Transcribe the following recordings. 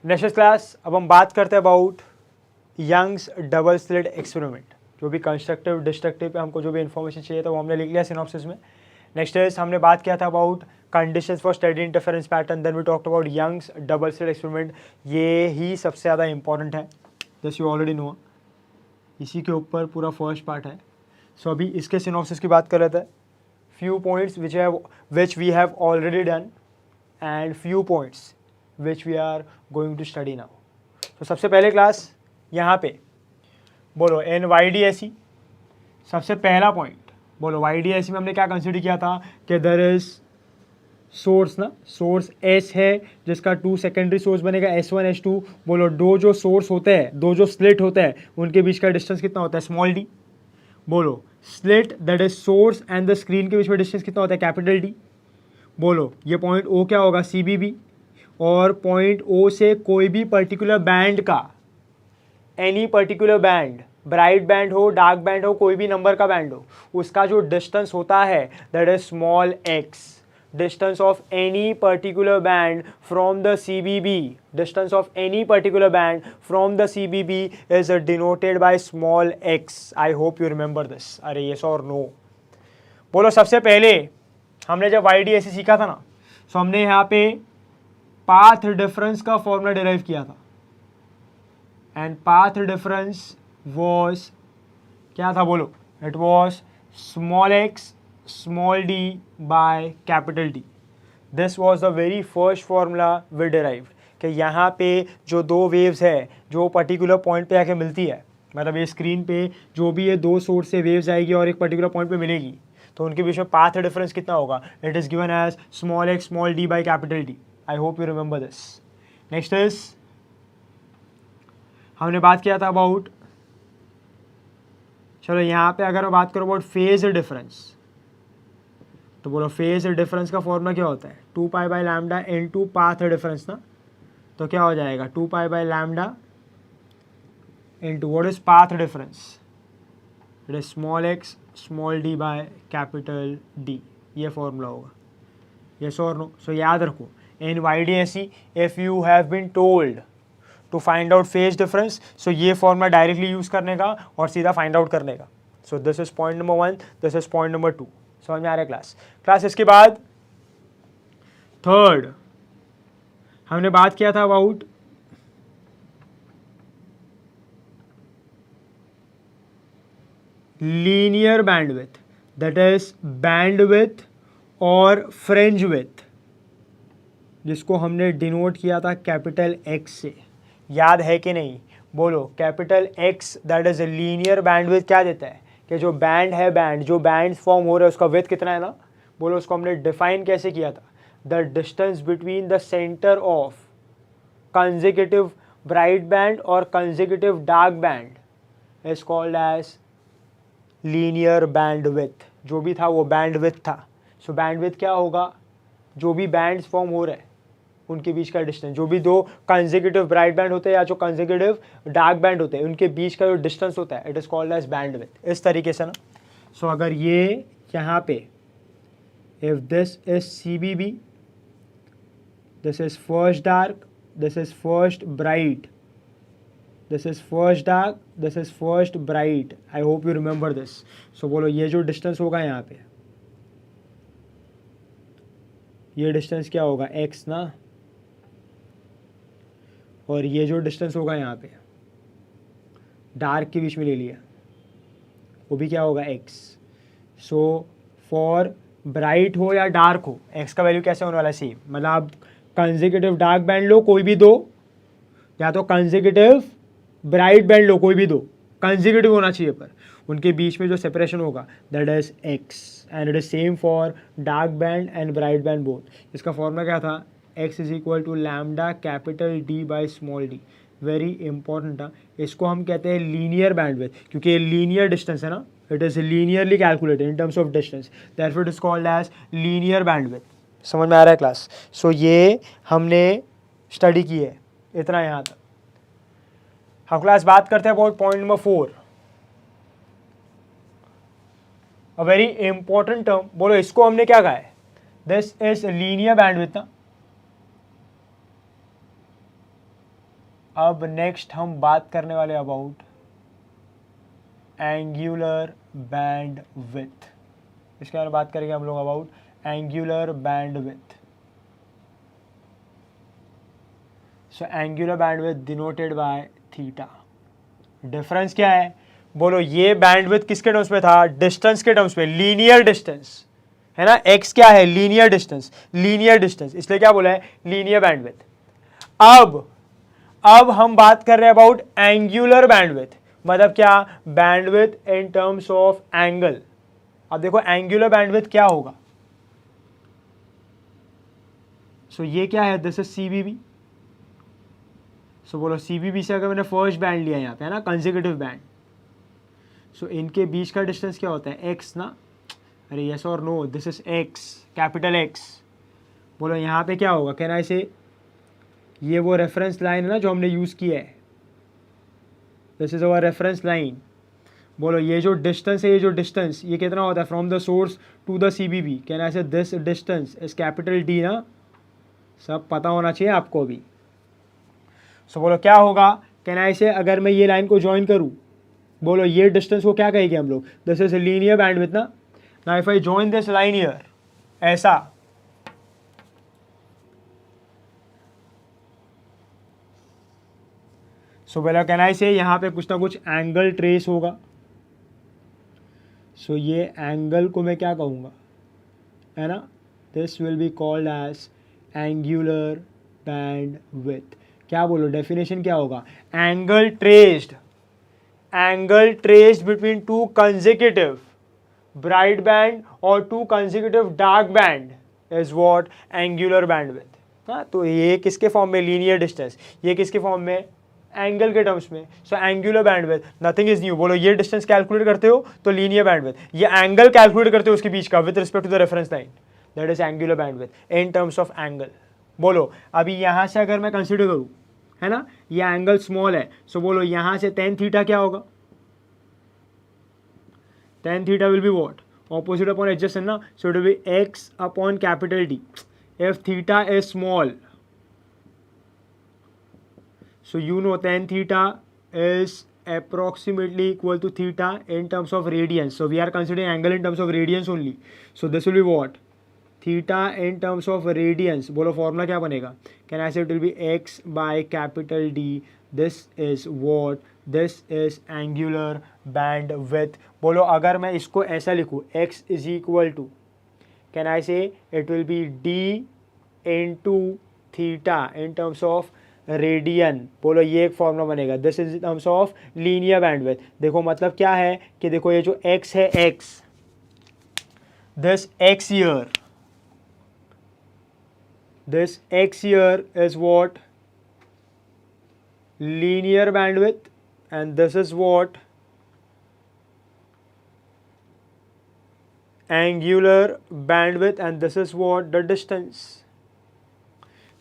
Next class अब हम बात करते हैं about Young's double slit experiment. जो भी कंस्ट्रक्टिव डिस्ट्रक्टिव पे हमको जो भी इन्फॉर्मेशन चाहिए था वो हमने लिख लिया सिनॉप्सिस में। नेक्स्ट इज हमने बात किया था about conditions for study interference pattern, then we talked about Young's double slit experiment. ये ही सबसे ज़्यादा इंपॉर्टेंट है, जैसे यू ऑलरेडी नो, इसी के ऊपर पूरा फर्स्ट पार्ट है। सो अभी इसके सिनॉप्सिस की बात कर रहे थे। Few points which we have already done and few points which we are going to study now. तो सबसे पहले क्लास यहाँ पे बोलो NYDSE। सबसे पहला पॉइंट बोलो YDSE में हमने क्या कंसिडर किया था कि देयर इज सोर्स ना, सोर्स S है जिसका 2 सेकेंडरी सोर्स बनेगा S1 S2। बोलो दो जो सोर्स होते हैं, दो जो स्लिट होते हैं, उनके बीच का डिस्टेंस कितना होता है, स्मॉल d। बोलो slit that is source and the screen के बीच में डिस्टेंस कितना होता है, कैपिटल D। बोलो ये पॉइंट O क्या होगा, CBB। और पॉइंट O से कोई भी पर्टिकुलर बैंड का, any particular band, bright band हो, डार्क बैंड हो, कोई भी नंबर का बैंड हो, उसका जो डिस्टेंस होता है that is small x। Distance of any particular band from the CBB, distance of any particular band from the CBB is denoted by small x। I hope you remember this. अरे yes और no. बोलो सबसे पहले हमने जब YDSE सीखा था ना, तो हमने यहाँ पे पाथ डिफरेंस का फॉर्मूला डिराइव किया था एंड पाथ डिफरेंस वॉज क्या था, बोलो it was small x small d by capital D। This was the very first formula we derived कि यहाँ पे जो दो वेव्स है जो पर्टिकुलर पॉइंट पे आके मिलती है, मतलब ये स्क्रीन पे जो भी ये दो सोर्स से वेव्स आएगी और एक पर्टिकुलर पॉइंट पे मिलेगी, तो उनके बीच में पाथ डिफरेंस कितना होगा, it is given as small x small d by capital D। I hope you remember this. Next is हमने बात किया था अबाउट, चलो यहाँ पे अगर मैं बात करूँ अबाउट फेज डिफरेंस, तो बोलो फेज डिफरेंस का फॉर्मूला क्या होता है, 2 pi by lambda into path difference ना। तो क्या हो जाएगा 2 pi by lambda into what is path difference, it is small x small d by capital D। ये फॉर्मूला होगा, यस और नो। सो याद रखो NYDSE if you have been told to find out phase difference, so ये formula directly use करने का और सीधा फाइंड आउट करने का। सो this is point number 1, this is point number 2। समझ में आ रहा है क्लास। इसके बाद थर्ड हमने बात किया था about linear bandwidth, that is bandwidth और फ्रिंज विड्थ, जिसको हमने डिनोट किया था कैपिटल X से। याद है कि नहीं, बोलो capital X that is linear bandwidth क्या देता है कि जो बैंड है, बैंड जो बैंड फॉर्म हो रहा है उसका विड्थ कितना है ना। बोलो उसको हमने डिफाइन कैसे किया था, the distance between the centre of consecutive bright band और consecutive dark band is called as linear bandwidth. जो भी था वो बैंडविड्थ था। सो बैंडविड्थ क्या होगा, जो भी बैंड्स फॉर्म हो रहे हैं उनके बीच का डिस्टेंस, जो भी दो कंसेक्यूटिव ब्राइट बैंड होते हैं या जो कंसेक्यूटिव डार्क बैंड होते हैं उनके बीच का जो डिस्टेंस होता है it is called as bandwidth. इस तरीके से ना। सो अगर ये यहाँ पे if this is CBB, this is first dark, this is first bright, this is first dark, this is first bright. I hope you remember this. So बोलो ये जो डिस्टेंस होगा यहाँ पे, ये डिस्टेंस क्या होगा x ना, और ये जो डिस्टेंस होगा यहाँ पे डार्क के बीच में ले लिया वो भी क्या होगा x। सो फॉर ब्राइट हो या डार्क हो x का वैल्यू कैसे होने वाला है, सेम। मतलब आप कंसेक्यूटिव डार्क बैंड लो कोई भी दो, या तो कंसेक्यूटिव ब्राइट बैंड लो कोई भी दो, कंसेक्यूटिव होना चाहिए, पर उनके बीच में जो सेपरेशन होगा that is x and it is same for dark band and bright band both. इसका फॉर्मूला क्या था, x is equal to lambda capital D by small d। Very important था। इसको हम कहते हैं लीनियर बैंडविड्थ, क्योंकि ये लीनियर डिस्टेंस है ना, it is linearly calculated in terms of distance, therefore it is called as linear bandwidth. समझ में आ रहा है क्लास। सो ये हमने स्टडी की है, इतना यहाँ तक। हम क्लास बात करते हैं about point number 4, a very important term. बोलो इसको हमने क्या कहा है, दिस इज लीनियर बैंडविड्थ ना। अब नेक्स्ट हम बात करने वाले अबाउट एंगुलर बैंड विथ। इसके बारे में बात करेंगे हम लोग about angular band with. So angular band with denoted by theta. Difference क्या है? बोलो ये बैंडविड्थ किसके टर्म्स में था? डिस्टेंस के टर्म्स में, लीनियर डिस्टेंस है ना। x क्या है? लीनियर डिस्टेंस, लीनियर डिस्टेंस, इसलिए क्या बोला है? Linear bandwidth. अब हम बात कर रहे हैं अबाउट एंगुलर बैंडविड्थ, मतलब क्या? Bandwidth in terms of angle. अब देखो एंगुलर बैंडविड्थ क्या होगा। सो ये क्या है? This is CVV. सो बोलो सीबीबी से अगर मैंने फर्स्ट बैंड लिया यहाँ पे है ना, कंसेक्यूटिव बैंड, सो इनके बीच का डिस्टेंस क्या होता है? x ना। अरे यस और no, this is x, capital X। बोलो यहाँ पे क्या होगा? कैन आई से ये वो रेफरेंस लाइन है ना जो हमने यूज़ किया है, this is our reference line. बोलो ये जो डिस्टेंस है, ये जो डिस्टेंस, ये कितना होता है? From the source to the CBB, can I say this distance is capital D ना। सब पता होना चाहिए आपको भी। सो बोलो क्या होगा? कैन आई से अगर मैं ये लाइन को ज्वाइन करूँ, बोलो ये डिस्टेंस को क्या कहेंगे हम लोग? दिस इज लीनियर बैंडविड्थ ना। Now if I join this line here, ऐसा, सो बोला कैन आई से यहाँ पे कुछ ना कुछ एंगल ट्रेस होगा। सो ये एंगल को मैं क्या कहूँगा, है ना? This will be called as angular bandwidth. क्या बोलो डेफिनेशन क्या होगा? Angle traced between two consecutive bright band और two consecutive dark band is what? Angular bandwidth. हाँ, तो ये किसके फॉर्म में? Linear distance. ये किसके फॉर्म में? एंगल के टर्म्स में। So angular bandwidth nothing is new. बोलो ये डिस्टेंस कैलकुलेट करते हो तो लीनियर बैंडविड्थ, ये एंगल कैलकुलेट करते हो उसके बीच का with respect to the reference line, that is angular bandwidth in terms of angle. बोलो अभी यहाँ से अगर मैं कंसिडर करूँ, है ना, ये एंगल स्मॉल है, सो बोलो यहाँ से tan थीटा क्या होगा? tan theta will be what? Opposite upon adjacent ना, so it will be x upon capital D if theta is small. So you know tan theta is approximately equal to theta in terms of radians. So we are considering angle in terms of radians only. So this will be what? Theta in terms of radians. बोलो formula क्या बनेगा? Can I say it will be x by capital D. This is what? This is angular bandwidth. बोलो अगर मैं इसको ऐसा लिखूँ, x is equal to, can I say it will be d into theta in terms of radian. बोलो ये एक formula बनेगा। This is in terms of linear bandwidth. देखो मतलब क्या है कि देखो ये जो x है, x, this x here, this x here is what? Linear bandwidth, and this is what? Angular bandwidth, and this is what? The distance.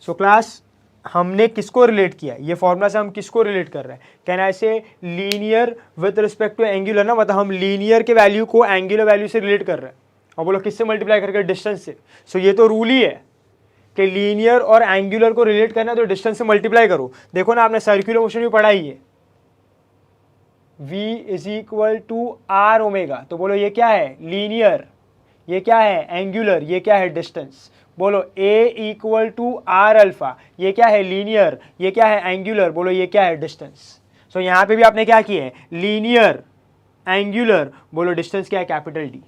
So class, हमने किसको रिलेट किया? ये फॉर्मूला से हम किसको रिलेट कर रहे हैं? Can I say linear with respect to angular ना, मतलब हम लीनियर के वैल्यू को एंगुलर वैल्यू से रिलेट कर रहे हैं। और बोलो किससे मल्टीप्लाई करके? डिस्टेंस से। सो ये तो रूल ही है कि लीनियर और एंगुलर को रिलेट करना है तो डिस्टेंस से मल्टीप्लाई करो। देखो ना, आपने सर्कुलर मोशन भी पढ़ा ही है, v is equal to r omega. तो बोलो ये क्या है? लीनियर। ये क्या है? एंगुलर। ये क्या है? डिस्टेंस। बोलो a equal to r alpha. ये क्या है? लीनियर। ये क्या है? एंगुलर। बोलो ये क्या है? डिस्टेंस। सो यहाँ पे भी आपने क्या किए हैं? Linear, angular. बोलो डिस्टेंस क्या है? Capital D।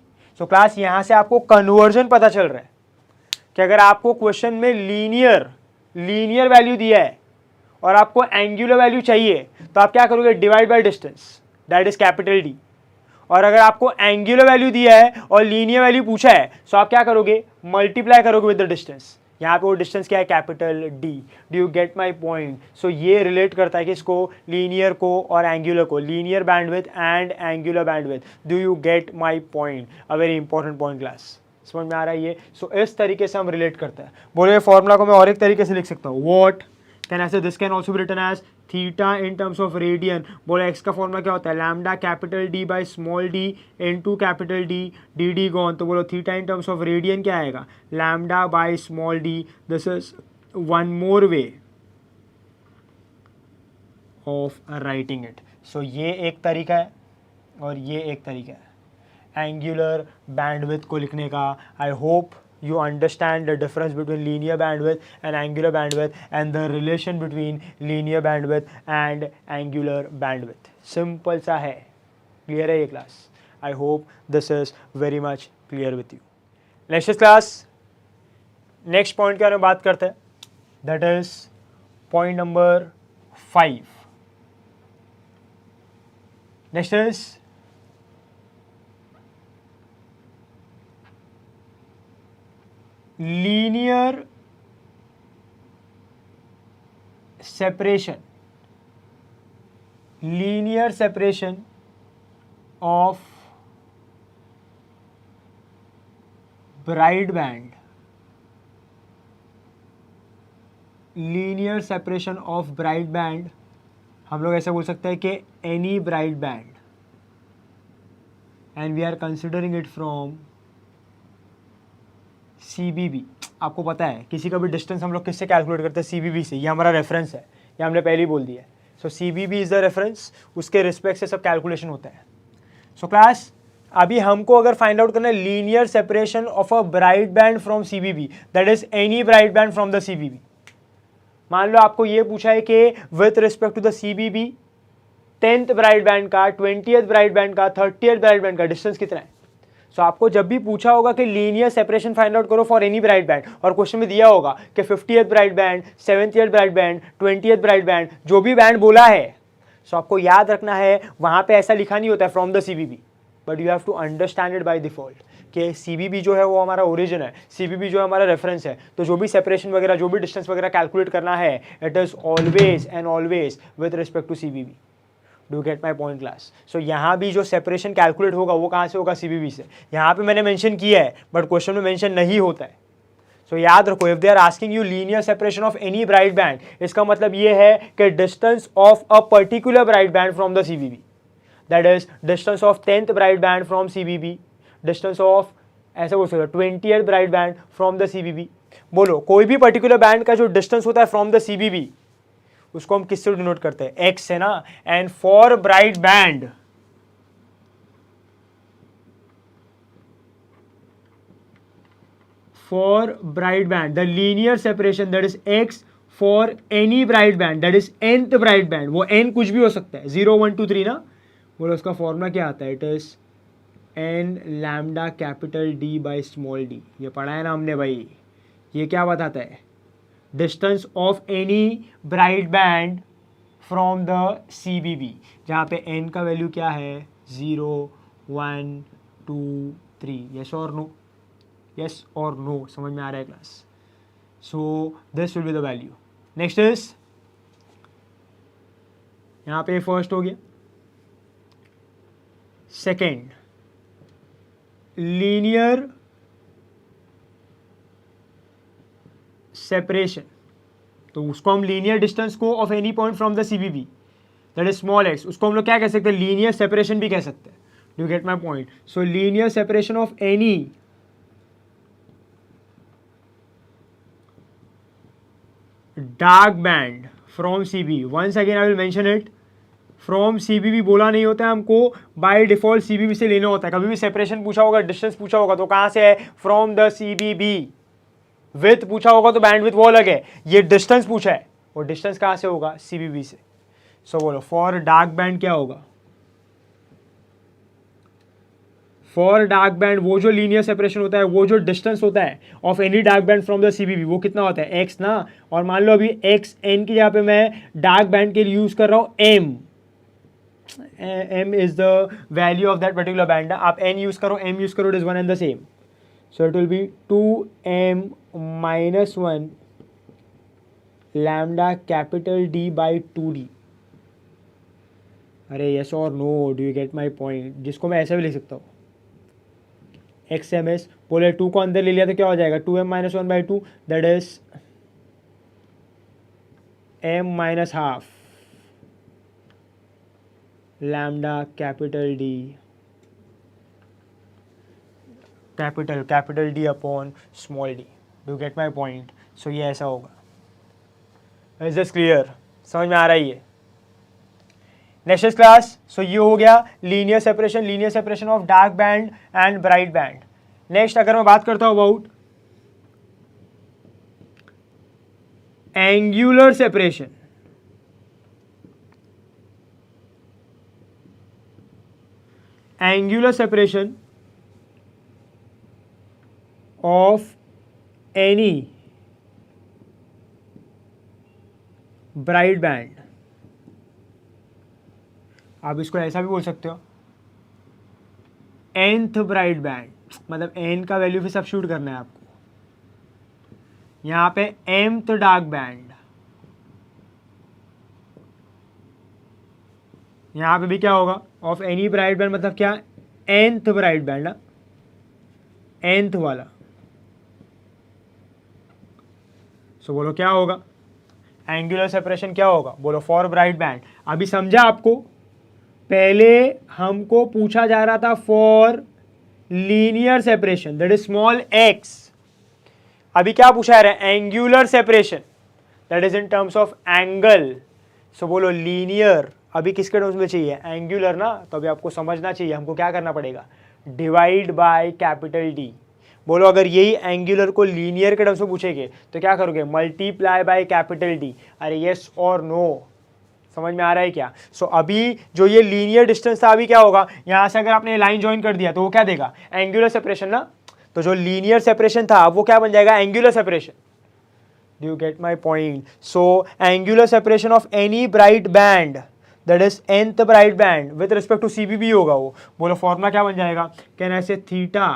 सो क्लास यहाँ से आपको कन्वर्जन पता चल रहा है कि अगर आपको क्वेश्चन में लीनियर वैल्यू दिया है और आपको एंगुलर वैल्यू चाहिए तो आप क्या करोगे? Divide by distance, that is capital D। और अगर आपको एंगुलर वैल्यू दिया है और लीनियर वैल्यू पूछा है तो आप क्या करोगे? मल्टीप्लाई करोगे विद द डिस्टेंस। यहाँ पे वो डिस्टेंस क्या है? Capital D। Do you get my point? So ये रिलेट करता है किसको? लीनियर को और एंगुलर को। Linear bandwidth and angular bandwidth. Do you get my point? A very important point class. समझ में आ रहा है ये? सो इस तरीके से हम रिलेट करते हैं। बोलो ये फॉर्मूला को मैं और एक तरीके से लिख सकता हूँ। What can I say? This can also be written as theta in terms of radian. बोलो एक्स का फॉर्मूला क्या होता है? Lambda capital D by small d into capital D, D gone. तो बोलो theta in terms of radian क्या आएगा? Lambda by small d। This is one more way of writing it. So ये एक तरीका है और ये एक तरीका है एंगुलर बैंडविड्थ को लिखने का। I hope you understand the difference between linear bandwidth and angular bandwidth and the relation between linear bandwidth and angular bandwidth. Simple सा है, clear है ये class. I hope this is very much clear with you. Next class, next point के बारे में बात करते हैं, that is point number 5. Next is linear separation of bright band, linear separation of bright band हम लोग ऐसे बोल सकते हैं कि any bright band, and we are considering it from CBB। आपको पता है किसी का भी डिस्टेंस हम लोग किससे कैलकुलेट करते हैं? CBB से। ये हमारा रेफरेंस है, ये हमने पहले ही बोल दिया है। सो CBB इज द रेफरेंस, उसके रिस्पेक्ट से सब कैलकुलेशन होता है। सो क्लास, अभी हमको अगर फाइंड आउट करना है linear separation of a bright band from CBB, that is any bright band from the CBB। मान लो आपको ये पूछा है कि with respect to the CBB 10th bright band का, 20th ब्राइट बैंड का, 30th ब्राइट बैंड का डिस्टेंस कितना है। सो आपको जब भी पूछा होगा कि लीनियर सेपरेशन फाइंड आउट करो फॉर एनी ब्राइट बैंड, और क्वेश्चन में दिया होगा कि 50th bright band, 70th bright band, 20th bright band, जो भी बैंड बोला है, सो आपको याद रखना है वहां पे ऐसा लिखा नहीं होता है from the CBB, but you have to understand it by default कि CBB जो है वो हमारा ओरिजिन है, CBB जो है हमारा रेफरेंस है। तो जो भी सेपरेशन वगैरह, जो भी डिस्टेंस वगैरह कैलकुलेट करना है, it is always and always with respect to CBB। Do get my point class? So यहाँ भी जो सेपरेशन कैलकुलेट होगा वो कहाँ से होगा? CBB से। यहाँ पे मैंने मेंशन किया है बट क्वेश्चन में मेंशन नहीं होता है। सो याद रखो, if they are asking you linear separation of any bright band, इसका मतलब ये है कि distance of a particular bright band from the CBB, that is distance of 10th bright band from CBB, distance of ऐसे बोल सकते 20th bright band from the CBB। बोलो, कोई भी पर्टिकुलर बैंड का जो डिस्टेंस होता है फ्रॉम द CBB, उसको हम किससे डिनोट करते हैं? X है ना। And for bright band, the linear separation that is X for any bright band, that is nth bright band. वो n कुछ भी हो सकता है, 0 1 2 3 ना। बोलो उसका फॉर्मूला क्या आता है? It is n lambda capital D by small d। ये पढ़ा है ना हमने भाई। ये क्या बताता है? Distance of any bright band from the CBB, जहाँ पे n का वैल्यू क्या है? 0 1 2 3। यस और नो? यस और नो? समझ में आ रहा है class? So this will be the value. Next is, यहाँ पे फर्स्ट हो गया। सेकेंड, लीनियर सेपरेशन, तो उसको हम लीनियर डिस्टेंस को of any point from the CBB that is small x, उसको हम लोग क्या कह सकते हैं? लीनियर सेपरेशन भी कह सकते हैं। Do get my point? So linear separation of any dark band from CBB, once again I will mention it, from CBB बोला नहीं होता है हमको, बाय डिफॉल्ट CBB से लेना होता है। कभी भी सेपरेशन पूछा होगा, डिस्टेंस पूछा होगा तो कहाँ से है? From the CBB। विथ पूछा होगा तो बैंड विथ वो अलग है, ये डिस्टेंस पूछा है, और डिस्टेंस कहाँ से होगा? CBB से। सो बोलो, फॉर डार्क बैंड क्या होगा? फॉर डार्क बैंड वो जो लीनियर सेपरेशन होता है, वो जो डिस्टेंस होता है of any dark band from the CBB, वो कितना होता है? X ना। और मान लो अभी X n की जगह पे मैं डार्क बैंड के लिए यूज कर रहा हूँ M is the value of that particular band. आप n यूज करो, m यूज करो, it is one and the same. So it will B 2m minus 1 lambda capital D by 2D। अरे yes और no? Do you get my point? जिसको मैं ऐसे भी लिख सकता हूँ, XMS बोले 2 को अंदर ले लिया तो क्या हो जाएगा? 2m minus 1 by 2, that is m minus half lambda capital D, capital D upon small d। Do get my point? So ये ऐसा होगा। Is this clear? समझ में आ रहा है ये? नेक्स्ट इज क्लास, सो ये हो गया linear separation of dark band and bright band. Next अगर मैं बात करता हूं about angular separation, angular separation of any bright band, आप इसको ऐसा भी बोल सकते हो nth ब्राइट बैंड, मतलब n का वैल्यू भी सब्स्टिट्यूट करना है आपको। यहां पे mth डार्क बैंड, यहां पे भी क्या होगा ऑफ एनी ब्राइट बैंड, मतलब क्या nth ब्राइट बैंड, nth वाला। सो बोलो क्या होगा, एंगुलर सेपरेशन क्या होगा, बोलो फॉर ब्राइट बैंड। अभी समझा आपको, पहले हमको पूछा जा रहा था for linear separation that is small x, अभी क्या पूछा जा रहा है angular separation that is in terms of angle. So बोलो लीनियर अभी किसके टर्म्स में चाहिए, एंगुलर ना, तो अभी आपको समझना चाहिए हमको क्या करना पड़ेगा, डिवाइड बाय कैपिटल D। बोलो अगर यही एंगुलर को लीनियर के टर्म्स में पूछेंगे तो क्या करोगे, मल्टीप्लाई बाय कैपिटल D। अरे यस और नो, समझ में आ रहा है क्या। सो अभी जो ये लीनियर डिस्टेंस था, अभी क्या होगा, यहां से अगर आपने लाइन ज्वाइन कर दिया तो वो क्या देगा, एंगुलर सेपरेशन ना, तो जो लीनियर सेपरेशन था वो क्या बन जाएगा, angular separation. Do you get my point. So angular separation of any bright band that is nth bright band with respect to CBB होगा वो। बोलो फॉर्मूला क्या बन जाएगा, कैन आई से theta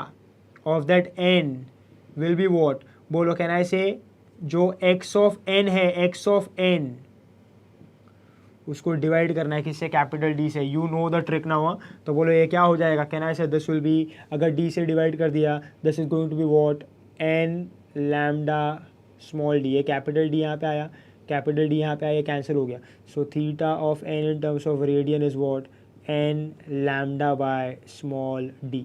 of that n will be what, बोलो can I से जो x ऑफ n है, x ऑफ n उसको डिवाइड करना है किससे, कैपिटल D से। यू नो द ट्रिक ना हुआ, तो बोलो ये क्या हो जाएगा, can I say this will be, अगर D से डिवाइड कर दिया this is going to be what n lambda small d। ये कैपिटल D यहाँ पे आया, कैपिटल D यहाँ पे आया, ये कैंसिल हो गया। So theta of n in terms of radian is what n lambda by small d।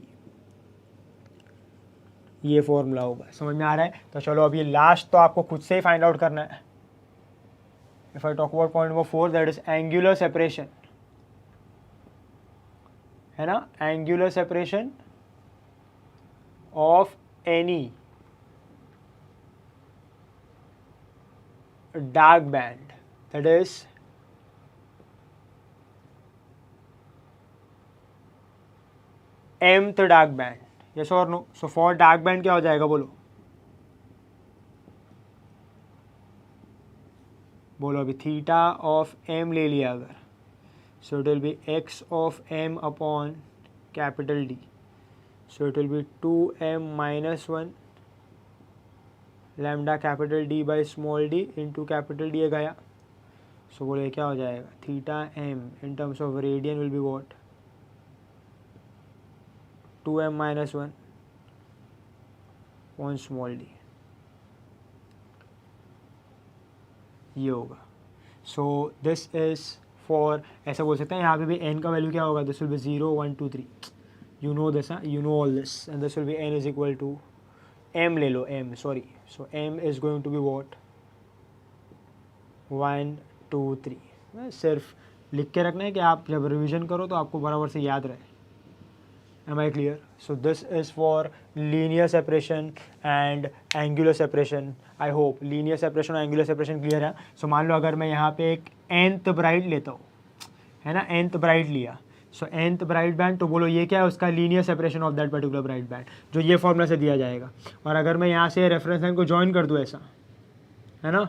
ये फॉर्मूला होगा, समझ में आ रहा है। तो चलो अभी लास्ट तो आपको खुद से ही फाइंड आउट करना है। If I talk about point number 4, that is angular separation, है ना, angular separation of any dark band, that is mth dark band, yes or no। so for dark band क्या हो जाएगा, बोलो बोलो अभी थीटा ऑफ m ले लिया अगर, सो it will be x of m upon capital D, so it will B 2m minus 1 lambda capital D by small d into capital D गया। सो बोले क्या हो जाएगा, theta m in terms of radian will be what 2m minus 1 on small d, ये होगा। So this is for, ऐसा बोल सकते हैं यहाँ पे भी n का वैल्यू क्या होगा, this will be 0 1 2 3, you know this, you know all this, and this will be n is equal to m ले लो, m sorry, so m is going to be what 1 2 3। सिर्फ लिख के रखना है कि आप जब रिविजन करो तो आपको बराबर से याद रहे। Am I clear? So this is for linear separation and angular separation. I hope linear separation और angular separation clear है। So मान लो अगर मैं यहाँ पे एक nth ब्राइट लेता हूँ, है ना, nth ब्राइट लिया, so nth ब्राइट बैंड, तो बोलो ये क्या है, उसका linear separation of that particular bright band, जो ये फॉर्मूला से दिया जाएगा। और अगर मैं यहाँ से रेफरेंस लाइन को ज्वाइन कर दूँ ऐसा, है ना,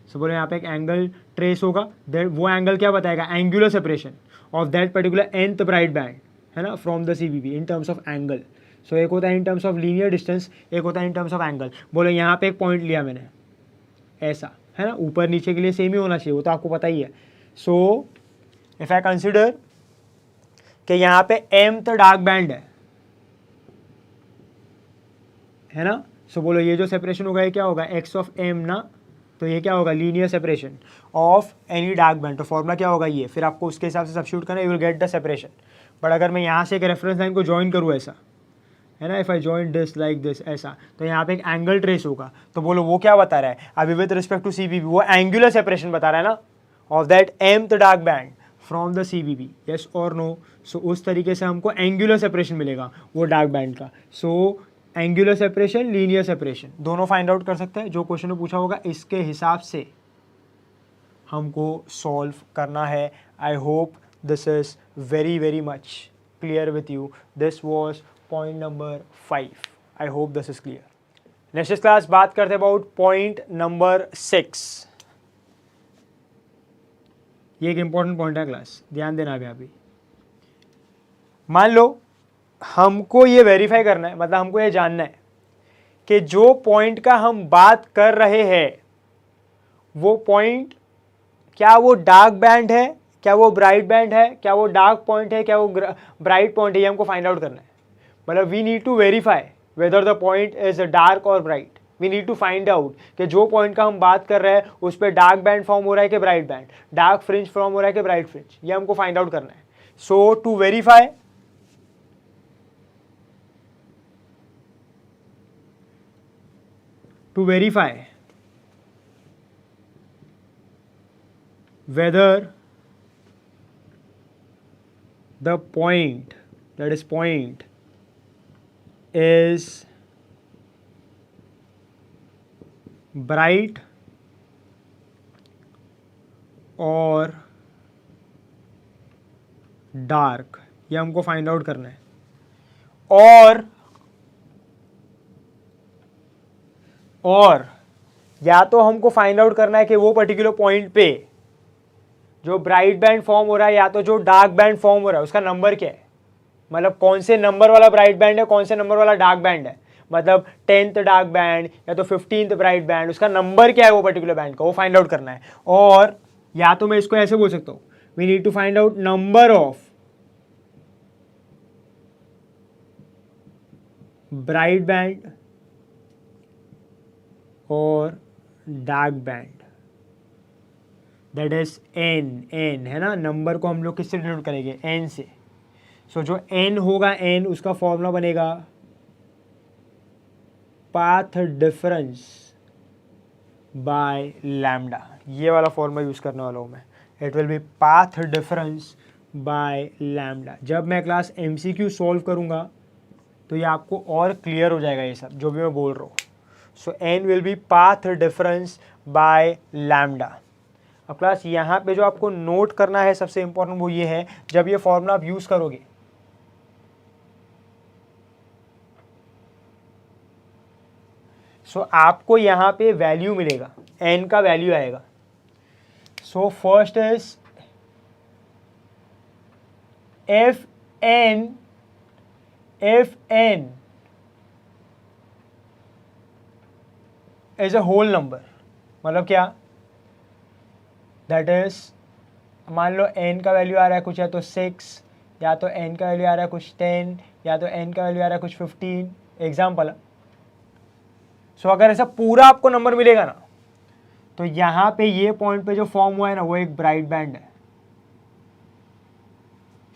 सो बोलो यहाँ पे एक एंगल ट्रेस होगा, वो एंगल क्या बताएगा, angular separation of that particular nth bright band, है ना, from the CBB in terms of angle. So एक होता है in terms of linear distance, एक होता है इन टर्म्स ऑफ एंगल। बोलो यहाँ पे एक पॉइंट लिया मैंने ऐसा, है ना, ऊपर नीचे के लिए सेम ही होना चाहिए, वो तो आपको पता ही है। सो इफ आई कंसिडर कि यहाँ पे mth डार्क बैंड है ना, सो बोलो ये जो सेपरेशन होगा ये क्या होगा, x ऑफ m ना, तो ये क्या होगा, linear separation of any dark band. तो फॉर्मूला क्या होगा ये, फिर आपको उसके हिसाब से सब्स्टिट्यूट करना, you will get the separation. But अगर मैं यहाँ से एक रेफरेंस लाइन को ज्वाइन करूँ ऐसा, है ना, if I join this like this ऐसा, तो यहाँ पे एक एंगल ट्रेस होगा। तो बोलो वो क्या बता रहा है, अभी विद रिस्पेक्ट टू CBB वो एंगुलर सेपरेशन बता रहा है ना, of that mth dark band from the CBB, yes और नो। सो उस तरीके से हमको एंगुलर सेपरेशन मिलेगा वो डार्क बैंड का। सो एंगुलर सेपरेशन, लीनियर सेपरेशन दोनों फाइंड आउट कर सकते हैं। जो क्वेश्चन में पूछा होगा इसके हिसाब से हमको सॉल्व करना है। आई hope this is very very much clear with you. This was point number 5। I hope this is clear. Next class बात करते हैं अबाउट पॉइंट नंबर 6। ये एक इंपॉर्टेंट पॉइंट है क्लास, ध्यान देना अभी। मान लो हमको ये वेरीफाई करना है, मतलब हमको ये जानना है कि जो पॉइंट का हम बात कर रहे हैं वो पॉइंट क्या वो डार्क बैंड है, क्या वो ब्राइट बैंड है, क्या वो डार्क पॉइंट है, क्या वो ब्राइट पॉइंट है, ये हमको फाइंड आउट करना है। मतलब we need to verify whether the point is dark और bright. We need to find out कि जो पॉइंट का हम बात कर रहे हैं उस पर डार्क बैंड फॉर्म हो रहा है कि bright band, dark fringe form हो रहा है कि ब्राइट फ्रिंज, ये हमको फाइंड आउट करना है। So to verify whether the point, that is point, is bright or dark, ये हमको फाइंड आउट करना है। और या तो हमको फाइंड आउट करना है कि वो पर्टिकुलर पॉइंट पे जो ब्राइट बैंड फॉर्म हो रहा है या तो जो डार्क बैंड फॉर्म हो रहा है उसका नंबर क्या है, मतलब कौन से नंबर वाला ब्राइट बैंड है, कौन से नंबर वाला डार्क बैंड है, मतलब 10th डार्क बैंड या तो 15th ब्राइट बैंड, उसका नंबर क्या है वो पर्टिकुलर बैंड का, वो फाइंड आउट करना है। और या तो मैं इसको ऐसे बोल सकता हूँ, we need to find out number of bright band और dark band, that is n है ना। नंबर को हम लोग किससे डिनोट करेंगे, n से। सो जो n होगा, n उसका फॉर्मूला बनेगा पाथ डिफरेंस बाय लैम्डा, ये वाला फॉर्मूला यूज करने वाला हूँ मैं। It will B path difference by lambda. जब मैं क्लास MCQ सॉल्व करूँगा तो ये आपको और क्लियर हो जाएगा ये सब जो भी मैं बोल रहा हूँ। सो n will B path difference by lambda. अब क्लास यहाँ पे जो आपको नोट करना है सबसे इंपॉर्टेंट वो ये है, जब ये फॉर्मूला आप यूज करोगे सो आपको यहाँ पे वैल्यू मिलेगा, n का वैल्यू आएगा। So first is if n is a whole number, मतलब क्या, दैट इज मान लो n का वैल्यू आ रहा है कुछ या तो 6, या तो n का वैल्यू आ रहा है कुछ 10, या तो n का वैल्यू आ रहा है कुछ 15, एग्जाम्पल। सो अगर ऐसा पूरा आपको नंबर मिलेगा ना तो यहाँ पे ये पॉइंट पे जो फॉर्म हुआ है ना वो एक ब्राइट बैंड है।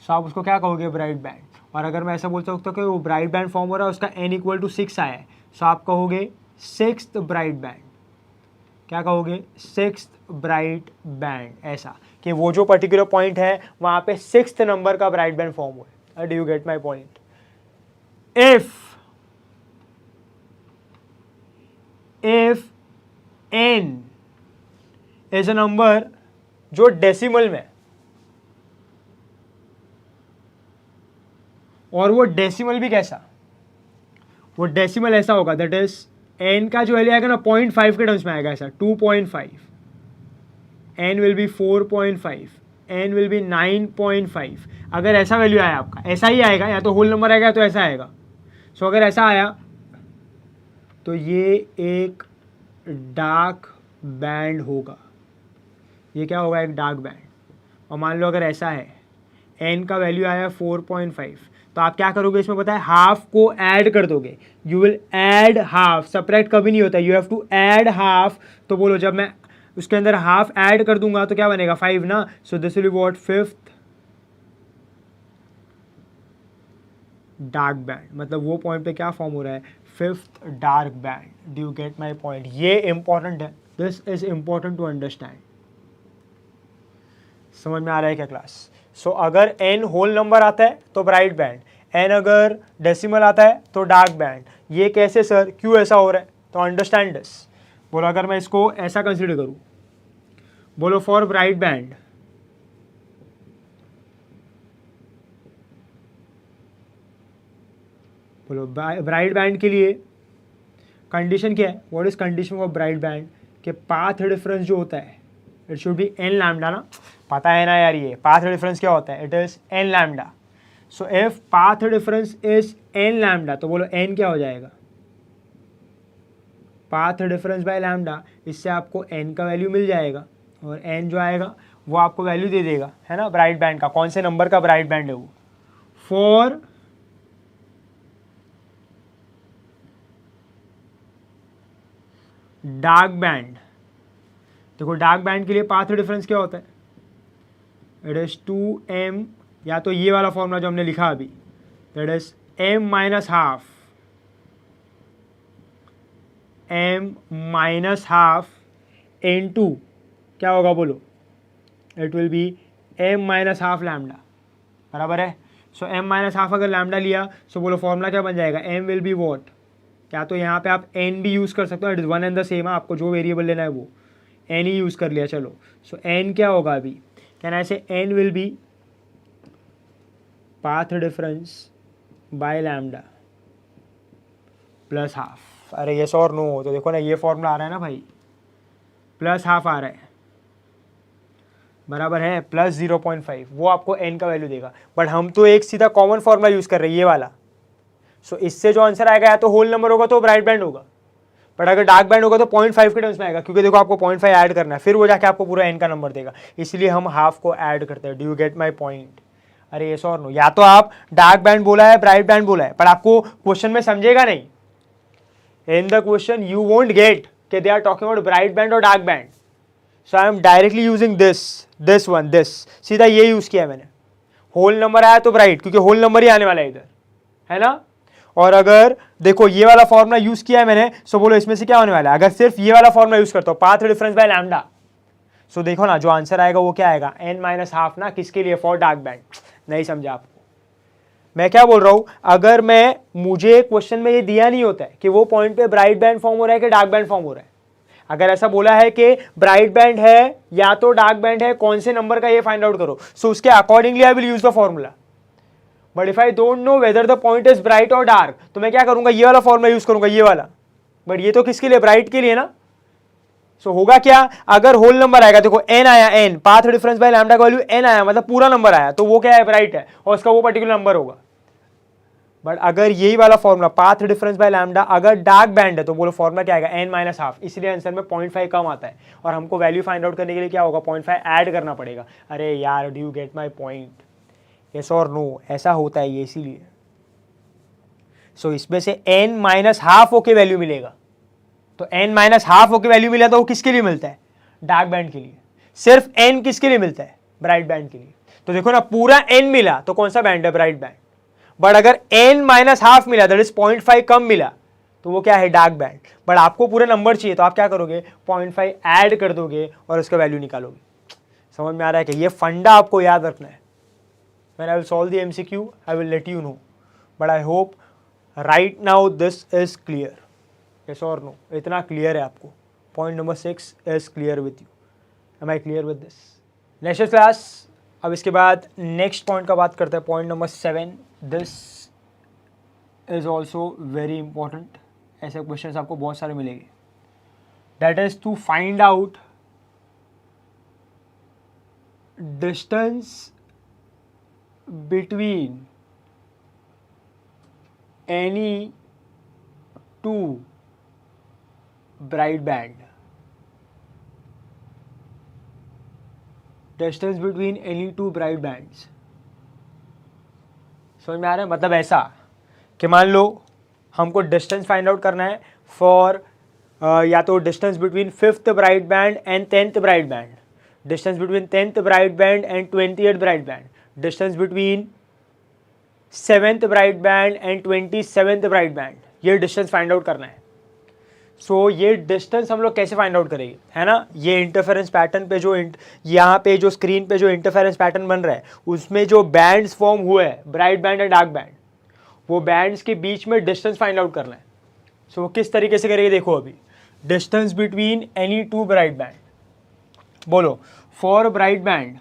सो आप उसको क्या कहोगे, ब्राइट बैंड। और अगर मैं ऐसा बोल सकता हूँ कि वो ब्राइट बैंड फॉर्म हो रहा है उसका n इक्वल टू 6 आया है, सो आप कहोगे 6th ब्राइट बैंड। क्या कहोगे, 6th ब्राइट बैंड। ऐसा कि वो जो पर्टिकुलर पॉइंट है वहाँ पे 6th नंबर का ब्राइट बैंड फॉर्म हुआ है। Do you get my point? If n is a number जो डेसिमल में, और वो डेसिमल भी कैसा, वो डेसिमल ऐसा होगा दैट इज n का जो वैल्यू आएगा ना 0.5 के टर्म्स में आएगा, ऐसा 2.5, n will B 4.5, n will B 9.5। अगर ऐसा वैल्यू आया आपका, ऐसा ही आएगा, या तो होल नंबर आएगा तो ऐसा आएगा। सो अगर ऐसा आया तो ये एक डार्क बैंड होगा, ये क्या होगा, एक डार्क बैंड। और मान लो अगर ऐसा है, n का वैल्यू आया 4.5, तो आप क्या करोगे इसमें पता है, हाफ को ऐड कर दोगे। You will add half, separate कभी नहीं होता, you have to add half. तो बोलो जब मैं उसके अंदर हाफ ऐड कर दूंगा तो क्या बनेगा, 5 ना। So this will be what, 5th dark band. मतलब वो पॉइंट पे क्या फॉर्म हो रहा है, 5th dark band. Do you get my point? ये इंपॉर्टेंट है, this is important to understand. समझ में आ रहा है क्या क्लास? सो अगर n होल नंबर आता है तो ब्राइट बैंड, n अगर डेसिमल आता है तो डार्क बैंड। ये कैसे सर, क्यों ऐसा हो रहा है? तो अंडरस्टैंड दिस। बोलो अगर मैं इसको ऐसा कंसिडर करूं, बोलो फॉर ब्राइट बैंड, बोलो ब्राइट बैंड के लिए कंडीशन क्या है? What is condition for bright band? के पाथ डिफरेंस जो होता है it should be n lambda ना, पता है ना यार ये पाथ डिफरेंस क्या होता है? It is an lambda. So if path difference is an lambda तो बोलो एन क्या हो जाएगा? Path difference by lambda. इससे आपको एन का वैल्यू मिल जाएगा और एन जो आएगा वो आपको वैल्यू दे देगा, है ना, ब्राइट बैंड का। कौन से नंबर का ब्राइट बैंड है वो? For dark band. देखो डार्क बैंड के लिए पाथ डिफरेंस क्या होता है? इट इज 2m, या तो ये वाला फॉर्मूला जो हमने लिखा अभी, that is m minus half, m minus half n2 क्या होगा बोलो? It will B m minus half lambda, बराबर है। सो m माइनस हाफ अगर लैम्डा लिया सो बोलो फॉर्मूला क्या बन जाएगा? m will be what? क्या तो यहाँ पे आप n भी यूज़ कर सकते हो, it is one and the same है, आपको जो वेरिएबल लेना है वो n ही यूज़ कर लिया। चलो सो n क्या होगा अभी? कैन आई से n will B path difference by lambda plus half. अरे यस और नो? तो देखो ना ये फॉर्मूला आ रहा है ना भाई, प्लस हाफ आ रहा है, बराबर है प्लस 0.5, वो आपको n का वैल्यू देगा। बट हम तो एक सीधा कॉमन फॉर्मूला यूज़ कर रहे हैं, ये वाला। सो इससे जो आंसर आएगा या तो होल नंबर होगा तो ब्राइट बैंड होगा, बट अगर डार्क बैंड होगा तो 0.5 के टर्म्स में आएगा, क्योंकि देखो आपको 0.5 ऐड करना है, फिर वो जाके आपको पूरा n का नंबर देगा, इसलिए हम हाफ को ऐड करते हैं। Do you get my point? अरे यस और नो? या तो आप डार्क बैंड बोला है, ब्राइट बैंड बोला है, पर आपको क्वेश्चन में समझेगा नहीं। In the question you won't get कि they are talking about bright band और dark band. So I am directly using this one, सीधा ये यूज किया है मैंने। होल नंबर आया तो ब्राइट, क्योंकि होल नंबर ही आने वाला है इधर, है ना। और अगर देखो ये वाला फॉर्मूला यूज किया है मैंने, सो बोलो इसमें से क्या होने वाला है? अगर सिर्फ ये वाला फॉर्मूला यूज करता हूं, पाथ डिफरेंस बाय लैम्डा, सो देखो ना जो आंसर आएगा वो क्या आएगा? n माइनस हाफ ना, किसके लिए? For dark band. नहीं समझा आपको मैं क्या बोल रहा हूं? अगर मुझे क्वेश्चन में ये दिया नहीं होता है कि वो पॉइंट पे ब्राइट बैंड फॉर्म हो रहा है कि डार्क बैंड फॉर्म हो रहा है, अगर ऐसा बोला है कि ब्राइट बैंड है या तो डार्क बैंड है, कौन से नंबर का ये फाइंड आउट करो, सो उसके accordingly I will use the formula. But if I don't know whether the point is bright और डार्क, तो मैं क्या करूंगा? ये वाला फॉर्मूला यूज करूंगा, ये वाला। बट ये तो किसके लिए? ब्राइट के लिए ना। सो होगा क्या? अगर होल नंबर आएगा, देखो n आया, n path difference by lambda का वैल्यू n आया, मतलब पूरा नंबर आया, तो वो क्या है? ब्राइट है, और उसका वो पर्टिकुलर नंबर होगा। बट अगर यही वाला formula path difference by lambda अगर डार्क बैंड है, तो बोलो फॉर्मूला क्या आएगा? n minus half. इसलिए आंसर में 0.5 कम आता है, और हमको वैल्यू फाइंड आउट करने के लिए क्या होगा? 0.5 ऐड करना पड़ेगा। अरे यार, do you get my point? Yes और नो? ऐसा होता है ये, इसीलिए। सो इसमें से n माइनस हाफ होके वैल्यू मिलेगा, तो n माइनस हाफ होके वैल्यू मिला तो वो किसके लिए मिलता है? डार्क बैंड के लिए। सिर्फ n किसके लिए मिलता है? ब्राइट बैंड के लिए। तो देखो ना, पूरा n मिला तो कौन सा बैंड है? Bright band. बट अगर n माइनस हाफ मिला, दैट इज 0.5 कम मिला, तो वो क्या है? Dark band. बट आपको पूरा नंबर चाहिए, तो आप क्या करोगे? 0.5 ऐड कर दोगे और उसका वैल्यू निकालोगे। समझ में आ रहा है कि ये फंडा आपको याद रखना है। When I will solve the MCQ, I will let you know. But I hope right now this is clear. Yes or no? इतना clear है आपको? Point number 6 is clear with you. Am I clear with this? Next class. अब इसके बाद next point का बात करते हैं, point number 7. This is also very important. ऐसे questions आपको बहुत सारे मिलेंगे. That is to find out distance between any two bright band. Distance between any two bright bands. समझ में आ रहा है? मतलब ऐसा कि मान लो हमको डिस्टेंस फाइंड आउट करना है फॉर या तो distance between 5th bright band and 10th bright band, distance between 10th bright band and 20th bright band, distance between 7th bright band and 27th bright band, ये distance find out करना है। सो ये distance हम लोग कैसे find out करेंगे, है ना। ये इंटरफेरेंस पैटर्न पे जो यहाँ पे जो स्क्रीन पे जो इंटरफेरेंस पैटर्न बन रहा है उसमें जो बैंड्स फॉर्म हुए हैं, bright band and dark band, वो बैंड्स के बीच में डिस्टेंस फाइंड आउट करना है। सो वो किस तरीके से करेंगे देखो अभी, distance between any two bright band. बोलो फॉर ब्राइट बैंड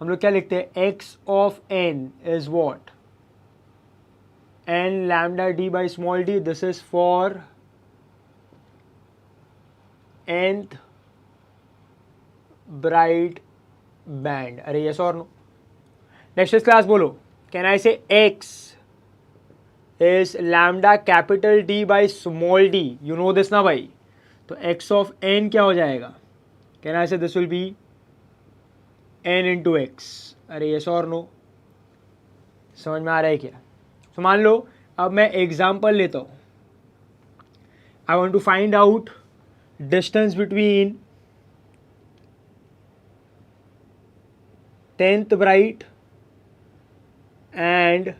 हम लोग क्या लिखते हैं, x of n is what, n lambda D by small d, this is for nth bright band. अरे यस और नो। नेक्स्ट क्लास बोलो, can I say x is lambda capital D by small d, you know this ना भाई। तो x of n क्या हो जाएगा, can I say this will be n into x. अरे यस और नो, समझ में आ रहा है क्या। तो मान लो अब मैं एग्जाम्पल लेता हूं, I want to find out distance between 10th bright and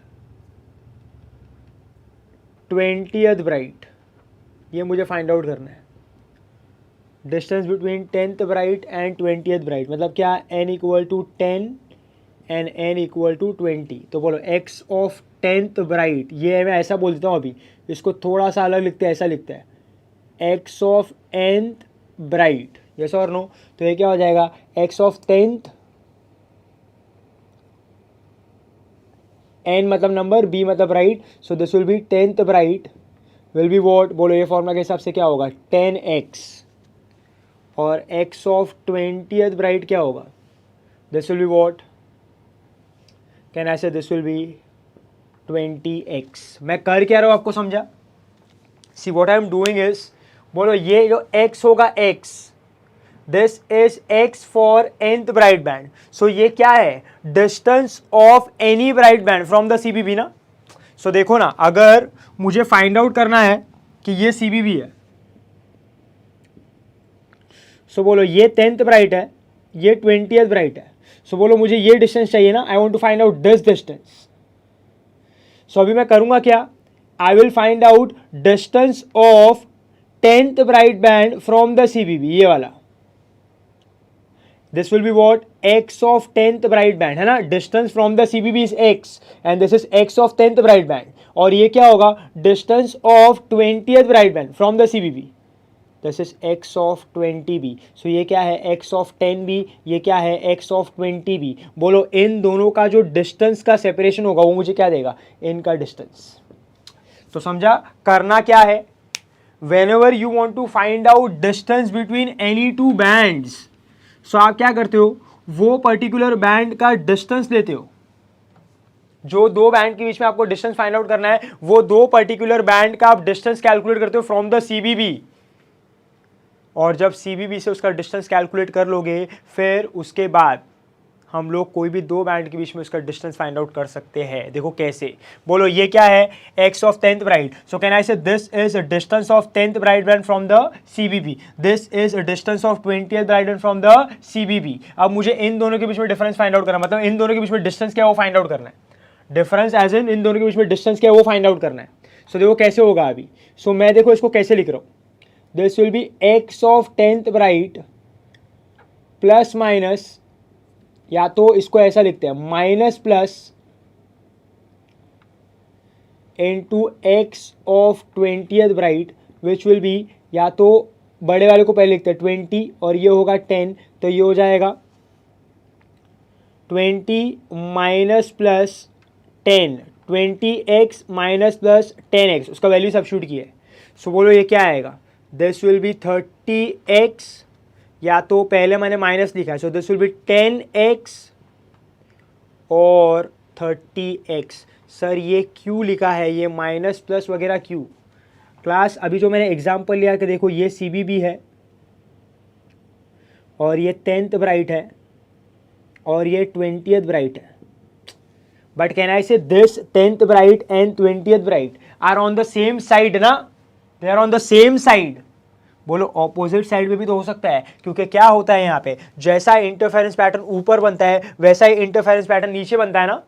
20th bright, ये मुझे फाइंड आउट करना है। Distance between 10th bright and 20th bright मतलब क्या, n equal to 10 and n equal to 20। तो बोलो x ऑफ 10th ब्राइट, ये मैं ऐसा बोल देता हूँ अभी, इसको थोड़ा सा अलग लिखते हैं, ऐसा लिखता है x of nth bright, yes और नो। तो ये क्या हो जाएगा, x ऑफ 10th, n मतलब नंबर, b मतलब bright, so this will B 10th bright will be what, बोलो ये फॉर्मूला के हिसाब से क्या होगा 10x, और x ऑफ 20th ब्राइट क्या होगा, this will be what, can I say this will B 20x। मैं कर क्या रहा हूँ आपको समझा। See what I am doing is, बोलो ये जो x होगा x, this is x for nth bright band. So ये क्या है, distance of any bright band from the CBB ना। सो देखो ना, अगर मुझे फाइंड आउट करना है कि ये CBB है, सो बोलो ये 10th ब्राइट है, ये 20th ब्राइट है, सो बोलो मुझे ये डिस्टेंस चाहिए ना, I want to find out this distance. So अभी मैं करूंगा क्या, I will find out distance of 10th bright band from the CBB, ये वाला, this will be what, x of 10th bright band, है ना। distance from the CBB is x and this is x of 10th bright band, और ये क्या होगा, distance of 20th bright band from the CBB, this is x of 20b। so ये क्या है, x of 10b, ये क्या है, x of 20b। बोलो इन दोनों का जो डिस्टेंस का सेपरेशन होगा वो मुझे क्या देगा, इनका डिस्टेंस। तो समझा करना क्या है, whenever you want to find out distance between any two bands, so आप क्या करते हो, वो पर्टिकुलर बैंड का डिस्टेंस लेते हो, जो दो बैंड के बीच में आपको डिस्टेंस फाइंड आउट करना है, वो दो पर्टिकुलर बैंड का आप डिस्टेंस कैलकुलेट करते हो फ्रॉम द CBB, और जब CBB से उसका डिस्टेंस कैलकुलेट कर लोगे, फिर उसके बाद हम लोग कोई भी दो बैंड के बीच में उसका डिस्टेंस फाइंड आउट कर सकते हैं। देखो कैसे, बोलो ये क्या है, x of 10th bright, so can I say this is distance of 10th bright band from the CBB, this is distance of 20th bright band from the CBB। अब मुझे इन दोनों के बीच में डिफरेंस फाइंड आउट करना, मतलब इन दोनों के बीच में डिस्टेंस क्या है वो फाइंड आउट करना है, डिफरेंस एज इन दोनों के बीच में डिस्टेंस क्या है वो फाइंड आउट करना है। सो देखो कैसे होगा अभी, सो मैं देखो इसको कैसे लिख रहा हूँ, this will be x of 10th bright plus minus, या तो इसको ऐसा लिखते हैं minus plus into x of 20th bright which will B, या तो बड़े वाले को पहले लिखते हैं 20 और ये होगा 10, तो ये हो जाएगा 20 minus plus 10, 20x minus plus 10x, उसका वैल्यू सब्स्टिट्यूट किया है। सो बोलो ये क्या आएगा, दिस विल बी 30x, या तो पहले मैंने माइनस लिखा है, so this will B 10x और 30x। सर ये क्यों लिखा है, ये माइनस प्लस वगैरह क्यों। क्लास अभी जो मैंने एग्जांपल लिया कि देखो ये CBB है और ये 10th ब्राइट है और ये 20th ब्राइट है, but can I say this 10th bright and 20th bright are on the same side ना, they are on the same side. बोलो ऑपोजिट साइड पे भी तो हो सकता है, क्योंकि क्या होता है यहाँ पे, जैसा इंटरफेरेंस पैटर्न ऊपर बनता है वैसा ही इंटरफेरेंस पैटर्न नीचे बनता है ना।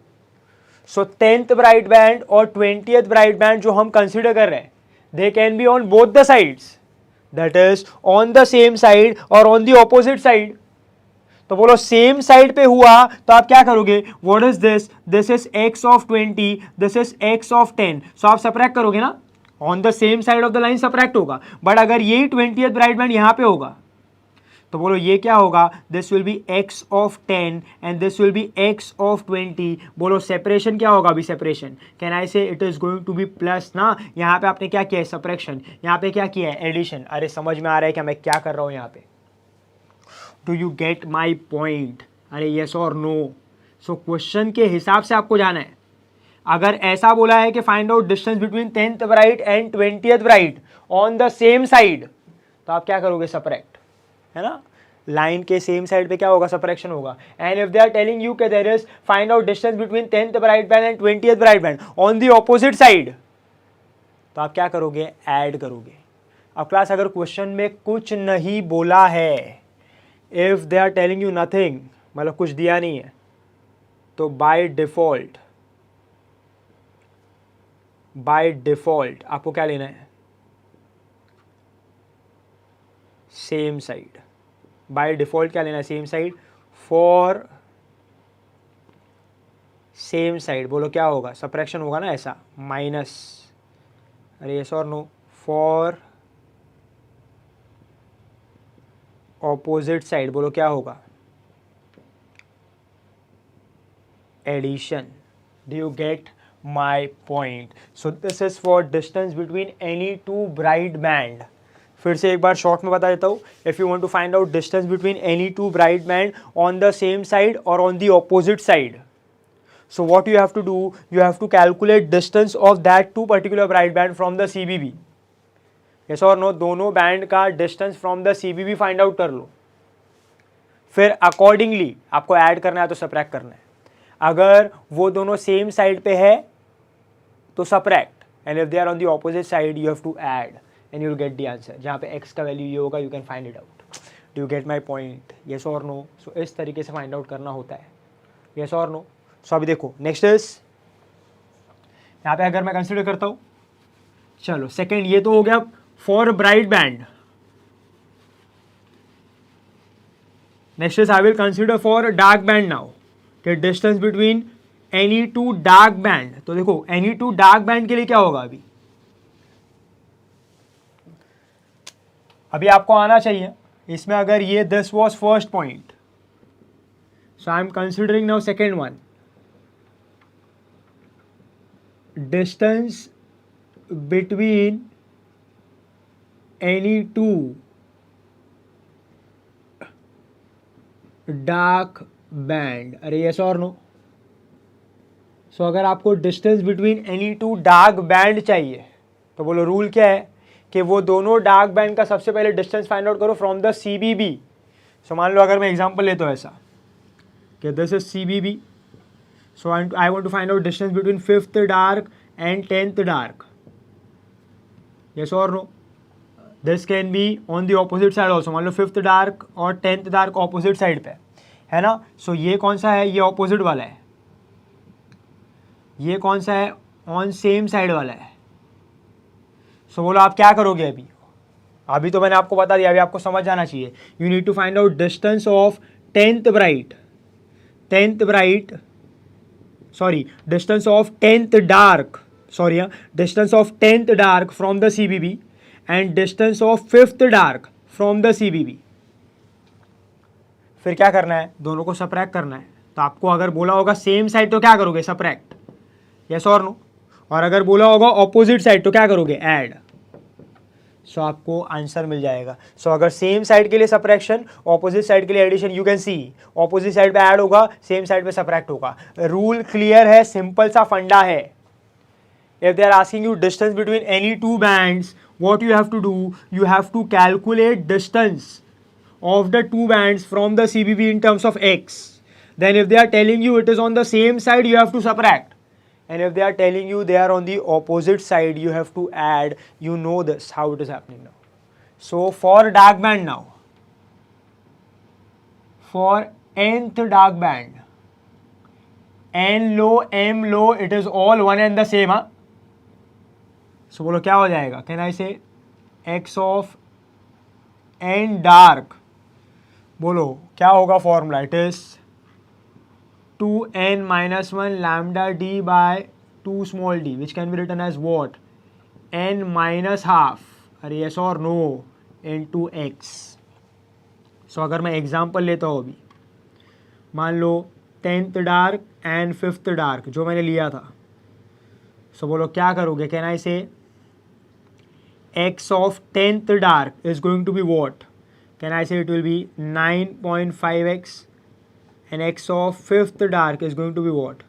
सो 10th ब्राइट बैंड और 20th ब्राइट बैंड जो हम कंसीडर कर रहे हैं, they can be on both the sides, that is on the same side or on the opposite side. तो बोलो सेम साइड पे हुआ तो आप क्या करोगे, what is this, this is x of 20, this is x of 10, सो आप subtract करोगे ना, on the same side of the line subtract होगा. बट अगर यही 20th ब्राइट बैंड यहां पे होगा तो बोलो ये क्या होगा, this will be x of 10 and this will be x of 20. बोलो सेपरेशन क्या होगा, अभी separation can I say it is going to be plus ना. यहाँ पे आपने क्या किया है, सब्ट्रैक्शन, यहाँ पे क्या किया है, एडिशन. अरे समझ में आ रहा है क्या मैं क्या कर रहा हूँ यहाँ पे, do you get my point, अरे येस और नो. सो क्वेश्चन के हिसाब से आपको जाना है. अगर ऐसा बोला है कि find out distance between 10th bright and 20th bright on the same side, तो आप क्या करोगे, सब्ट्रैक्ट, है ना. लाइन के सेम साइड पे क्या होगा, सब्ट्रैक्शन होगा. And if they are telling you कि there is find out distance between 10th bright band and 20th bright band on the opposite side, तो आप क्या करोगे, ऐड करोगे. अब क्लास अगर क्वेश्चन में कुछ नहीं बोला है, if they are telling you nothing, मतलब कुछ दिया नहीं है, तो बाय डिफॉल्ट आपको क्या लेना है, सेम साइड. बाय डिफॉल्ट क्या लेना है, same side. For same side बोलो क्या होगा, सब्ट्रैक्शन होगा ना, ऐसा माइनस, अरे यस और नो. फॉर ऑपोजिट साइड बोलो क्या होगा, addition. Do you get my point. So this is for distance between any two bright band. फिर से एक बार शॉर्ट में बता देता हूँ. If you want to find out distance between any two bright band on the same side और on the opposite side, so what you have to do, you have to calculate distance of that two particular bright band from the CBB. yes or no, दोनों band का distance from the CBB find out कर लो. फिर accordingly आपको add करना है तो subtract करना है. अगर वो दोनों सेम साइड पे है तो subtract, and if they are on the opposite side you have to add and you will get the answer. जहाँ पे x का वैल्यू ये होगा, you can find it out. Do you get my point, yes और no. So इस तरीके से find out करना होता है, येस और नो. सो अभी देखो नेक्स्ट इज, यहाँ पे अगर मैं कंसिडर करता हूँ, चलो सेकेंड ये तो हो गया for bright band. Next is I will consider for dark band now, कि distance between any two dark band. तो देखो एनी टू डार्क बैंड के लिए क्या होगा, अभी आपको आना चाहिए इसमें. अगर ये this was first point, so I am considering now second one. Distance between any two dark band, अरे यस और नो. सो अगर आपको distance between any two dark band चाहिए तो बोलो रूल क्या है कि वो दोनों डार्क बैंड का सबसे पहले डिस्टेंस फाइंड आउट करो फ्रॉम द CBB. सो मान लो अगर मैं एग्जांपल लेता हूँ ऐसा कि this is CBB, so I want to find out distance between 5th dark and 10th dark. yes or no, this can be on the opposite side also. मान लो 5th dark और 10th dark opposite side पे है ना. so ये कौन सा है, ये opposite वाला है. ये कौन सा है, on same side वाला है. so बोलो आप क्या करोगे, अभी तो मैंने आपको बता दिया, अभी आपको समझ जाना चाहिए. you need to find out distance of 10th bright sorry, distance of 10th dark, distance of 10th dark from the CBB and distance of 5th dark from the CBB. फिर क्या करना है, दोनों को सब्ट्रैक्ट करना है. तो आपको अगर बोला होगा सेम साइड तो क्या करोगे, सब्ट्रैक्ट, यस और नो. और अगर बोला होगा ऑपोजिट साइड तो क्या करोगे, ऐड. सो आपको आंसर मिल जाएगा. सो अगर सेम साइड के लिए सब्ट्रैक्शन, ऑपोजिट साइड के लिए addition, you can see opposite side पे ऐड होगा, सेम साइड पे सब्ट्रैक्ट होगा. रूल क्लियर है, सिंपल सा फंडा है. If they are asking you distance between any two bands, what you have to do, you have to calculate distance of the two bands from the CBB in terms of x. Then if they are telling you it is on the same side, you have to subtract. And if they are telling you they are on the opposite side, you have to add. You know this, how it is happening now. So for dark band now, for nth dark band, n low, m low, it is all one and the same. सो बोलो क्या हो जाएगा, can I say x of n dark, बोलो क्या होगा formula, it is 2n-1 lambda d by 2 small d which can be written as what, n minus half, अरे yes or no, into x. सो अगर मैं एग्जाम्पल लेता हूँ अभी, मान लो 10th dark and 5th dark जो मैंने लिया था, सो बोलो क्या करोगे, can I say x of 10th dark is going to be what, can I say it will be 9.5x and x of 5th dark is going to be what,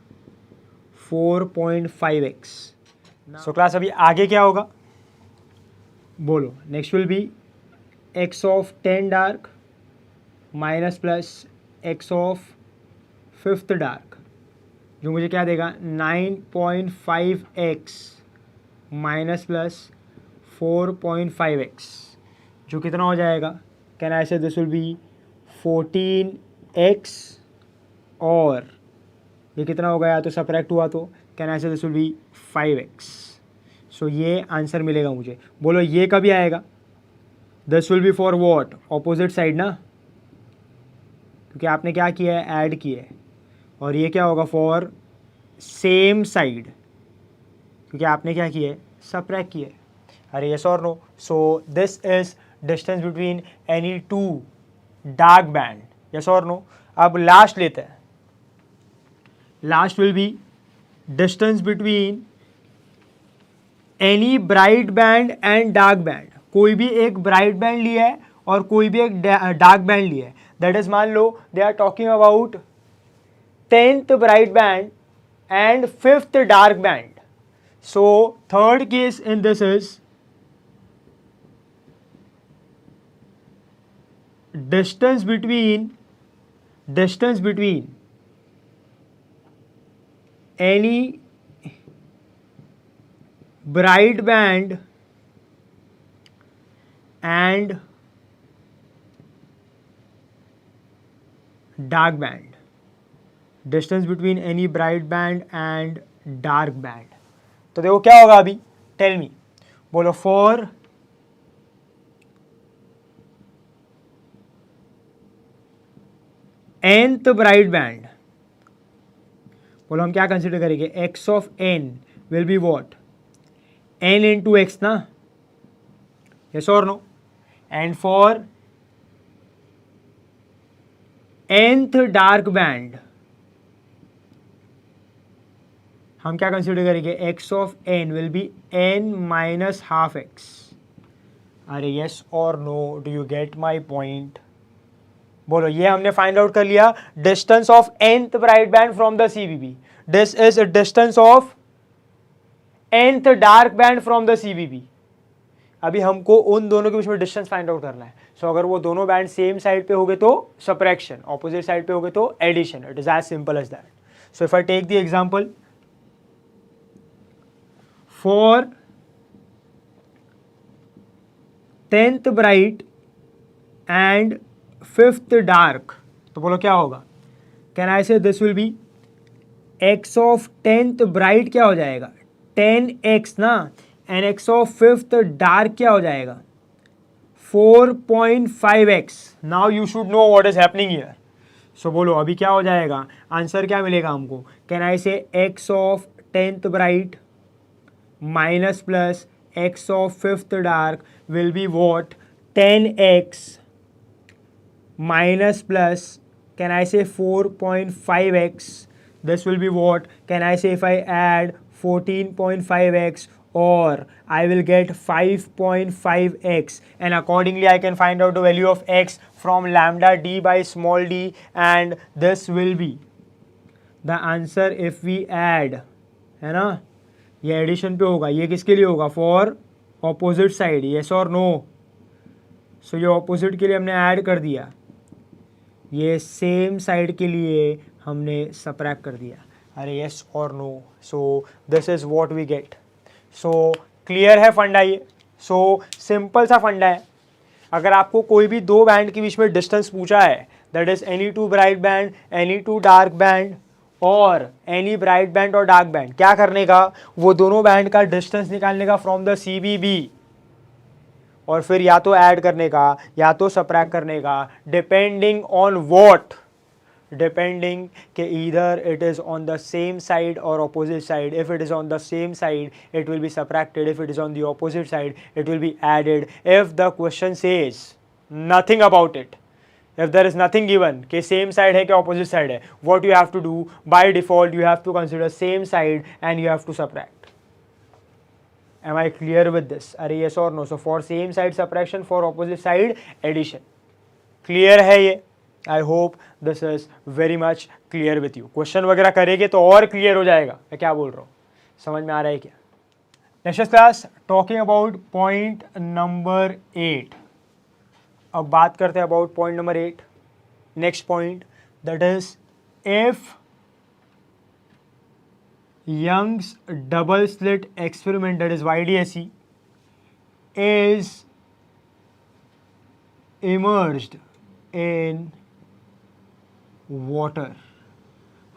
4.5x. So class अभी आगे क्या होगा बोलो, next will be x of 10 dark minus plus x of 5th dark जो मुझे क्या देगा 9.5x minus plus 4.5x जो कितना हो जाएगा, can I say this will B 14x और ये कितना हो गया तो सब्ट्रैक्ट हुआ तो can I say this will B 5x. सो ये आंसर मिलेगा मुझे. बोलो ये कभी आएगा, this will B for what, opposite side ना, क्योंकि आपने क्या किया है ऐड किया है, और ये क्या होगा फॉर सेम साइड क्योंकि आपने क्या किया है सब्ट्रैक्ट किया है. अरे यस और no. So this is distance between any two dark band, yes और नो. अब लास्ट लेते हैं, last will be distance between any bright band and dark band. कोई भी एक ब्राइट बैंड लिया है और कोई भी एक डार्क बैंड लिया है, दैट इज मान लो they are talking about 10th bright band and 5th dark band. So third case in this is distance between any bright band and dark band. Distance between any bright band and dark band. तो देखो क्या होगा अभी, tell me, बोलो for nth bright band, बोलो हम क्या consider करेंगे, x of n will be what, n into x ना, यस और no. And for nth dark band हम क्या कंसिडर करेंगे, x of n will be n minus half x. अरे यस और no, do you get my point. बोलो ये हमने फाइंड आउट कर लिया distance of nth bright band from the CBB. This is distance of nth dark band from the CBB. अभी हमको उन दोनों के बीच में डिस्टेंस फाइंड आउट करना है. सो अगर वो दोनों बैंड सेम साइड पे हो गए तो सब्ट्रैक्शन, ऑपोजिट साइड पे हो गए तो addition. It is as simple as that. So if I take the example for 10th bright and 5th dark, तो बोलो क्या होगा, can I say this will be x of 10th bright क्या हो जाएगा 10x ना, and x of 5th dark क्या हो जाएगा 4.5x. Now you should know what is happening here. So बोलो अभी क्या हो जाएगा, आंसर क्या मिलेगा हमको, can I say x of 10th bright minus plus x of 5th dark will be what 10x minus plus can I say 4.5x, this will be what, can I say if I add 14.5x or I will get 5.5x, and accordingly I can find out the value of x from lambda d by small d, and this will be the answer if we add, है ना. ये addition पे होगा, ये किसके लिए होगा, for opposite side, yes और नो. सो ये ऑपोजिट के लिए हमने ऐड कर दिया, ये सेम साइड के लिए हमने सब्ट्रैक्ट कर दिया. अरे यस और no. So this is what we get. So clear है फंडा ये. सो सिंपल सा फंडा है. अगर आपको कोई भी दो बैंड के बीच में डिस्टेंस पूछा है, that is any two bright band, any two dark band, और एनी ब्राइट बैंड और डार्क बैंड, क्या करने का, वो दोनों बैंड का डिस्टेंस निकालने का फ्रॉम द CBB, और फिर या तो ऐड करने का या तो सबट्रैक्ट करने का, डिपेंडिंग ऑन व्हाट, डिपेंडिंग कि either it is on the same side or opposite side. If it is on the same side, it will be subtracted. If it is on the opposite side, it will be added. If the question says nothing about it, if there is nothing given कि same side है कि opposite side है, what you have to do by default, you have to consider same side and you have to subtract. Am I clear with this? अरे yes or no? So for same side subtraction, for opposite side addition. Clear है ये? I hope this is very much clear with you. Question वगैरह करेंगे तो और clear हो जाएगा, मैं क्या बोल रहा हूँ, समझ में आ रहा है क्या? Next class talking about point number 8. अब बात करते हैं about point number 8. Next point that is if Young's double slit experiment, that is YDSE, is immersed in water.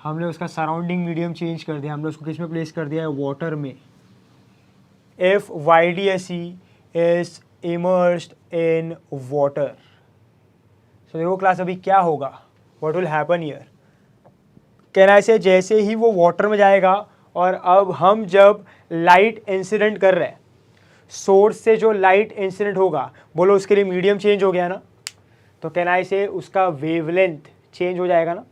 हमने उसका सराउंडिंग मीडियम चेंज कर दिया, हमने उसको किस में प्लेस कर दिया है, वाटर में. If YDSE is immersed in water, so देखो क्लास अभी क्या होगा, what will happen here. Can I से जैसे ही वो वाटर में जाएगा और अब हम जब लाइट इंसिडेंट कर रहे हैं, सोर्स से जो लाइट इंसिडेंट होगा, बोलो उसके लिए मीडियम चेंज हो गया ना, तो कैन आई से उसका वेवलेंथ चेंज हो जाएगा ना.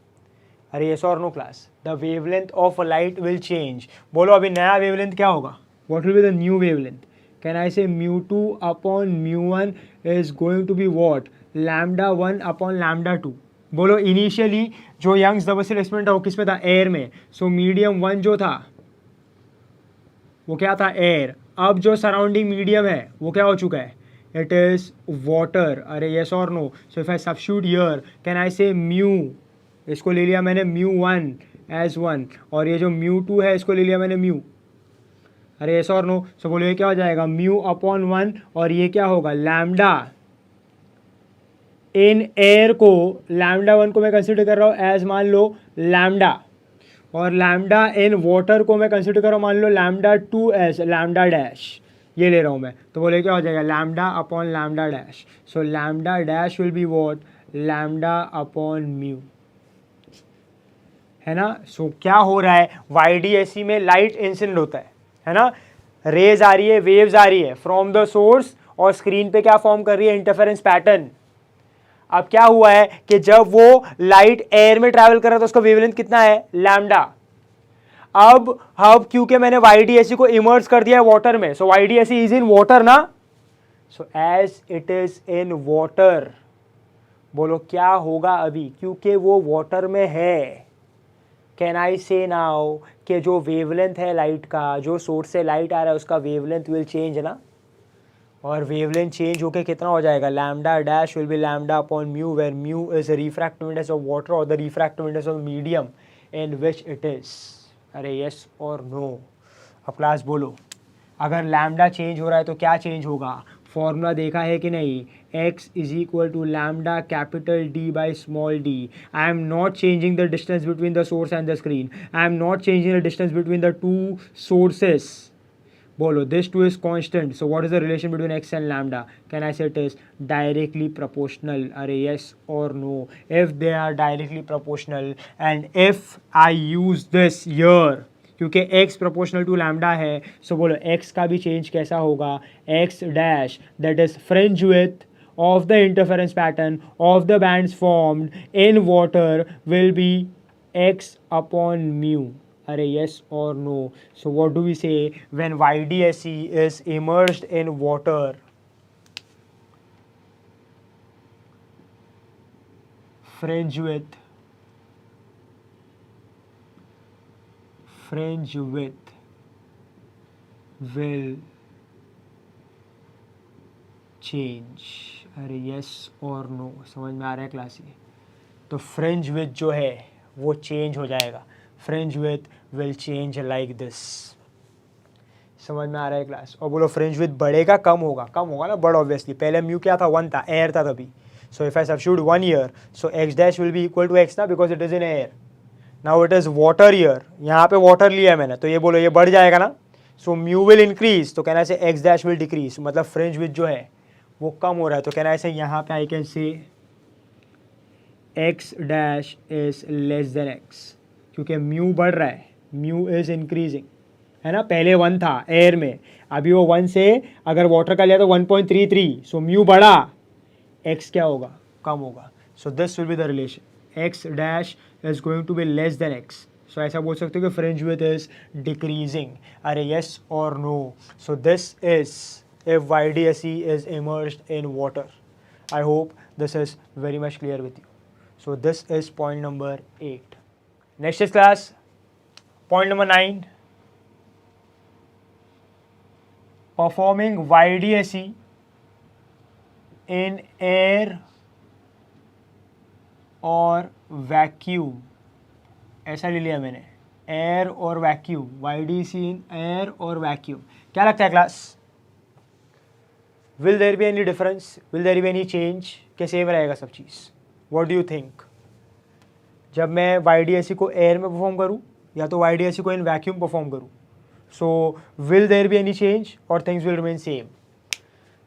अरे यस और no class, the wavelength of light will change. बोलो अभी नया वेवलेंथ क्या होगा, what will be the new wavelength. Can I say μ2 upon μ1 is going to be what, λ1 upon λ2. बोलो इनिशियली जो यंग्स डबल स्लिट एक्सपेरिमेंट था वो किस में था, एयर में. सो मीडियम 1 जो था वो क्या था, एयर. अब जो सराउंडिंग मीडियम है वो क्या हो चुका है, इट इज वाटर. अरे यस और no. So if I substitute here, can I say mu, इसको ले लिया मैंने μ1 एज 1, और ये जो μ2 है इसको ले लिया मैंने म्यू. अरे यस और नो. सो बोलो ये क्या हो जाएगा, म्यू अपॉन 1, और ये क्या होगा, लैम्डा. इन एयर को λ1 को मैं कंसिडर कर रहा हूँ एज मान लो लैम्डा, और लैम्डा इन वाटर को मैं कंसिडर कर रहा हूँ मान लो λ2 एज लैम्डा डैश, ये ले रहा हूँ मैं. तो बोले क्या हो जाएगा, lambda upon lambda dash. So lambda dash will be what, lambda upon mu, है ना. सो क्या हो रहा है, YDSE में लाइट इंसिडेंट होता है ना, रेज आ रही है, वेव्स आ रही है फ्रॉम द सोर्स, और स्क्रीन पे क्या फॉर्म कर रही है, इंटरफेरेंस पैटर्न. अब क्या हुआ है कि जब वो लाइट एयर में ट्रैवल कर रहा है तो उसका वेवलेंथ कितना है, लैम्डा. अब क्योंकि मैंने YDSE को इमर्स कर दिया है वाटर में, so YDSE is in water ना. So as it is in water, बोलो क्या होगा अभी, क्योंकि वो वाटर में है. कैन आई से नाउ कि जो वेवलेंथ है लाइट का, जो सोर्स से लाइट आ रहा है उसका वेवलेंथ विल चेंज ना, और वेवलेंथ चेंज होके कितना हो जाएगा, lambda dash will be lambda upon mu, where mu is refractive index of water और the refractive index of medium in which it is. अरे यस और नो. अब क्लास बोलो अगर लैम्डा चेंज हो रहा है तो क्या चेंज होगा, फॉर्मूला देखा है कि नहीं, x is equal to lambda capital D by small d. I am not changing the distance between the source and the screen, I am not changing the distance between the two sources. बोलो this 2 is constant, so what is the relation between x and lambda? Can I say it is directly proportional? अरे yes or no. If they are directly proportional and if I use this here, क्योंकि x proportional to lambda है, so बोलो x का भी change कैसा होगा, x dash that is fringe width of the interference pattern of the bands formed in water will be x upon mu. अरे yes or no. So what do we say when YDSE is immersed in water? Fringe width will change. अरे yes or no. समझ में आ रहा है class ये. तो fringe width जो है वो चेंज हो जाएगा, fringe with will change like this. समझ में आ रहा है क्लास. और बोलो फ्रिंज विथ बढ़ेगा कम होगा, कम होगा ना, बड़ ऑब्वियसली. पहले म्यू क्या था, 1 था, एयर था तभी. So if I substitute 1 here, so x dash will be equal to x ना, because it is in air. Now it is water here, यहाँ पे वाटर लिया है मैंने, तो ये बोलो ये बढ़ जाएगा ना, सो म्यू विल इंक्रीज, तो कहना है एक्स डैश विल डिक्रीज, मतलब फ्रिंज विथ जो है वो कम हो रहा है, तो कहना है यहाँ पे I can say x dash is less than x, क्योंकि म्यू बढ़ रहा है, म्यू इज इंक्रीजिंग, है ना, पहले 1 था एयर में, अभी वो 1 से अगर वाटर का लिया तो 1.33, सो म्यू बढ़ा, एक्स क्या होगा, कम होगा, so this will be the relation, x dash is going to be less than x, so ऐसा बोल सकते हो कि फ्रिंज विथ इज डिक्रीजिंग, अरे यस और no, so this is if YDSE is immersed in water. I hope this is very much clear with you. So this is point number 8. Next is class, point number 9. Performing YDSE in air और vacuum, ऐसा ले लिया मैंने, air और vacuum, YDSE in air और vacuum, क्या लगता है class, will there be any difference, will there be any change, क्या सेम रहेगा सब चीज़, व्हाट डू यू थिंक, जब मैं YDSE को एयर में परफॉर्म करूँ या तो YDSE को इन वैक्यूम परफॉर्म करूँ, so will there be any change और things will remain same.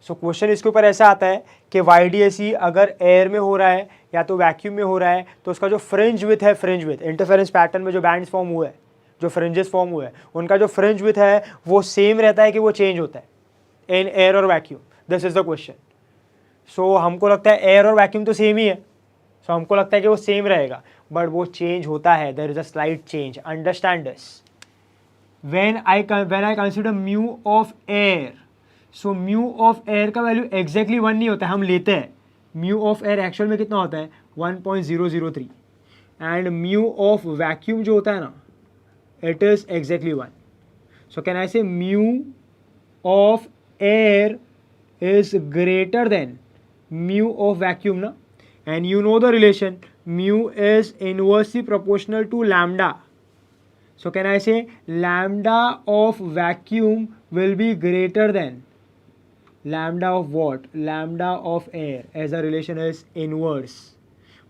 So question इसके ऊपर ऐसा आता है कि YDSE अगर एयर में हो रहा है या तो वैक्यूम में हो रहा है, तो उसका जो फ्रिंज विथ है, फ्रिंज विथ इंटरफेरेंस पैटर्न में जो बैंड्स फॉर्म हुए हैं, जो फ्रिंजेस फॉर्म हुए हैं, उनका जो फ्रिंज विथ है वो सेम रहता है कि वो चेंज होता है इन एयर और vacuum, this is the question. So हमको लगता है एयर और वैक्यूम तो सेम ही है, सो हमको लगता है कि वो सेम रहेगा, बट वो चेंज होता है, there is a slight change, understand this. When I consider mu of air, so mu of air का वैल्यू एग्जैक्टली 1 नहीं होता है, हम लेते हैं म्यू ऑफ एयर एक्चुअल में कितना होता है 1.003, एंड म्यू ऑफ वैक्यूम जो होता है ना, it is exactly 1, so can I say mu of air is greater than mu of vacuum, na, and you know the relation, mu is inversely proportional to lambda, so can I say lambda of vacuum will be greater than lambda of what, lambda of air, as the relation is inverse।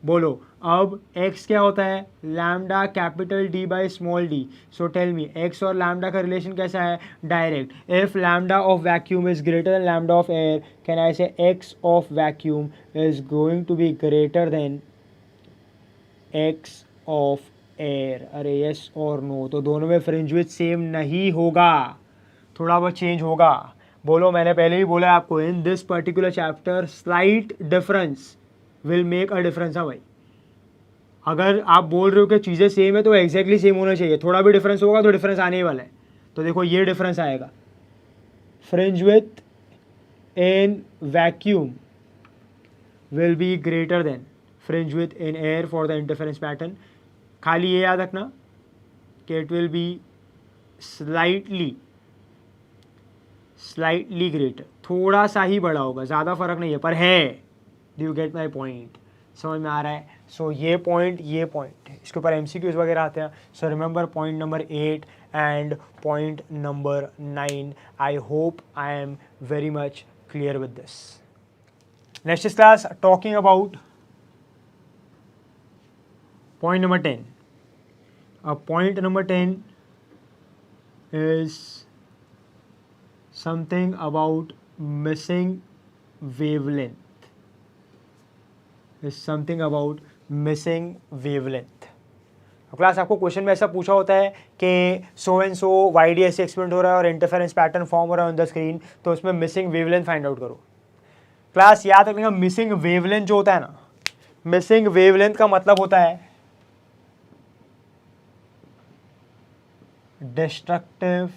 बोलो अब x क्या होता है, lambda capital D by small d, so tell me x और lambda का relation कैसा है, direct, if lambda of vacuum is greater than lambda of air, can I say x of vacuum is going to be greater than x of air, अरे yes और no, तो दोनों में fringe with same नहीं होगा, थोड़ा बहुत change होगा। बोलो मैंने पहले ही बोला आपको, in this particular chapter slight difference will make a difference. हाँ भाई, अगर आप बोल रहे हो कि चीज़ें सेम है तो एग्जैक्टली सेम होना चाहिए, थोड़ा भी डिफरेंस होगा तो डिफरेंस आने ही वाला है, तो देखो ये डिफरेंस आएगा, fringe with in vacuum will be greater than fringe with in air for the interference pattern. खाली ये याद रखना कि it will be slightly greater, थोड़ा सा ही बड़ा होगा, ज़्यादा फर्क नहीं है, पर है। Do you get my point, समझ में आ रहा है। सो ये पॉइंट इसके ऊपर MCQs वगैरह आते हैं, so remember point number 8 and point number 9। I hope I am very much clear with this. Next is class talking about point number 10। अब point number 10 is something about missing wavelength, is something about missing wavelength। Class आपको question में ऐसा पूछा होता है कि so and so YDSE experiment हो रहा है और इंटरफेरेंस पैटर्न फॉर्म हो रहा है ऑन द स्क्रीन, तो उसमें मिसिंग वेवलेंथ फाइंड आउट करो। क्लास याद रखना, मिसिंग वेवलेंथ जो होता है ना, मिसिंग वेवलेंथ का मतलब होता है डिस्ट्रक्टिव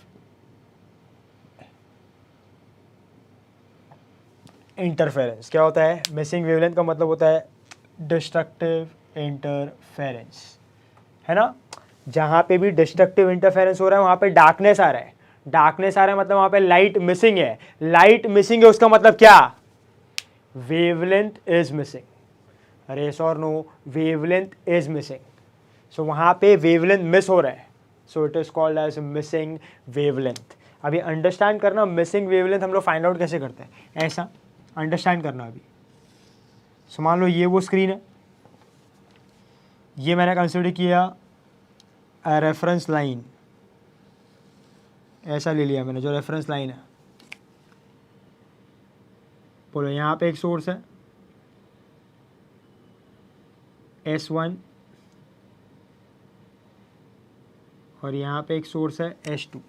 इंटरफेरेंस। क्या होता है, मिसिंग वेवलेंथ का मतलब होता है डिस्ट्रक्टिव इंटरफेरेंस, है ना। जहाँ पे भी डिस्ट्रक्टिव इंटरफेरेंस हो रहा है वहाँ पे डार्कनेस आ रहा है, डार्कनेस आ रहा है मतलब वहाँ पे लाइट मिसिंग है, लाइट मिसिंग है, उसका मतलब क्या, वेवलेंथ इज मिसिंग। अरे यस और no, wavelength is missing, so वहाँ पे वेवलेंथ मिस हो रहा है, so it is called as missing wavelength. अभी अंडरस्टैंड करना, मिसिंग वेवलेंथ हम लोग फाइंड आउट कैसे करते हैं, ऐसा अंडरस्टैंड करना। अभी सो मान लो ये वो स्क्रीन है, ये मैंने कंसिडर किया रेफरेंस लाइन, ऐसा ले लिया मैंने जो रेफरेंस लाइन है। बोलो यहाँ पे एक सोर्स है S1 और यहाँ पे एक सोर्स है S2।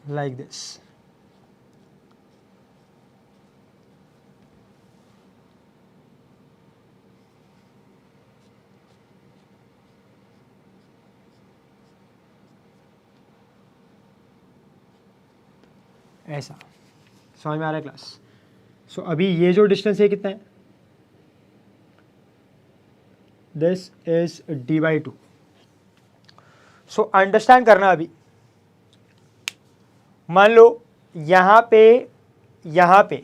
Like this. ऐसा समझ में आ रहा है क्लास? सो अभी ये जो डिस्टेंस है कितना है? This is d/2। So understand करना। अभी मान लो यहाँ पे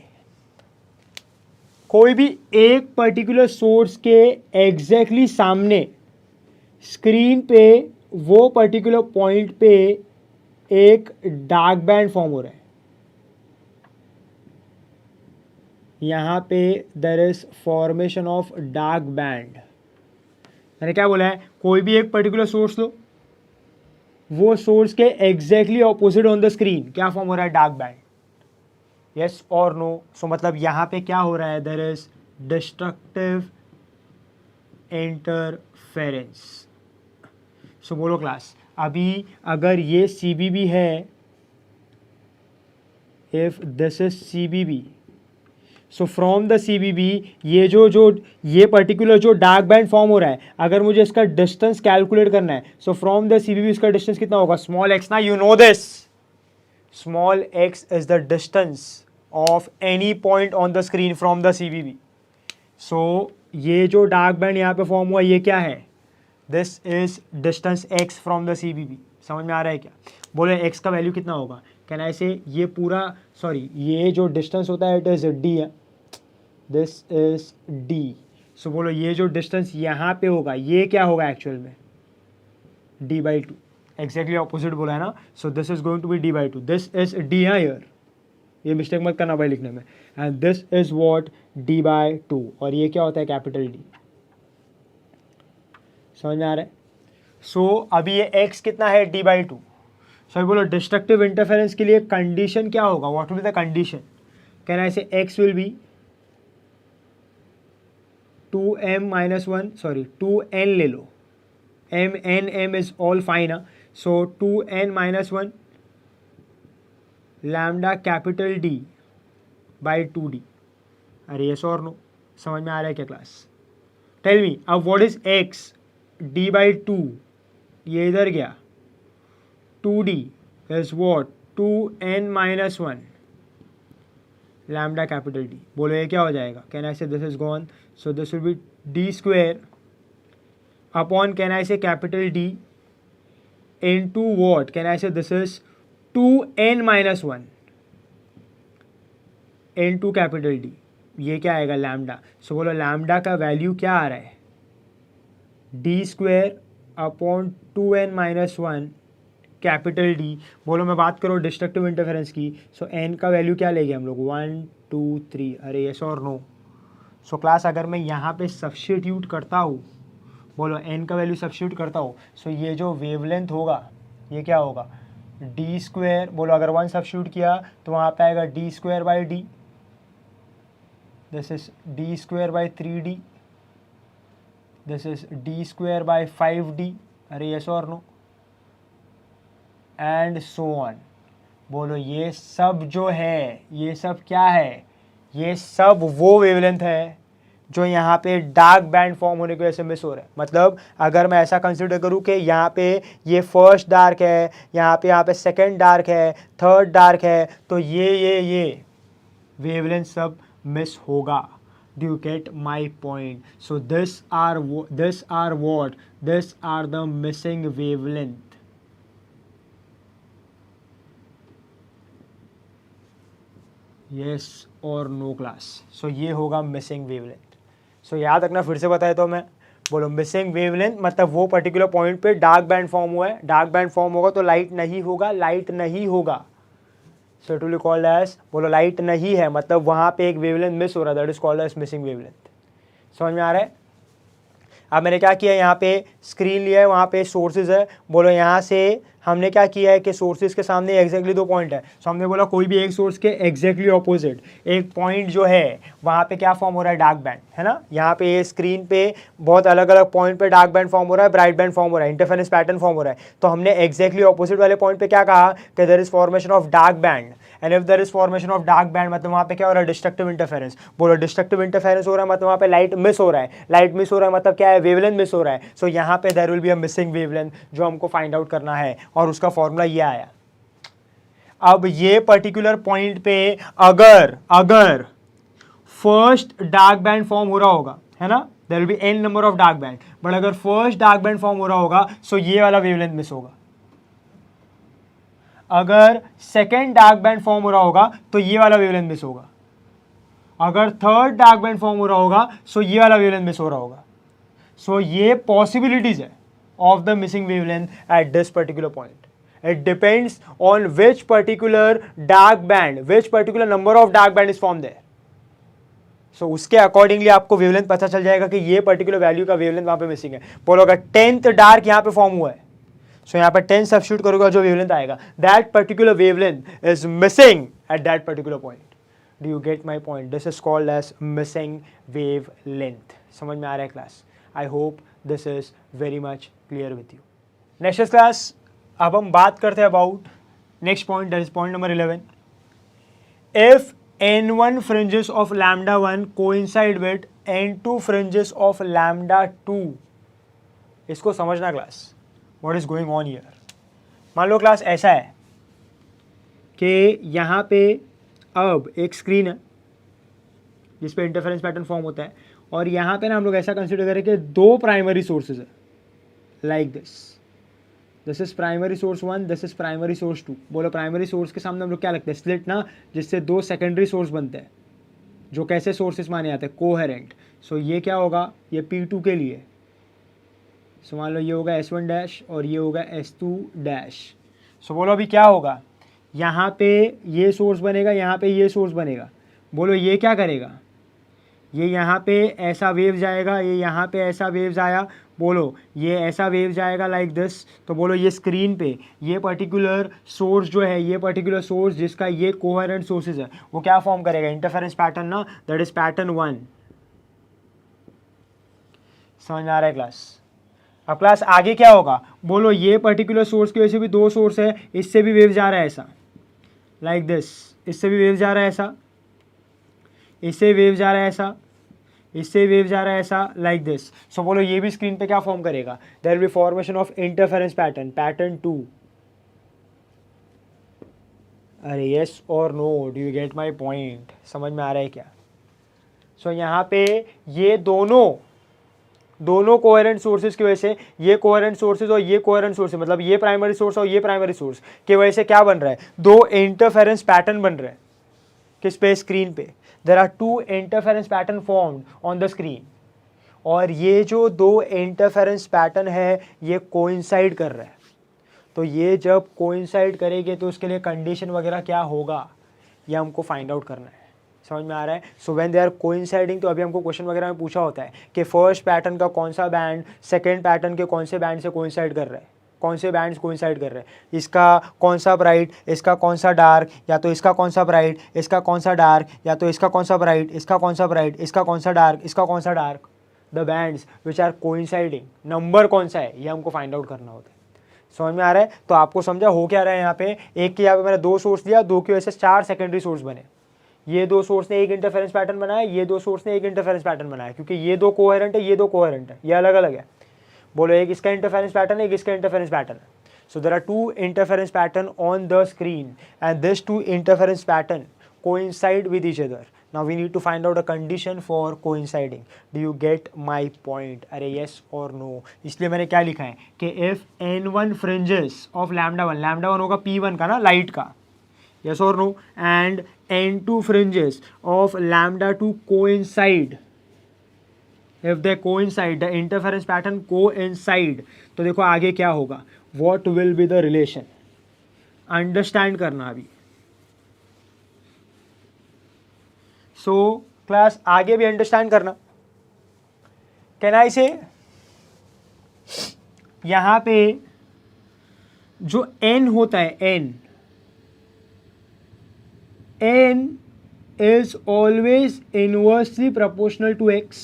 कोई भी एक पर्टिकुलर सोर्स के एग्जैक्टली सामने स्क्रीन पे वो पर्टिकुलर पॉइंट पे एक डार्क बैंड फॉर्म हो रहा है। यहाँ पे there is formation of dark band. मैंने क्या बोला है? कोई भी एक पर्टिकुलर सोर्स लो, वो सोर्स के exactly opposite on the screen क्या फॉर्म हो रहा है? Dark band. यस और नो? सो मतलब यहाँ पे क्या हो रहा है? There is destructive interference. So बोलो क्लास, अभी अगर ये CBB है, if this is CBB, so from the CBB ये पर्टिकुलर जो डार्क बैंड फॉर्म हो रहा है, अगर मुझे इसका डिस्टेंस कैलकुलेट करना है, सो फ्रॉम द CBB इसका डिस्टेंस कितना होगा? स्मॉल x ना, you know this. Small x is the distance of any point on the screen from the CBB। सो ये जो डार्क बैंड यहाँ पे फॉर्म हुआ, ये क्या है? This is distance x from the CBB। समझ में आ रहा है क्या? बोले x का वैल्यू कितना होगा? कैन आई से ये पूरा, सॉरी, ये जो डिस्टेंस होता है इट इज d है, दिस इज d। सो बोलो ये जो डिस्टेंस यहाँ पे होगा, ये क्या होगा एक्चुअल में? d/2। एग्जैक्टली ऑपोजिट बोला है ना? So this is going to be d/2। This is d है यार, ये मिस्टेक मत करना भाई लिखने में। And this is what? d/2। और ये क्या होता है? Capital D। समझ में आ रहा है? सो अभी ये x कितना है? d/2। सो बोलो डिस्ट्रक्टिव इंटरफेरेंस के लिए कंडीशन क्या होगा? What will be the condition? Can I say x will be 2m-1, sorry 2n ले लो, m is all fine। So 2n-1 lambda capital D by 2d। अरे यस और नो? समझ में आ रहा है क्या क्लास? टेल मी अब व्हाट इज x? d/2, ये इधर गया, 2d is what? 2n-1 lambda capital D। बोलो ये क्या हो जाएगा? Can I say this is gone, so this will be d² upon, can I say capital D into what? Can I say this is 2n-1 into capital D। ये क्या आएगा? Lambda. सो बोलो lambda का वैल्यू क्या आ रहा है? d² upon 2n-1 capital D। बोलो मैं बात करो डिस्ट्रक्टिव इंटरफेरेंस की, सो n का वैल्यू क्या ले गए हम लोग? 1 2 3। अरे यस और नो? सो क्लास अगर मैं यहाँ पे सब्स्टिट्यूट करता हूँ, बोलो n का वैल्यू सब्स्टिट्यूट करता हूँ, सो ये जो वेवलेंथ होगा ये क्या होगा? d²। बोलो अगर 1 सब्स्टिट्यूट किया तो वहाँ पे आएगा d²/d, this is d²/3d, this is d²/5d। अरे यस और नो? And so on. बोलो ये सब जो है, ये सब क्या है? ये सब वो वेवलेंथ है जो यहाँ पे डार्क बैंड फॉर्म होने की वजह से मिस हो रहा है। मतलब अगर मैं ऐसा कंसिडर करूँ कि यहाँ पे ये फर्स्ट डार्क है, यहाँ पे सेकंड डार्क है, थर्ड डार्क है, तो ये वेवलेंथ सब मिस होगा। Do you get my point? So this are what? This are the missing wavelength. Yes और नो क्लास? सो ये होगा मिसिंग वेवलेंथ। सो याद रखना, फिर से बताए तो मैं, बोलो मिसिंग वेवलेंथ मतलब वो पर्टिकुलर पॉइंट पे डार्क बैंड फॉर्म हुआ है, डार्क बैंड फॉर्म होगा तो लाइट नहीं होगा, लाइट नहीं होगा। So it will be called as, बोलो लाइट नहीं है मतलब वहाँ पे एक वेवलेंथ मिस हो रहा है, that is called as missing wavelength. समझ में आ रहा है? अब मैंने क्या किया, यहाँ पे स्क्रीन लिया है, वहाँ पे सोर्सेज है। बोलो यहाँ से हमने क्या किया है कि सोर्सेज के सामने एग्जैक्टली 2 पॉइंट है, सो हमने बोला कोई भी एक सोर्स के एग्जैक्टली ऑपोजिट एक पॉइंट जो है वहाँ पे क्या फॉर्म हो रहा है, डार्क बैंड, है ना। यहाँ पे ये स्क्रीन पे बहुत अलग अलग पॉइंट पे डार्क बैंड फॉर्म हो रहा है, ब्राइट बैंड फॉर्म हो रहा है, इंटरफेरेंस पैटर्न फॉर्म हो रहा है। तो हमने एग्जैक्टली ऑपोजिट वाले पॉइंट पे क्या कहा कि there is formation of dark band, and if there is formation of dark band मतलब वहाँ पे क्या हो रहा है, डिस्ट्रक्टिव इंटरफेरेंस। बोलो डिस्ट्रक्टिव इंटरफेरेंस हो रहा है मतलब वहाँ पे लाइट मिस हो रहा है, लाइट मिस हो रहा है मतलब क्या है, वेवलेंथ मिस हो रहा है। सो यहाँ पे there will be a missing wavelength जो हमको फाइंड आउट करना है, और उसका फॉर्मूला ये आया। अब ये पर्टिकुलर पॉइंट पे अगर फर्स्ट डार्क बैंड फॉर्म हो रहा होगा, है ना, there will be n number of dark band, but अगर फर्स्ट डार्क बैंड फॉर्म हो रहा होगा सो ये वाला वेवलेंथ मिस होगा। अगर सेकेंड डार्क बैंड फॉर्म हो रहा होगा तो ये वाला वेवलेंथ मिस होगा। अगर थर्ड डार्क बैंड फॉर्म हो रहा होगा सो ये वाला वेवलेंथ मिस हो रहा होगा। सो ये पॉसिबिलिटीज है of the missing wavelength at this particular point. It depends on which particular dark band, which particular number of dark band is formed there. So उसके अकॉर्डिंगली आपको वेवलेंथ पता चल जाएगा कि ये पर्टिकुलर वैल्यू का वेवलेंथ वहां पे मिसिंग है। बोलो अगर 10th डार्क यहाँ पे फॉर्म हुआ है, सो यहाँ पे 10 सब्स्टिट्यूट करोगे जो वेवलेंथ आएगा, that particular wavelength is missing at that particular point. Do you get my point? This is called as missing wavelength. समझ में आ रहा है class? I hope this is very much clear with you. Next class अब हम बात करते हैं about next point, that is point number 11। If n1 fringes of lambda 1 coincide with n2 fringes of lambda 2, इसको समझना class, what is going on here. मान लो class ऐसा है कि यहाँ पे अब एक स्क्रीन है जिस पे इंटरफेरेंस पैटर्न फॉर्म होता है, और यहाँ पे ना हम लोग ऐसा कंसिडर करें कि 2 प्राइमरी सोर्सेज है, like this is primary source 1, this is primary source 2। बोलो प्राइमरी सोर्स के सामने हम लोग क्या लगता है, स्लिट ना, जिससे 2 सेकेंडरी सोर्स बनते हैं जो कैसे सोर्सेस माने जाते हैं, कोहेरेंट। सो ये क्या होगा, ये P2 के लिए, सो मान लो ये होगा S1 डैश और ये होगा S2 डैश। सो बोलो अभी क्या होगा, यहाँ पे ये सोर्स बनेगा, यहाँ पे ये सोर्स बनेगा। बोलो ये क्या करेगा, ये यहाँ पे ऐसा वेव जाएगा, ये यहाँ पे ऐसा वेव्स आया, बोलो ये ऐसा वेव जाएगा लाइक दिस। तो बोलो ये स्क्रीन पे ये पर्टिकुलर सोर्स जो है, ये पर्टिकुलर सोर्स जिसका ये कोहेरेंट सोर्सेज है, वो क्या फॉर्म करेगा, इंटरफेरेंस पैटर्न ना, दैट इज पैटर्न 1। समझ में आ रहा है क्लास? अब क्लास आगे क्या होगा, बोलो ये पर्टिकुलर सोर्स की वजह से भी 2 सोर्स है, इससे भी वेव जा रहा है ऐसा लाइक दिस, इससे भी वेव जा रहा है ऐसा, इससे वेव जा रहा है ऐसा, इससे वेव जा रहा है ऐसा लाइक दिस। सो बोलो ये भी स्क्रीन पे क्या फॉर्म करेगा, there will be formation of interference pattern, pattern 2। अरे यस और no, do you get my point? समझ में आ रहा है क्या? सो यहाँ पे ये दोनों कोहेरेंट सोर्सेज की वजह से, ये कोहेरेंट सोर्सेज और ये कोहेरेंट सोर्सेज, मतलब ये प्राइमरी सोर्स और ये प्राइमरी सोर्स की वजह से क्या बन रहा है, 2 इंटरफेरेंस पैटर्न बन रहे हैं किस पे, स्क्रीन पे। There are 2 interference pattern formed on the screen, और ये जो 2 इंटरफेरेंस पैटर्न है ये कोइंसाइड कर रहा है। तो ये जब कोइंसाइड करेंगे तो उसके लिए कंडीशन वगैरह क्या होगा, ये हमको फाइंड आउट करना है। समझ में आ रहा है? So when they are coinciding, तो अभी हमको क्वेश्चन वगैरह में पूछा होता है कि फर्स्ट पैटर्न का कौन सा बैंड सेकेंड पैटर्न के कौन से बैंड से कोइंसाइड कर रहा है, कौन से बैंड्स कोइंसाइड कर रहे हैं, इसका कौन सा ब्राइट, इसका कौन सा डार्क, या तो इसका कौन सा ब्राइट, इसका कौन सा डार्क, या तो इसका कौन सा ब्राइट, इसका कौन सा ब्राइट, इसका कौन सा डार्क, इसका कौन सा dark. The bands which are coinciding, number कौन सा है ये हमको फाइंड आउट करना होता है। समझ में आ रहा है? तो आपको समझा हो क्या रहा है यहाँ पे, एक के यहाँ पे मैंने 2 सोर्स दिया, 2 की वजह से 4 सेकेंडरी सोर्स बने। ये 2 सोर्स ने एक इंटरफेरेंस पैटर्न बनाया, ये 2 सोर्स ने एक इंटरफेरेंस पैटर्न बनाया, क्योंकि ये 2 कोहेरेंट है, ये 2 कोहेरेंट है, ये अलग अलग है। बोलो एक इसका इंटरफेरेंस पैटर्न है, एक इसका इंटरफेरेंस पैटर्न है। So there are 2 interference pattern on the screen, and these 2 interference pattern coincide with each other. Now we need to find out a condition for coinciding. Do you get my point? अरे yes or no? इसलिए मैंने क्या लिखा है कि if n1 fringes of lambda 1, lambda 1 होगा p1 का ना, लाइट का, yes or no, and n2 fringes of lambda 2 coincide, if they coincide, the interference pattern coincide, तो देखो आगे क्या होगा, what will be the relation, understand करना अभी। सो क्लास आगे भी अंडरस्टैंड करना। कैन आई से यहाँ पे जो n होता है n is always inversely proportional to x.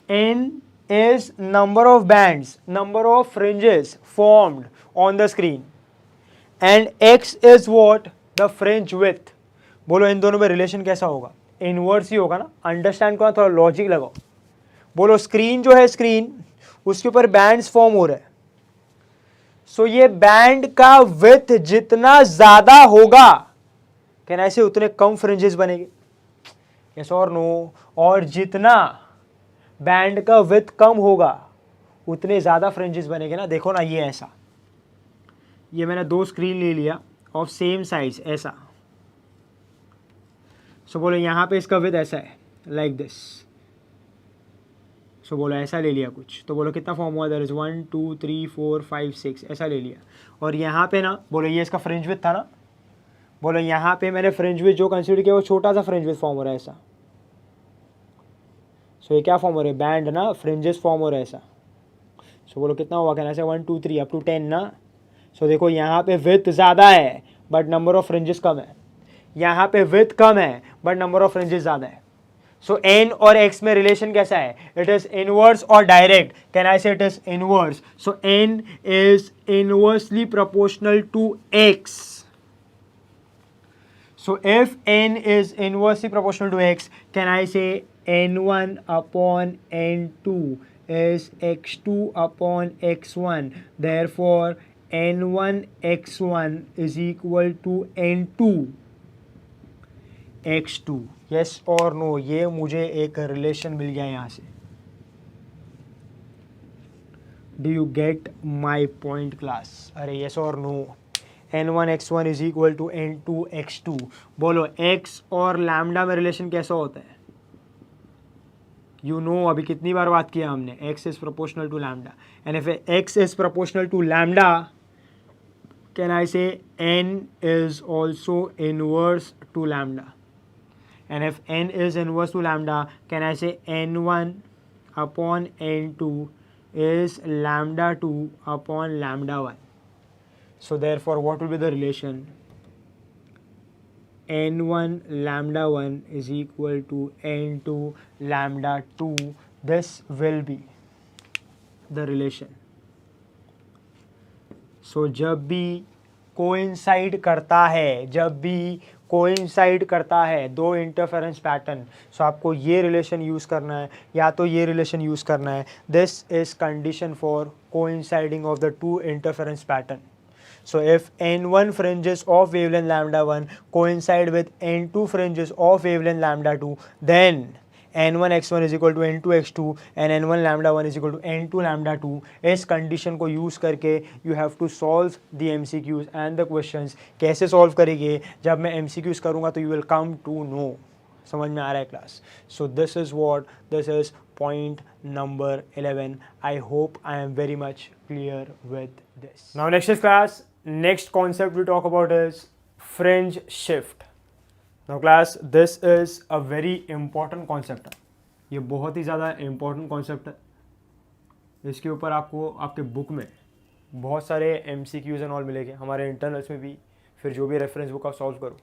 n is number of bands, number of fringes formed on the screen, and x is what? The fringe width. बोलो इन दोनों में रिलेशन कैसा होगा? इनवर्स ही होगा ना. अंडरस्टैंड करो, थोड़ा लॉजिक लगाओ. बोलो स्क्रीन जो है, स्क्रीन उसके ऊपर बैंड्स फॉर्म हो रहा है. सो ये बैंड का विड्थ जितना ज्यादा होगा, कहना ऐसे उतने कम फ्रिंजेस बनेंगे. यस और नो? और जितना बैंड का विड्थ कम होगा उतने ज्यादा फ्रिंजेस बनेंगे ना. देखो ना, ये ऐसा, ये मैंने दो स्क्रीन ले लिया ऑफ सेम साइज ऐसा. सो बोलो यहाँ पे इसका विड्थ ऐसा है, लाइक दिस. सो बोलो ऐसा ले लिया कुछ, तो बोलो कितना फॉर्म हुआ? देयर इज 1 2 3 4 5 6 ऐसा ले लिया. और यहाँ पे ना, बोलो ये इसका फ्रिंज विड्थ था ना. बोलो यहाँ पे मैंने फ्रिंज विड्थ जो कंसीडर किया वो छोटा सा फ्रिंज विड्थ फॉर्म हो रहा है ऐसा. सो ये क्या फॉर्म हो रहा है? बैंड ना, फ्रिंजेस फॉर्म हो रहा है ऐसा. सो बोलो कितना हुआ? कहना से 1 2 3 अप टू 10 ना. सो देखो यहाँ पे विड्थ ज़्यादा है बट नंबर ऑफ फ्रिंजेस कम है. यहाँ पे विड्थ कम है बट नंबर ऑफ फ्रिंजेस ज़्यादा है. सो n और x में रिलेशन कैसा है? इट इज इनवर्स और direct. Can I say it is inverse? So n is inversely proportional to x. So if n is inversely proportional to x, can I say n1 upon n2 is x2 upon x1? Therefore, n1 x1 is equal to n2 x2. Yes or no? ये मुझे एक relation मिल गया यहाँ से. Do you get my point, class? अरे yes or no? n1 x1 is equal to n2 x2. बोलो x और lambda में रिलेशन कैसा होता है? You know, अभी कितनी बार बात किया हमने, x is proportional to lambda, and if x is proportional to lambda, can I say n is also inverse to lambda? And if n is inverse to lambda, can I say n1 upon n2 is lambda 2 upon lambda 1? So therefore, what will be the relation? n1 lambda 1 is equal to n2 lambda 2. This will be the relation. So जब भी coincide करता है, दो interference pattern, सो आपको ये relation use करना है या तो ये रिलेशन यूज़ करना है. This is condition for coinciding of the two interference pattern. So if n1 fringes of wavelength lambda 1 coincide with n2 fringes of wavelength lambda 2, then n1 x1 is equal to n2 x2 and n1 lambda 1 is equal to n2 lambda 2. इस condition को use करके you have to solve the MCQs and the questions. कैसे solve करेंगे? जब मैं MCQs करूँगा तो you will come to know. समझ में आ रहा है class? So this is point number 11. I hope I am very much clear with this. Now next concept we talk about is fringe shift. Now class, this is a very important concept. ये बहुत ही ज़्यादा important concept है. इसके ऊपर आपको आपके book में बहुत सारे MCQs and all मिलेंगे, हमारे इंटरनल्स में भी. फिर जो भी रेफरेंस बुक आप सॉल्व करो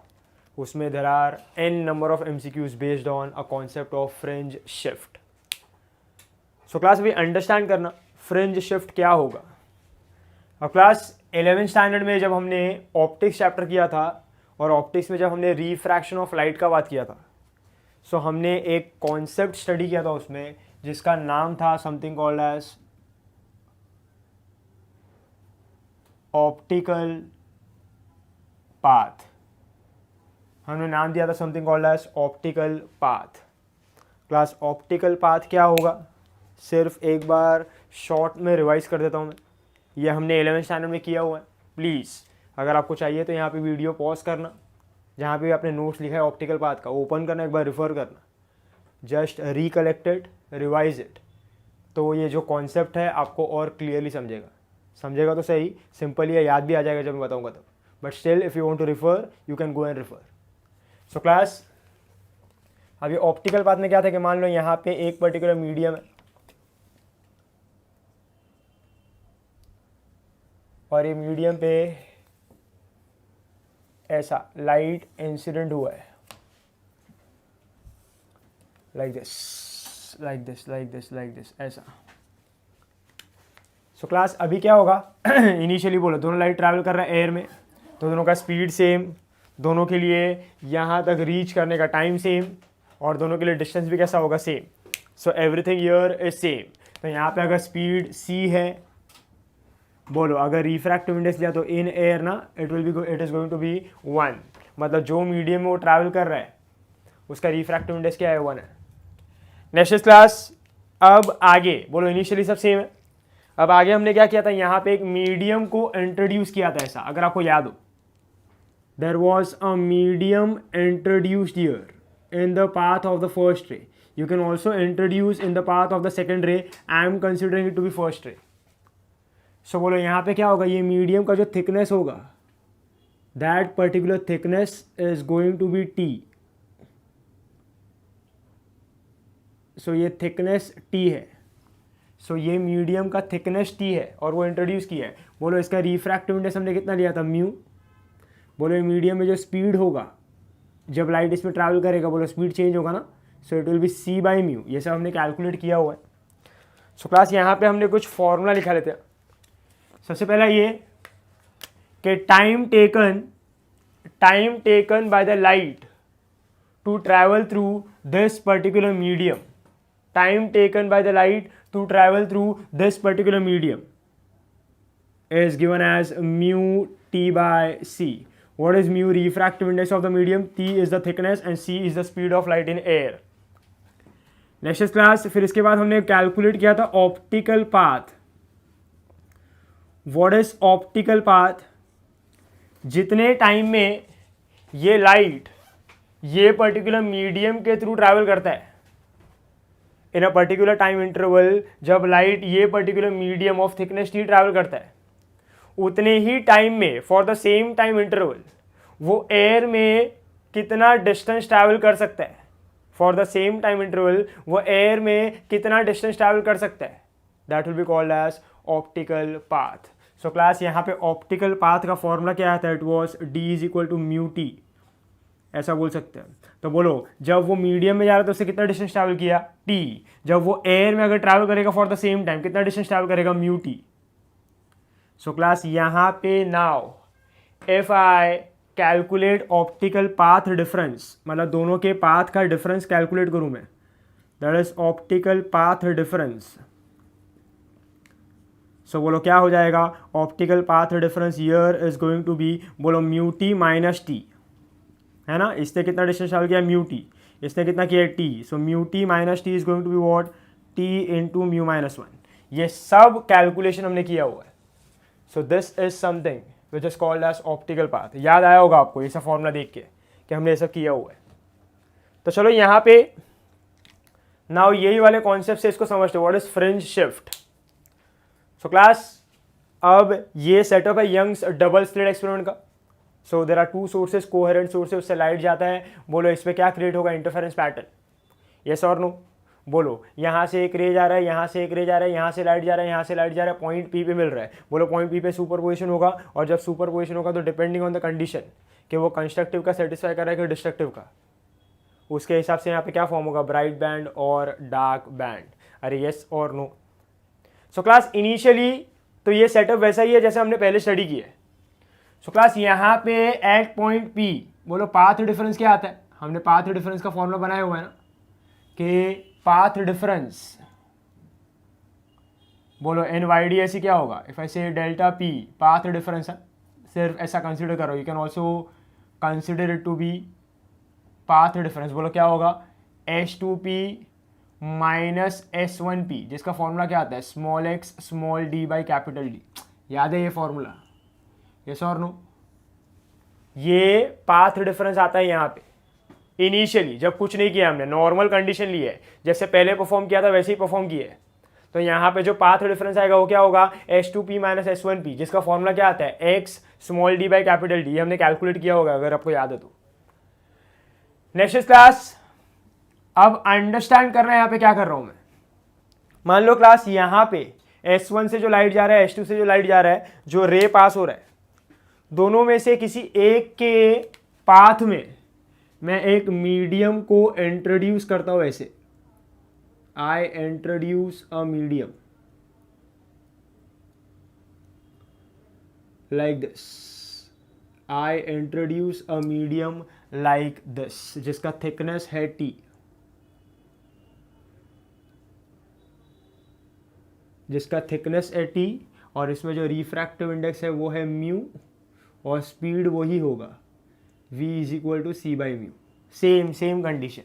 उसमें there are n number of MCQs based on a concept of fringe shift. So class भी अंडरस्टैंड करना फ्रिंज शिफ्ट क्या होगा. अब क्लास 11th स्टैंडर्ड में जब हमने ऑप्टिक्स चैप्टर किया था और ऑप्टिक्स में जब हमने रिफ्रैक्शन ऑफ लाइट का बात किया था, सो हमने एक कॉन्सेप्ट स्टडी किया था उसमें जिसका नाम था something called as optical path. हमने नाम दिया था something called as optical path. Class optical path क्या होगा सिर्फ एक बार शॉर्ट में रिवाइज कर देता हूँ मैं. ये हमने 11th स्टैंडर्ड में किया हुआ है. प्लीज़ अगर आपको चाहिए तो यहाँ पे वीडियो पॉज करना, जहाँ पे आपने नोट्स लिखा है ऑप्टिकल पाथ का ओपन करना, एक बार रिफ़र करना, जस्ट रिकलेक्टेड रिवाइज इट. तो ये जो कॉन्सेप्ट है आपको और क्लियरली समझेगा तो सही, सिंपली याद भी आ जाएगा जब मैं बताऊँगा तब. But still if you want to refer you can go and refer. So class अभी ऑप्टिकल पाथ में क्या था कि मान लो यहाँ पे एक पर्टिकुलर मीडियम है, और ये मीडियम पे ऐसा लाइट इंसिडेंट हुआ है, like this like this like this like this ऐसा। सो क्लास अभी क्या होगा इनिशियली बोलो दोनों लाइट ट्रैवल कर रहा है एयर में, तो दोनों का स्पीड सेम, दोनों के लिए यहाँ तक रीच करने का टाइम सेम, और दोनों के लिए डिस्टेंस भी कैसा होगा, same. So everything here is same. तो यहाँ पे अगर स्पीड c है, बोलो अगर रिफ्रैक्टिव इंडेक्स लिया तो इन एयर ना it is going to be 1, मतलब जो मीडियम में वो ट्रैवल कर रहा है उसका रिफ्रैक्टिव इंडेक्स क्या है, 1 है। नेक्स्ट क्लास अब आगे बोलो इनिशियली सब सेम है। अब आगे हमने क्या किया था, यहाँ पे एक मीडियम को इंट्रोड्यूस किया था ऐसा, अगर आपको याद हो, there was a medium introduced here in the path of the first ray, you can also introduce in the path of the second ray, I am considering it to be first ray. So बोलो यहाँ पे क्या होगा, ये medium का जो thickness होगा that particular thickness is going to be t। So ये थिकनेस t है, सो ये मीडियम का थिकनेस t है और वो इंट्रोड्यूस किया है। बोलो इसका रिफ्रैक्टिव इंडेक्स हमने कितना लिया था, म्यू। बोलो ये मीडियम में जो स्पीड होगा जब लाइट इसमें ट्रैवल करेगा, बोलो स्पीड चेंज होगा ना, सो it will B c by mu. ये सब हमने कैलकुलेट किया हुआ है। सो क्लास यहाँ पे हमने कुछ फॉर्मूला लिखा लेते हैं। सबसे पहला ये कि time taken by the light to travel through this particular medium, time taken by the light to travel through this particular medium is given as mu t by c. What is mu? Refractive index of the medium. T is the thickness and c is the speed of light in air. Next class, फिर इसके बाद हमने calculate किया था optical path. What is optical path? जितने time में ये light ये पर्टिकुलर मीडियम के थ्रू ट्रैवल करता है, इन अ पर्टिकुलर टाइम इंटरवल, जब लाइट ये particular medium of thickness T travel करता है, उतने ही टाइम में for the same time interval वो एयर में कितना डिस्टेंस ट्रैवल कर सकता है, for the same time interval वो एयर में कितना डिस्टेंस ट्रैवल कर सकता है, that will be called as optical path. So class यहाँ पे ऑप्टिकल पाथ का फॉर्मूला क्या आता है, it was D is equal to mu T, ऐसा बोल सकते हैं। तो बोलो जब वो मीडियम में जा रहा है तो उससे कितना डिस्टेंस ट्रैवल किया, टी। जब वो एयर में अगर ट्रैवल करेगा फॉर द सेम टाइम कितना डिस्टेंस ट्रैवल करेगा, म्यू टी। सो क्लास यहाँ पे now if I calculate optical path difference, मतलब दोनों के पाथ का डिफरेंस कैलकुलेट करूं मैं, that is optical path difference. So बोलो क्या हो जाएगा, optical path difference here is going to be, बोलो म्यू टी माइनस टी, है ना, इसने कितना डिस्टेंस ट्रैवल किया, म्यू टी, इसने कितना किया, T. So mu T minus T is going to be what, T into mu minus 1। ये सब कैलकुलेशन हमने किया हुआ है। So this is something which is called as optical path. याद आया होगा आपको ये सब फॉर्मूला देख के कि हमने ये सब किया हुआ है। तो चलो यहाँ पे नाउ यही वाले कॉन्सेप्ट से इसको समझते, what is fringe shift. So class अब ये सेटअप है यंग्स डबल स्लिट एक्सपेरिमेंट का। So there are two sources, coherent sources, उससे लाइट जाता है। बोलो इस पर क्या क्रिएट होगा, इंटरफेरेंस पैटर्न, यस और नो। बोलो यहाँ से एक रे जा रहा है, यहाँ से एक रे जा रहा है, यहाँ से लाइट जा रहा है, यहाँ से लाइट जा रहा है, पॉइंट पी पे मिल रहा है। बोलो पॉइंट पी पे सुपरपोजिशन होगा, और जब सुपरपोजिशन होगा तो डिपेंडिंग ऑन द कंडीशन कि वो कंस्ट्रक्टिव का सेटिस्फाई कर रहा है कि डिस्ट्रक्टिव का, उसके हिसाब से यहाँ पे क्या फॉर्म होगा, ब्राइट बैंड और डार्क बैंड। अरे यस और नो। सो क्लास इनिशियली तो ये सेटअप वैसा ही है जैसे हमने पहले स्टडी किया है। सो क्लास यहाँ पे एट पॉइंट पी, बोलो पाथ डिफरेंस क्या आता है, हमने पाथ डिफरेंस का फॉर्मूला बनाया हुआ है ना कि पाथ डिफरेंस, बोलो एन वाई डी ऐसी क्या होगा, इफ आई से डेल्टा पी पाथ डिफरेंस है, सिर्फ ऐसा कंसिडर करो, you can also consider it to be path difference. बोलो क्या होगा, H2P माइनस S1P, जिसका फॉर्मूला क्या आता है, small x small d by capital D. याद है ये फॉर्मूला, यस और नो। ये पाथ डिफरेंस आता है यहाँ पे इनिशियली, जब कुछ नहीं किया हमने, नॉर्मल कंडीशन ली है, जैसे पहले परफॉर्म किया था वैसे ही परफॉर्म किया है। तो यहाँ पे जो पाथ डिफरेंस आएगा वो क्या होगा, H2P माइनस S1P, जिसका फॉर्मूला क्या आता है, x small d by capital D. हमने कैलकुलेट किया होगा अगर आपको याद है तो। नेक्स्ट क्लास अब अंडरस्टैंड करना है यहाँ पे क्या कर रहा हूं मैं। मान लो क्लास यहाँ पे S1 से जो लाइट जा रहा है, H2 से जो लाइट जा रहा है, जो रे पास हो रहा है, दोनों में से किसी एक के पाथ में मैं एक मीडियम को इंट्रोड्यूस करता हूं। ऐसे I introduce a medium like this, I introduce a medium like this, जिसका thickness है T, जिसका thickness है T, और इसमें जो refractive index है वो है म्यू, और स्पीड वही होगा v is equal to C by mu. Same condition.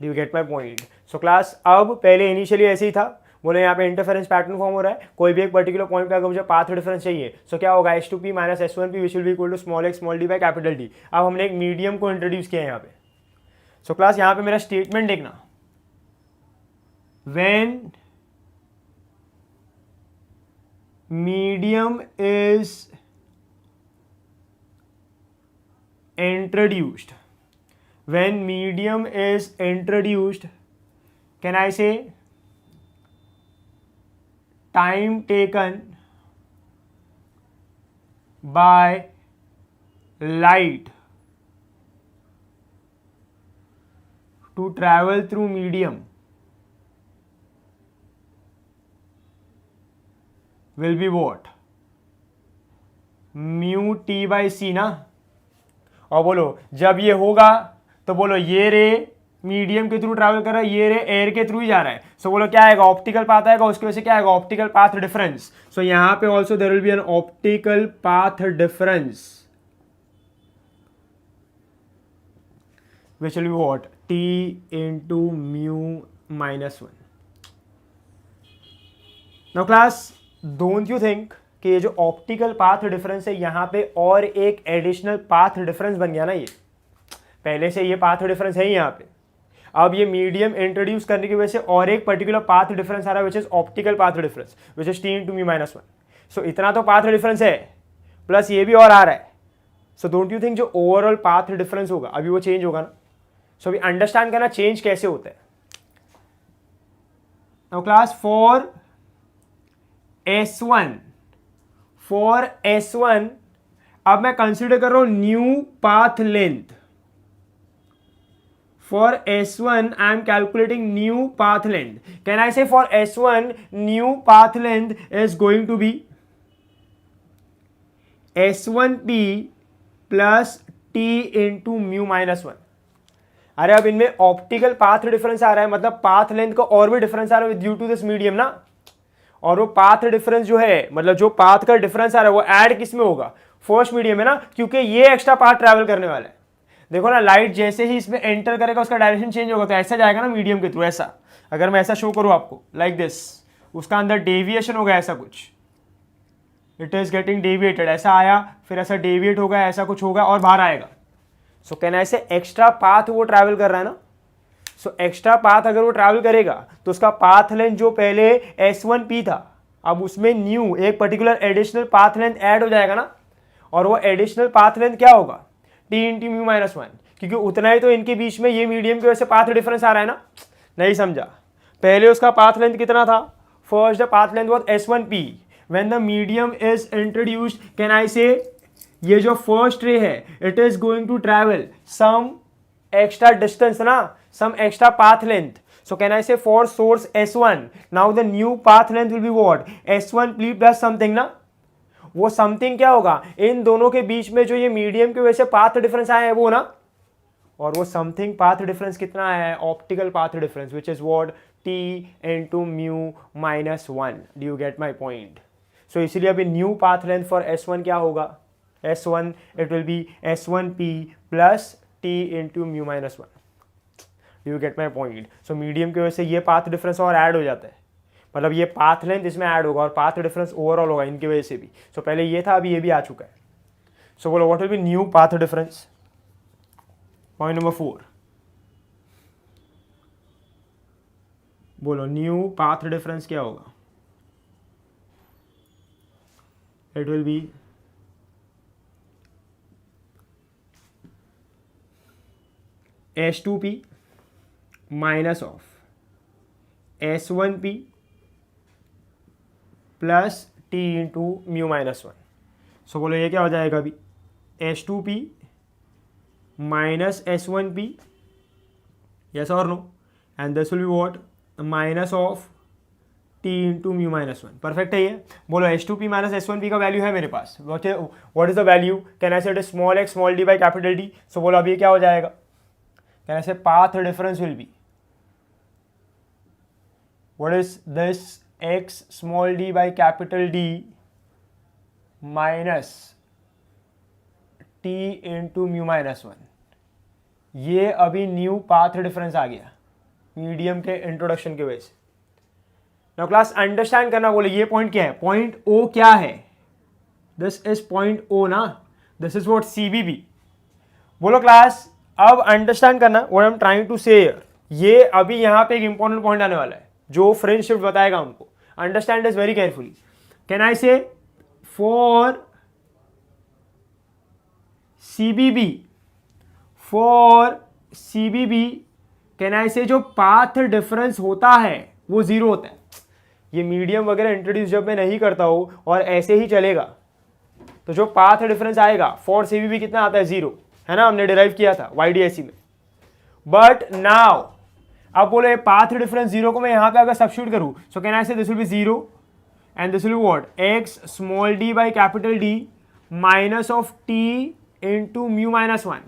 Do you get my point? So class, अब पहले इनिशियली ऐसे ही था, बोले यहाँ पे इंटरफेरेंस पैटर्न फॉर्म हो रहा है, कोई भी एक पर्टिकुलर पॉइंट पे अगर मुझे पाथ डिफरेंस चाहिए, सो क्या होगा, H2P minus S1P which will be equal to small x small d by capital D। अब हमने एक मीडियम को इंट्रोड्यूस किया है यहाँ पे। सो क्लास, यहाँ पे मेरा स्टेटमेंट देखना, when medium is introduced, when medium is introduced, can I say time taken by light to travel through medium will be what, mu t by c ना। और बोलो जब ये होगा तो बोलो ये रे मीडियम के थ्रू ट्रैवल कर रहा है, ये रे एयर के थ्रू ही जा रहा है, सो बोलो क्या आएगा, ऑप्टिकल पाथ आएगा, उसकी वजह से क्या आएगा, ऑप्टिकल पाथ डिफरेंस। सो यहां पे also there will be an optical path difference which will be what, T into mu minus 1। Now class, don't you think कि ये जो ऑप्टिकल पाथ डिफरेंस है यहाँ पे और एक एडिशनल पाथ डिफरेंस बन गया ना, ये पहले से ये पाथ डिफरेंस है ही यहाँ पे, अब ये मीडियम इंट्रोड्यूस करने की वजह से और एक पर्टिकुलर पाथ डिफरेंस आ रहा है which is optical path difference which is t into mu minus 1। सो इतना तो पाथ डिफरेंस है, प्लस ये भी और आ रहा है। सो डोंट यू थिंक जो ओवरऑल पाथ डिफरेंस होगा अभी वो चेंज होगा ना। सो अभी अंडरस्टैंड करना चेंज कैसे होता है। नाउ क्लास, फॉर S1 अब मैं कंसीडर कर रहा हूं new path length. For S1 I am calculating new path length. Can I say for S1 new path length is going to be S1P plus T into mu minus 1। अरे अब इनमें optical path difference आ रहा है, मतलब path length का और भी difference आ रहा है ड्यू टू दिस मीडियम ना। और वो पाथ डिफरेंस जो है, मतलब जो पाथ का डिफरेंस आ रहा है वो ऐड किस में होगा, फर्स्ट मीडियम है ना, क्योंकि ये एक्स्ट्रा पाथ ट्रैवल करने वाला है। देखो ना, लाइट जैसे ही इसमें एंटर करेगा उसका डायरेक्शन चेंज होगा, तो ऐसा जाएगा ना मीडियम के थ्रू। ऐसा अगर मैं ऐसा शो करूं आपको लाइक दिस, उसका अंदर डेविएशन होगा ऐसा कुछ, इट इज गेटिंग डेविएटेड, ऐसा आया फिर ऐसा डेविएट होगा, ऐसा कुछ होगा और बाहर आएगा। सो कैन आई से एक्स्ट्रा पाथ वो ट्रैवल कर रहा है ना। सो एक्स्ट्रा पाथ अगर वो ट्रैवल करेगा तो उसका पाथ लेंथ जो पहले S1P था, अब उसमें न्यू एक particular additional path length add हो जाएगा ना। और वो एडिशनल पाथ लेंथ क्या होगा, T इंटू म्यू माइनस 1, क्योंकि उतना ही तो इनके बीच में ये मीडियम की वजह से पाथ डिफरेंस आ रहा है ना। नहीं समझा, पहले उसका पाथ लेंथ कितना था, first the path length was S1P, when the medium is introduced can I say ये जो फर्स्ट रे है it is going to travel some extra distance ना, some extra path length. So can I say for source S1 now the new path length will be what, S1P plus something ना। वो something क्या होगा, इन दोनों के बीच में जो ये मीडियम की वजह से पाथ डिफरेंस आया है वो ना। और वो समथिंग पाथ डिफरेंस कितना है, optical path difference which is what, T into mu minus 1। Do you get my point? So इसीलिए अभी new path length for S1 क्या होगा, S1 it will B S1P plus T into mu minus 1। You get my point? So medium की वजह से ये path difference और add हो जाता है, मतलब ये पाथ लेंथ इसमें ऐड होगा और पाथ डिफरेंस ओवरऑल होगा इनकी वजह से भी। सो पहले ये था, अभी ये भी आ चुका है। सो बोलो what will be new path difference. Point number 4 बोलो, न्यू पाथ डिफरेंस क्या होगा। It will be H2P minus of S1P plus T into mu minus one. So बोलो ये क्या हो जाएगा अभी, H2P minus S1P, yes or no, and this will be what, minus of T into mu minus one. Perfect है ये। बोलो H2P minus S1P का वैल्यू है मेरे पास, what is the value, can I set small x small d by capital D. So बोलो अभी क्या हो जाएगा, can I say path difference will be, what is this, x small d by capital D minus t into mu minus one. ये अभी new path difference आ गया medium के introduction की वजह से। नाउ क्लास अंडरस्टैंड करना, बोले ये पॉइंट क्या है, पॉइंट ओ क्या है, दिस इज पॉइंट ओ ना, दिस इज व्हाट CBB। बोलो क्लास अब अंडरस्टैंड करना what I am trying to say here. ये अभी यहां पे एक इंपॉर्टेंट पॉइंट आने वाला है जो फ्रेंड शिफ्ट बताएगा हमको, understand this very carefully. Can I say for CBB can I से जो पाथ डिफरेंस होता है वो जीरो होता है। ये मीडियम वगैरह इंट्रोड्यूस जब मैं नहीं करता हूं और ऐसे ही चलेगा तो जो पाथ डिफरेंस आएगा फॉर CBB कितना आता है, जीरो, है ना, हमने डिराइव किया था YDSE में। बट नाउ अब बोलो ये पाथ डिफरेंस जीरो को मैं यहां पे अगर सब्स्टिट्यूट करूं, सो can I say this will B zero and this will be what, x small d by capital D minus of T into mu minus one.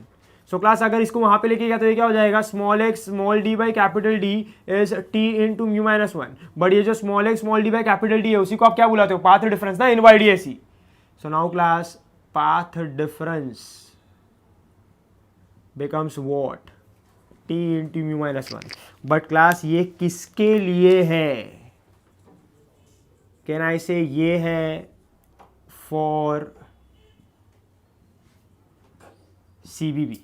So class अगर इसको वहां पे लेके गया तो ये क्या हो जाएगा, small x small d by capital D is t into mu minus one. But ये जो small x small d by capital D है उसी को आप क्या बुलाते हो, पाथ डिफरेंस ना, इन YDSE। So now class path difference becomes what, t into mu minus one. But class ये किसके लिए है, कैन आई से ये है फॉर CBB,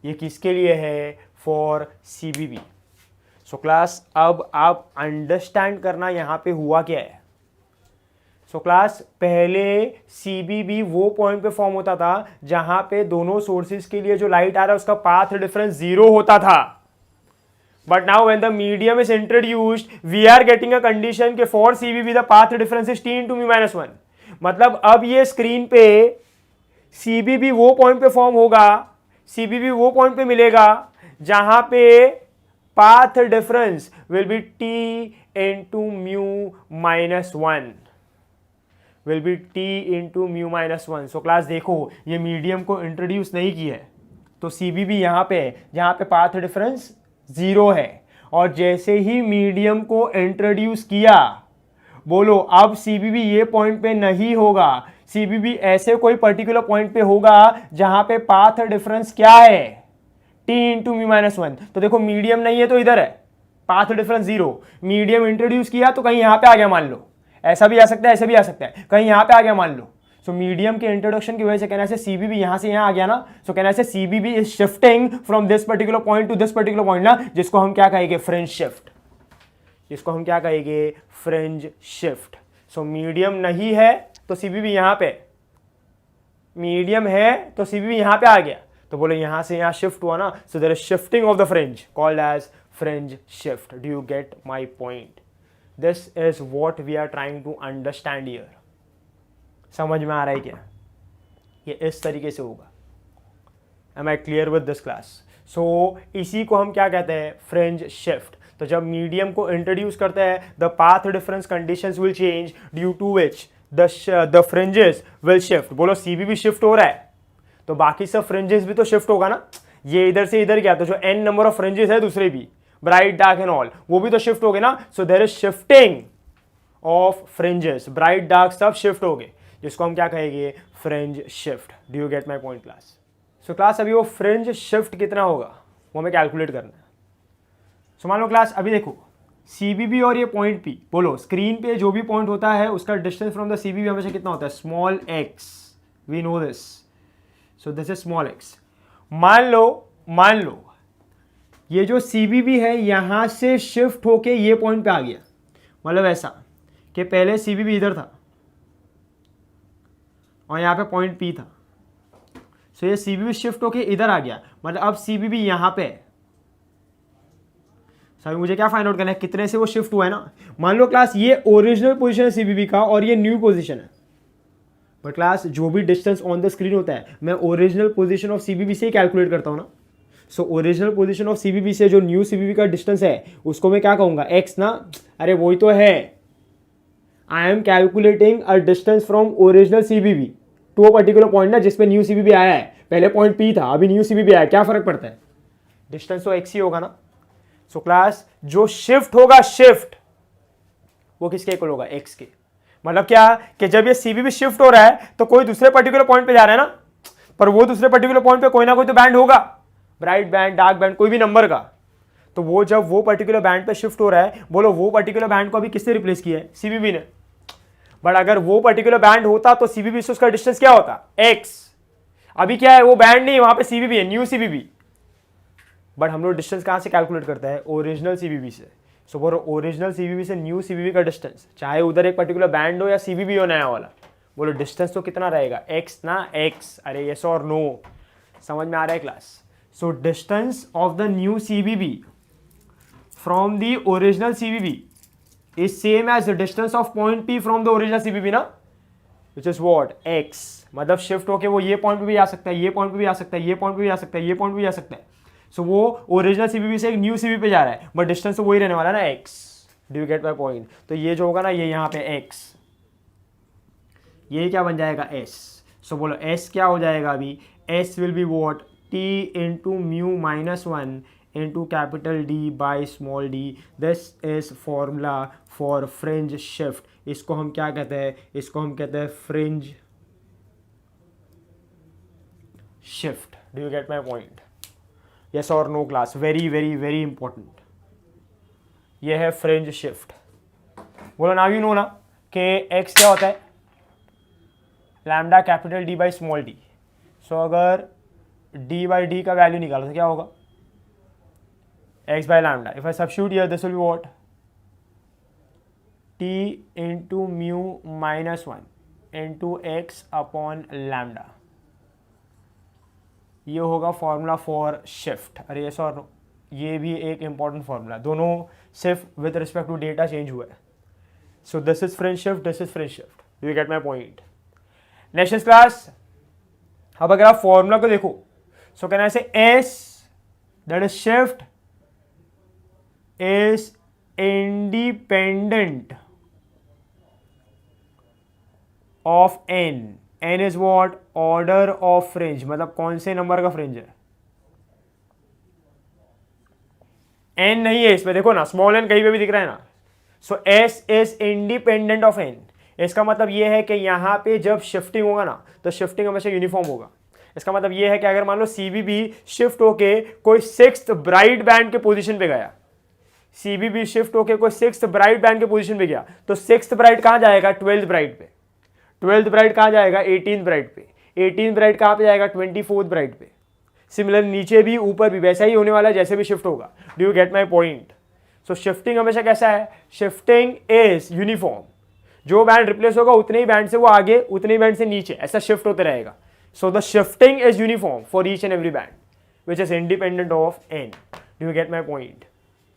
ये किसके लिए है, फॉर CBB। सो क्लास अब आप अंडरस्टैंड करना यहां पे हुआ क्या है। सो क्लास पहले CBB वो पॉइंट पे फॉर्म होता था जहां पे दोनों सोर्सेज के लिए जो लाइट आ रहा है उसका पाथ डिफरेंस जीरो होता था। But now when the medium is introduced we are getting a condition के for CBB the path difference is t into mu minus one. मतलब अब ये स्क्रीन पे CBB वो पॉइंट पे फॉर्म होगा, CBB वो पॉइंट पे मिलेगा जहां पे path difference will B T into mu minus one, will be T into mu minus one. So class देखो ये मीडियम को इंट्रोड्यूस नहीं की है तो CBB यहां पे है जहां पे पाथ डिफरेंस जीरो है, और जैसे ही मीडियम को इंट्रोड्यूस किया, बोलो अब CBB ये पॉइंट पे नहीं होगा, CBB ऐसे कोई पर्टिकुलर पॉइंट पे होगा जहां पे पाथ डिफरेंस क्या है, T into mu minus one. तो देखो मीडियम नहीं है तो इधर है path difference zero, medium introduce किया तो कहीं यहां पे आ गया, मान लो ऐसा भी आ सकता है ऐसे भी आ सकता है, कहीं यहां पे आ गया मान लो। सो मीडियम के इंट्रोडक्शन की वजह से कहना से CBB यहां से यहां आ गया ना, सो कहना से CBB is shifting from this particular point two this particular point ना, जिसको हम क्या कहेंगे, फ्रिंज शिफ्ट, जिसको हम क्या कहेंगे, फ्रिंज शिफ्ट। सो मीडियम नहीं है तो CBB यहां पे, मीडियम है तो CBB यहां पे आ गया, तो बोले यहां से यहां शिफ्ट हुआ ना, so there is shifting of the fringe called as fringe shift. Do you get my point? This is what we are trying to understand here. समझ में आ रहा है क्या? ये इस तरीके से होगा। Am I clear with this class? So इसी को हम क्या कहते हैं, फ्रिंज शिफ्ट। तो जब मीडियम को इंट्रोड्यूस करते हैं the path difference conditions will change due to which the fringes will shift. बोलो CBB शिफ्ट हो रहा है तो बाकी सब फ्रिंजेस भी तो शिफ्ट होगा ना, ये इधर से इधर गया तो जो n नंबर ऑफ फ्रिंजेस है दूसरे भी, ब्राइट डार्क एंड ऑल, वो भी तो शिफ्ट हो गए ना। So there is shifting of fringes, bright dark सब शिफ्ट हो गए, जिसको हम क्या कहेंगे, fringe shift. Do you get my point class? So class अभी वो फ्रिंज शिफ्ट कितना होगा वो हमें कैलकुलेट करना है। सो मान लो क्लास अभी देखो CBB और ये पॉइंट P, बोलो स्क्रीन पे जो भी पॉइंट होता है उसका डिस्टेंस फ्रॉम द CBB हमेशा कितना होता है, small x, we know this. So this is small x। मान लो ये जो CBB है यहां से शिफ्ट होके ये पॉइंट पे आ गया, मतलब ऐसा कि पहले CBB इधर था और यहां पे पॉइंट P था, सो ये CBB शिफ्ट होके इधर आ गया, मतलब अब CBB यहां पे है। सभी मुझे क्या फाइंड आउट करना है, कितने से वो शिफ्ट हुआ है ना। मान लो क्लास ये ओरिजिनल पोजीशन है सीबीबी का और ये न्यू पोजीशन है, बट क्लास जो भी डिस्टेंस ऑन द स्क्रीन होता है मैं ओरिजिनल पोजीशन ऑफ सीबीबी से ही कैलकुलेट करता हूँ ना। So original position of CVV से जो न्यू सीबीबी का डिस्टेंस है उसको मैं क्या कहूँगा, एक्स ना। अरे वही तो है, I am calculating a distance from original CBB to a particular point ना, जिसपे न्यू सीबीबी आया है। पहले पॉइंट पी था, अभी न्यू सीबीबी आया, क्या फर्क पड़ता है, डिस्टेंस तो एक्स ही होगा ना। सो क्लास जो शिफ्ट होगा, शिफ्ट वो किसके इक्वल होगा, एक्स के। मतलब क्या कि जब ये सीबीबी शिफ्ट हो रहा है तो कोई दूसरे पर्टिकुलर पॉइंट पे जा रहा है ना, पर वो दूसरे पर्टिकुलर पॉइंट पे कोई ना कोई तो बैंड होगा, ब्राइट बैंड, डार्क बैंड, कोई भी नंबर का। तो वो जब वो पर्टिकुलर बैंड पे शिफ्ट हो रहा है, बोलो वो पर्टिकुलर बैंड को अभी किससे रिप्लेस किया है, सीबीबी ने। बट अगर वो पर्टिकुलर बैंड होता तो सीबीबी से उसका डिस्टेंस क्या होता, एक्स। अभी क्या है, वो बैंड नहीं, वहां पे सीबीबी है, न्यू सीबीबी। बट हम लोग डिस्टेंस कहां से कैलकुलेट करते हैं, ओरिजिनल सीबीबी से। सो बोलो ओरिजिनल सीबीबी से न्यू सीबीबी का डिस्टेंस, चाहे उधर एक पर्टिकुलर बैंड हो या सीबीबी हो नया वाला, बोलो डिस्टेंस तो कितना रहेगा, एक्स ना, एक्स। अरे यस और नो, समझ में आ रहा है class. So distance of the new CVV from the original CVV is same as the distance of point P from the original CBB ना, which is what, x। मतलब शिफ्ट होके वो ये पॉइंट पे भी आ सकता है, ये पॉइंट पे भी आ सकता है, ये पॉइंट पे भी आ सकता है, ये पॉइंट पे भी आ सकता है। सो वो ओरिजिनल सीबीबी से एक न्यू सीबीबी पे जा रहा है, बट डिस्टेंस तो वही रहने वाला है ना, x। Do you get my point. तो ये जो होगा ना, ये यहाँ पे x, ये क्या बन जाएगा, s। सो बोलो s क्या हो जाएगा अभी, s will be what, t into mu minus 1 into capital D by small d। This is formula for fringe shift। इसको हम क्या कहते हैं, इसको हम कहते हैं fringe shift। Do you get my point? Yes or no class? Very very very important। ये है fringe shift। बोलो now you know ना कि x क्या होता है, lambda capital D by small d। So अगर d by d का वैल्यू निकालो तो क्या होगा, x by lambda। If I substitute here, this will be what, t into mu minus 1 into x upon lambda। ये होगा फॉर्मूला फॉर शिफ्ट। अरे ये सॉर, ये भी एक इंपॉर्टेंट फॉर्मूला, दोनों सिर्फ with respect to data change हुआ है। So this is fringe shift, this is fringe shift. Do you get my point. Next class, अब अगर आप फॉर्मूला को देखो, सो कैन आई से S that is shift is independent of n। n is what, order of fringe, मतलब कौन से number का फ्रिंज है, n नहीं है इसमें, देखो ना स्मॉल n कहीं पे भी दिख रहा है ना। सो s is independent of n। इसका मतलब ये है कि यहाँ पे जब शिफ्टिंग होगा ना तो शिफ्टिंग हमेशा यूनिफॉर्म होगा। इसका मतलब ये है कि अगर मान लो सीबीबी शिफ्ट होके कोई सिक्स्थ ब्राइट बैंड के पोजीशन पे गया, सीबीबी शिफ्ट होके कोई सिक्स्थ ब्राइट बैंड के पोजीशन पे गया, तो सिक्स्थ ब्राइट कहां जाएगा, 12th ब्राइट पे। 12th ब्राइट कहां जाएगा, 18th ब्राइट पे। 18th ब्राइट कहां पे जाएगा, 24th ब्राइट पे। सिमिलर नीचे भी ऊपर भी वैसा ही होने वाला है जैसे भी शिफ्ट होगा। Do you get my point. So shifting हमेशा कैसा है, शिफ्टिंग इज यूनिफॉर्म। जो बैंड रिप्लेस होगा उतने ही बैंड से वो आगे, उतने ही बैंड से नीचे, ऐसा शिफ्ट होते रहेगा। So the shifting is uniform for each and every band which is independent of N. Do you get my point,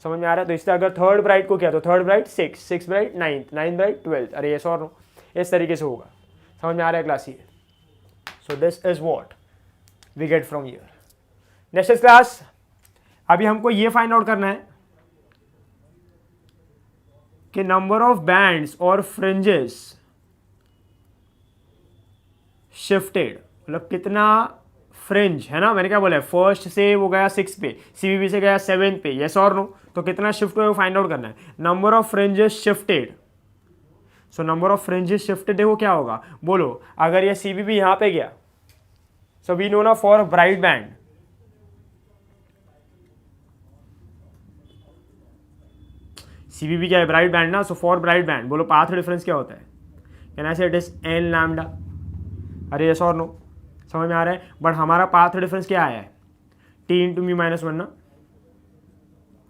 समझ में आ रहा है। तो इससे अगर थर्ड ब्राइट को किया तो third bright 6, 6 bright 9th, 9th bright 12th। अरे यस और नो, इस तरीके से होगा। समझ में आ रहा है क्लास ये। So this is what we get from here. Next class, अभी हमको ये फाइंड आउट करना है कि नंबर ऑफ बैंड्स और फ्रिंजेस शिफ्टेड, मतलब कितना फ्रिंज है ना, मैंने क्या बोला है, फर्स्ट से वो गया 6 पे, सीबीबी से गया 7 पे, यस और नो। तो कितना शिफ्ट हुआ है वो फाइंड आउट करना है। Number of fringes shifted. So number of fringes shifted देखो क्या होगा, बोलो अगर ये सीबीबी यहां पे गया, सो वी नो ना फॉर ब्राइट बैंड, सीबीबी क्या है, ब्राइट बैंड ना। सो फॉर ब्राइट बैंड बोलो पाथ डिफरेंस क्या होता है, can I say it is an lambda. अरे यस और नो, समझ में आ रहा है। बट हमारा पाथ डिफरेंस क्या आया है, टी इंटू म्यू माइनस 1 ना।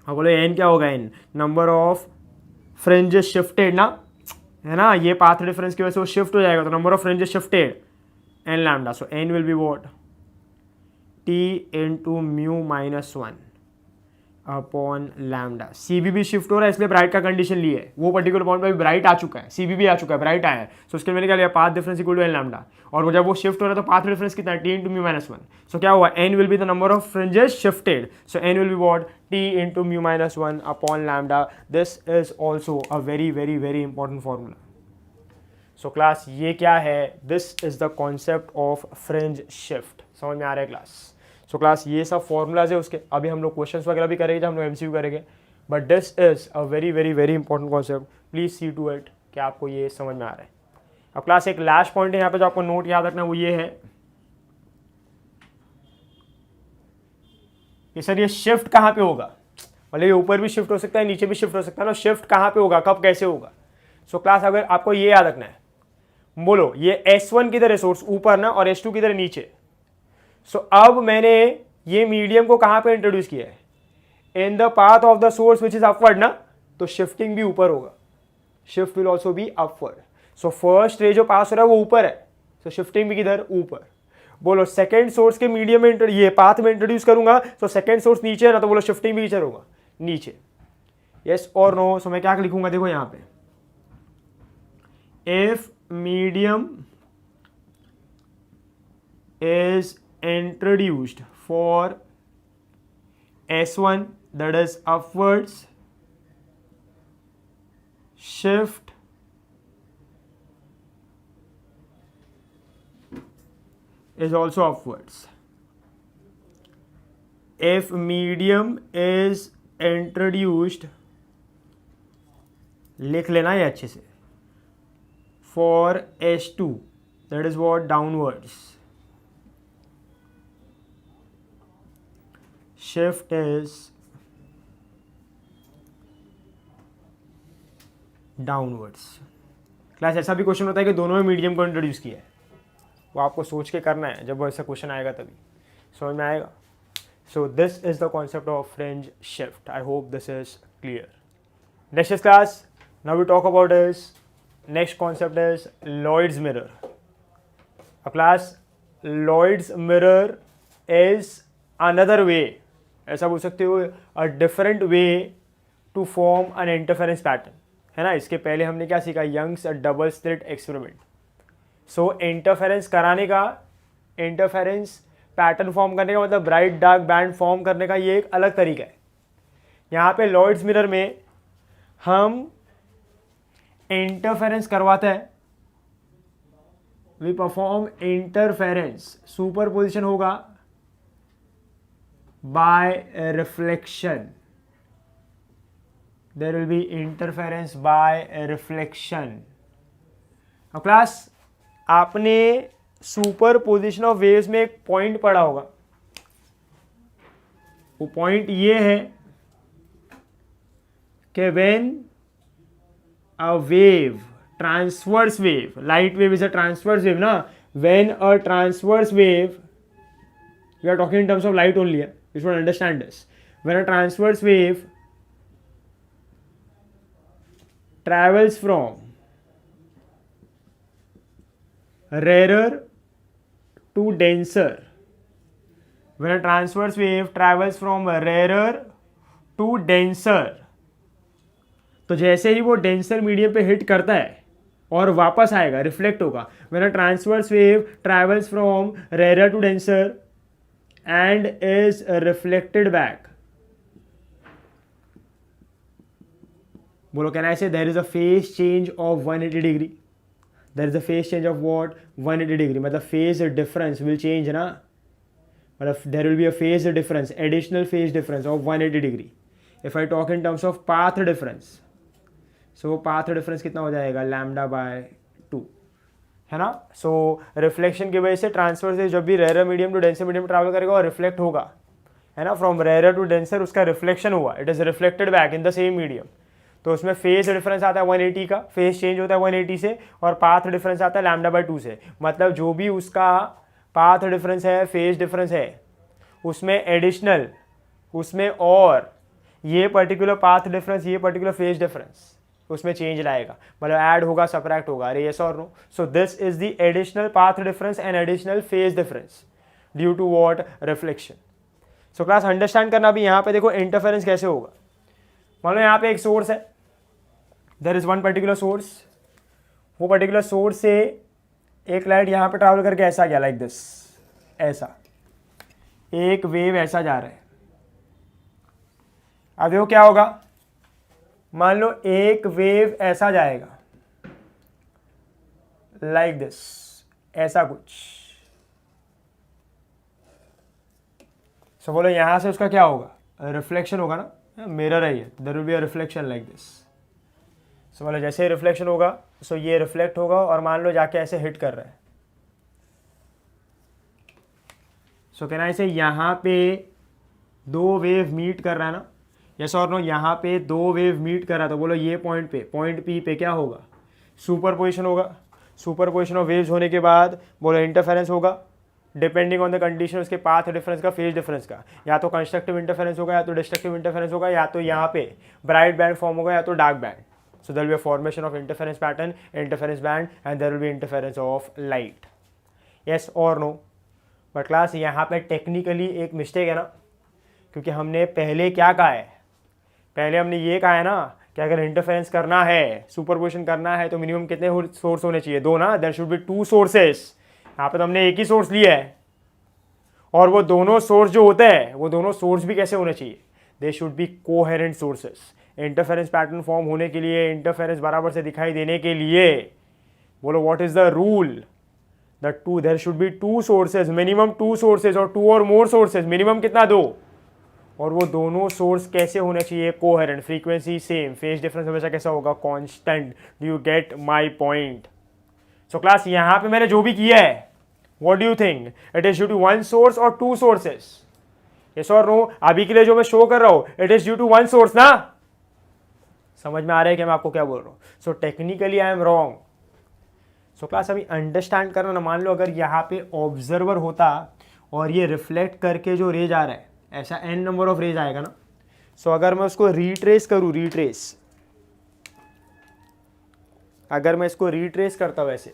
हाँ बोलो एन क्या होगा, N number of fringes shifted ना, है ना। ये पाथ डिफरेंस की वजह से वो शिफ्ट हो जाएगा, तो number of fringes shifted N lambda. So N will be what, T into mu minus 1 upon lambda. CB shift हो रहा है इसलिए ब्राइट का कंडीशन ली है, वो पर्टिकुलर पॉइंट पे भी ब्राइट आ चुका है, CB आ चुका है, ब्राइट आया है, सो उसके मैंने क्या लिया path difference equal to N lambda, और जब वो शिफ्ट हो रहा है तो पाथ डिफरेंस कितना है, T into mu minus one. So क्या हुआ, n will be the number of fringes shifted, so n will be what, T into mu minus one upon lambda. This is also a very very very important formula. So class ये क्या है, this is the concept of fringe shift. समझ में आ रहा है class? So class ये सब फॉर्मूलाज है उसके, अभी हम लोग क्वेश्चंस वगैरह भी करेंगे, हम लोग MCQ करेंगे, but this is a very very very important concept, please see to it कि आपको ये समझ में आ रहा है। अब क्लास एक लास्ट पॉइंट है यहाँ पे जो आपको नोट याद रखना, वो ये है कि सर ये शिफ्ट कहाँ पे होगा, मतलब ये ऊपर भी शिफ्ट हो सकता है, नीचे भी शिफ्ट हो सकता है ना, शिफ्ट कहाँ पे होगा, कब कैसे होगा। सो क्लास अगर आपको ये याद रखना है, बोलो ये S1 किधर है सोर्स ऊपर ना, और S2 किधर है नीचे। सो अब मैंने ये मीडियम को कहां पे इंट्रोड्यूस किया है, इन the path of the source which is upward ना, तो शिफ्टिंग भी ऊपर होगा, shift will also be upward. So first ray जो पास हो रहा है वो ऊपर है, सो शिफ्टिंग भी किधर, ऊपर। बोलो सेकंड सोर्स के मीडियम में ये पाथ में इंट्रोड्यूस करूंगा, तो सेकंड सोर्स नीचे है ना, तो बोलो शिफ्टिंग भी किधर होगा, नीचे। यस और नो? सो मैं क्या लिखूंगा, देखो यहां पे, if medium is introduced for S1 that is upwards, shift is also upwards. If medium is introduced, लिख लेना है अच्छे से, for S2 that is what, downwards, shift is downwards. Class ऐसा भी क्वेश्चन होता है कि दोनों में मीडियम को इंट्रोड्यूस किया है, वो आपको सोच के करना है, जब वो ऐसा क्वेश्चन आएगा तभी समझ में आएगा। So this is the concept of fringe shift. I hope this is clear. Next class now we talk about is next concept is Lloyd's mirror. Class Lloyd's mirror is another way, ऐसा बोल सकते हो, a different way to form an interference pattern, है ना। इसके पहले हमने क्या सीखा, Young's double slit experiment. So interference कराने का, इंटरफेरेंस पैटर्न फॉर्म करने का, मतलब ब्राइट डार्क बैंड फॉर्म करने का, ये एक अलग तरीका है। यहाँ पे लॉयड्स मिरर में हम इंटरफेरेंस करवाते हैं, वी परफॉर्म इंटरफेरेंस, सुपरपोजिशन होगा by reflection, there will be interference by reflection। अब क्लास आपने सुपरपोजिशन ऑफ वेव्स में एक पॉइंट पढ़ा होगा, वो पॉइंट ये है कि when a wave, transverse wave, light wave is a transverse wave ना, when a transverse wave, we are talking in terms of light only, you should understand this, when a transverse wave travels from rarer to denser, when a transverse wave travels from rarer to denser, तो जैसे ही वो denser medium पे hit करता है और वापस आएगा, reflect होगा, when a transverse wave travels from rarer to denser and is reflected back, बोलो, can I say there is a phase change of 180 degree, there is a phase change of what, 180 degree, मतलब phase difference will change ना, मतलब there will be a phase difference, additional phase difference of 180 degree। if I talk in terms of path difference, so path difference कितना हो जाएगा, lambda by 2, है ना। सो reflection की वजह से ट्रांसफर से जब भी rare medium to denser medium travel करेगा और रिफ्लेक्ट होगा, है ना, फ्रॉम रेयर टू डेंसर उसका रिफ्लेक्शन हुआ, it is reflected back in the same medium, तो उसमें फेज डिफरेंस आता है 180 का, फेज चेंज होता है 180 से, और पाथ डिफरेंस आता है लैम्डा बाय 2 से, मतलब जो भी उसका पाथ डिफरेंस है, फेज डिफरेंस है, उसमें एडिशनल, उसमें और ये पर्टिकुलर पाथ डिफरेंस, ये पर्टिकुलर फेज डिफरेंस उसमें चेंज लाएगा, मतलब ऐड होगा, सब्ट्रैक्ट होगा, अरे यस और no. So this is the additional path difference and additional phase difference due to what, reflection. So class understand करना भी यहाँ पे देखो इंटरफेरेंस कैसे होगा। मान लो यहाँ पे एक सोर्स है, there is one particular source, वो पर्टिकुलर सोर्स से एक लाइट यहाँ पे ट्रैवल करके ऐसा गया लाइक दिस, ऐसा एक वेव ऐसा जा रहा है। अब देखो क्या होगा, मान लो एक वेव ऐसा जाएगा लाइक दिस, ऐसा कुछ। सो बोलो यहां से उसका क्या होगा, रिफ्लेक्शन होगा ना, मिरर है ये, there will be a reflection like this. So बोलो जैसे रिफ्लेक्शन होगा सो ये रिफ्लेक्ट होगा और मान लो जाके ऐसे हिट कर रहा है। सो कहना इसे यहां पे दो वेव मीट कर रहा है ना, यस और नो, यहाँ पे दो वेव मीट कर रहा था, बोलो ये पॉइंट पे, पॉइंट पी पे क्या होगा, सुपरपोजिशन होगा। सुपरपोजिशन ऑफ वेव्स होने के बाद बोलो इंटरफेरेंस होगा, डिपेंडिंग ऑन द कंडीशन उसके पाथ डिफरेंस का, फेज डिफरेंस का, या तो कंस्ट्रक्टिव इंटरफेरेंस होगा या तो डिस्ट्रक्टिव इंटरफेरेंस होगा, या तो यहाँ पे ब्राइट बैंड फॉर्म होगा या तो dark band. So there will be a formation of interference pattern, interference band and there will be interference of light, yes और नो। बट क्लास यहाँ पे टेक्निकली एक मिस्टेक है ना, क्योंकि हमने पहले क्या कहा है, पहले हमने ये कहा है ना कि अगर इंटरफेरेंस करना है, सुपरपोजिशन करना है तो मिनिमम कितने सोर्स होने चाहिए, दो ना, there should be two sources. यहाँ पे तो हमने एक ही सोर्स लिया है, और वो दोनों सोर्स जो होते हैं वो दोनों सोर्स भी कैसे होने चाहिए, they should be coherent sources. Interference pattern form होने के लिए, इंटरफेरेंस बराबर से दिखाई देने के लिए, बोलो what is the rule, the two, there should be two sources, minimum two sources, or two or more sources, minimum कितना, दो, और वो दोनों सोर्स कैसे होने चाहिए, coherent, frequency same, phase difference हमेशा कैसा होगा, constant. Do you get my point? So class यहां पे मैंने जो भी किया है, what do you think, it is due to one source or two sources, yes और नो? अभी के लिए जो मैं शो कर रहा हूं it is due to one source ना, समझ में आ रहा है कि मैं आपको क्या बोल रहा हूं? So technically I am wrong. So class अभी अंडरस्टैंड करना ना, मान लो अगर यहाँ पे ऑब्जर्वर होता और ये रिफ्लेक्ट करके जो रेज आ रहा है, ऐसा n नंबर ऑफ रेज आएगा ना। सो अगर मैं उसको रीट्रेस करूं, रीट्रेस, अगर मैं इसको रीट्रेस करता हूं ऐसे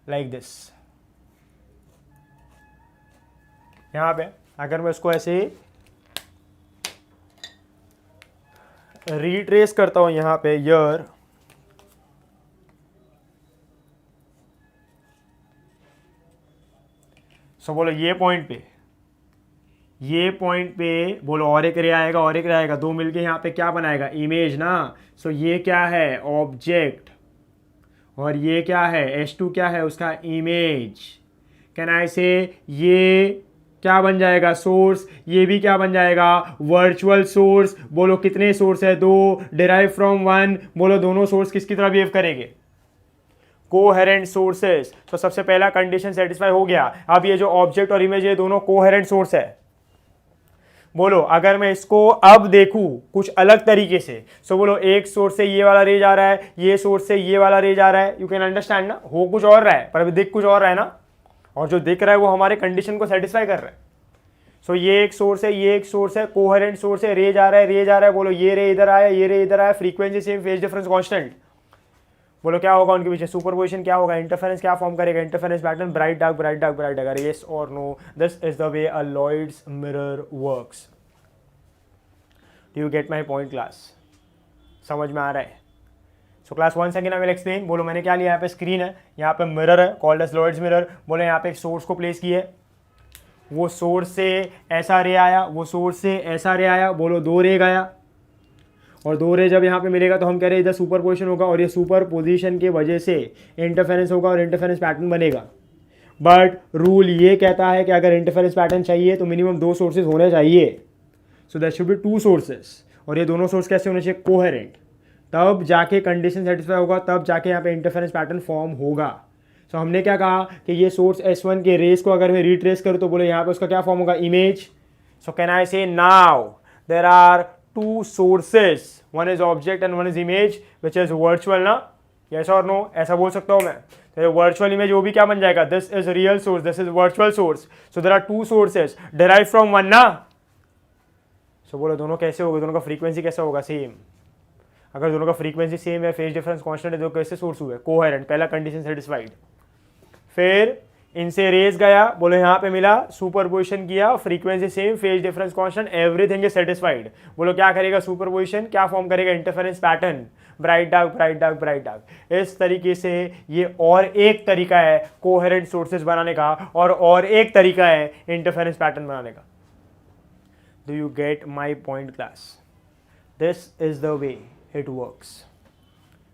लाइक दिस, यहां पे अगर मैं उसको ऐसे रीट्रेस करता हूं यहां पे, यर, सो बोलो ये पॉइंट पे, ये पॉइंट पे बोलो और एक रे आएगा और एक रे आएगा, दो मिलके यहाँ पे क्या बनाएगा, इमेज ना। सो ये क्या है, ऑब्जेक्ट, और ये क्या है, S2 क्या है उसका, इमेज। कैन आई से ये क्या बन जाएगा, सोर्स, ये भी क्या बन जाएगा, वर्चुअल सोर्स। बोलो कितने सोर्स है, दो, डिराइव फ्रॉम वन, बोलो दोनों सोर्स किसकी तरह बिहेव करेंगे, कोहेरेंट सोर्सेस। तो सबसे पहला कंडीशन सेटिस्फाई हो गया। अब ये जो ऑब्जेक्ट और इमेज, ये दोनों कोहेरेंट सोर्स है। बोलो अगर मैं इसको अब देखूं कुछ अलग तरीके से, सो बोलो एक सोर्स से ये वाला रेज आ रहा है, ये सोर्स से ये वाला रेज आ रहा है, यू कैन अंडरस्टैंड ना, हो कुछ और रहा है पर अभी दिख कुछ और रहा है ना, और जो दिख रहा है वो हमारे कंडीशन को सेटिस्फाई कर रहा है। सो ये एक सोर्स है, ये एक सोर्स है, कोहेरेंट सोर्स है, रेज आ रहा है, रेज आ रहा है, बोलो ये रे इधर आया, ये रे इधर आया, frequency same, phase difference constant. बोलो क्या होगा उनके पीछे, सुपरपोजिशन क्या होगा, इंटरफेरेंस क्या फॉर्म करेगा, interference pattern, bright dark, bright dark, bright dark. Yes और no, this is the way a Lloyd's mirror works. Do you get my point class? समझ में आ रहा है? So class one second I will explain. बोलो मैंने क्या लिया, यहाँ पे स्क्रीन है, यहाँ पे मिरर है कॉल्ड एज लॉयड्स मिरर। बोलो यहाँ पे एक सोर्स को प्लेस किया है, वो सोर्स से ऐसा रे आया, वो सोर्स से ऐसा रे आया, बोलो दो रे गया, और दो रे जब यहाँ पे मिलेगा तो हम कह रहे हैं इधर सुपर पोजिशन होगा, और ये सुपर पोजिशन की वजह से इंटरफेरेंस होगा और इंटरफेरेंस पैटर्न बनेगा। बट रूल ये कहता है कि अगर इंटरफेरेंस पैटर्न चाहिए तो मिनिमम दो सोर्सेज होने चाहिए। So that should be two sources, और ये दोनों सोर्स कैसे होने चाहिए, कोहेरेंट। तब जाके कंडीशन सेटिस्फाई होगा, तब जाके यहाँ पे इंटरफेरेंस पैटर्न फॉर्म होगा। सो हमने क्या कहा कि ये सोर्स S1 के रेस को अगर मैं रिट्रेस करूँ तो बोले यहाँ पे उसका क्या फॉर्म होगा, image. So can I say now there are two sources, one is object and one is image which is virtual ना, यस और नो, ऐसा बोल सकता हूँ मैं। तो वर्चुअल इमेज वो भी क्या बन जाएगा, this is real source, this is virtual source. So there are two sources derive from one ना। सो बोलो दोनों कैसे होगा, दोनों का फ्रीक्वेंसी कैसा होगा, सेम। अगर दोनों का फ्रीक्वेंसी सेम है, फेज डिफरेंस कांस्टेंट है, तो कैसे सोर्स हुए, कोहेरेंट, पहला कंडीशन सेटिस्फाइड। फिर इनसे रेज गया, बोलो यहाँ पे मिला, सुपरपोजिशन किया, frequency same, phase difference constant, everything is satisfied. बोलो क्या करेगा सुपरपोजिशन, क्या फॉर्म करेगा, interference pattern, bright dark bright dark bright dark. इस तरीके से ये और एक तरीका है कोहेरेंट सोर्सेज बनाने का, और एक तरीका है इंटरफेरेंस पैटर्न बनाने का। Do you get my point class? This is the way it works.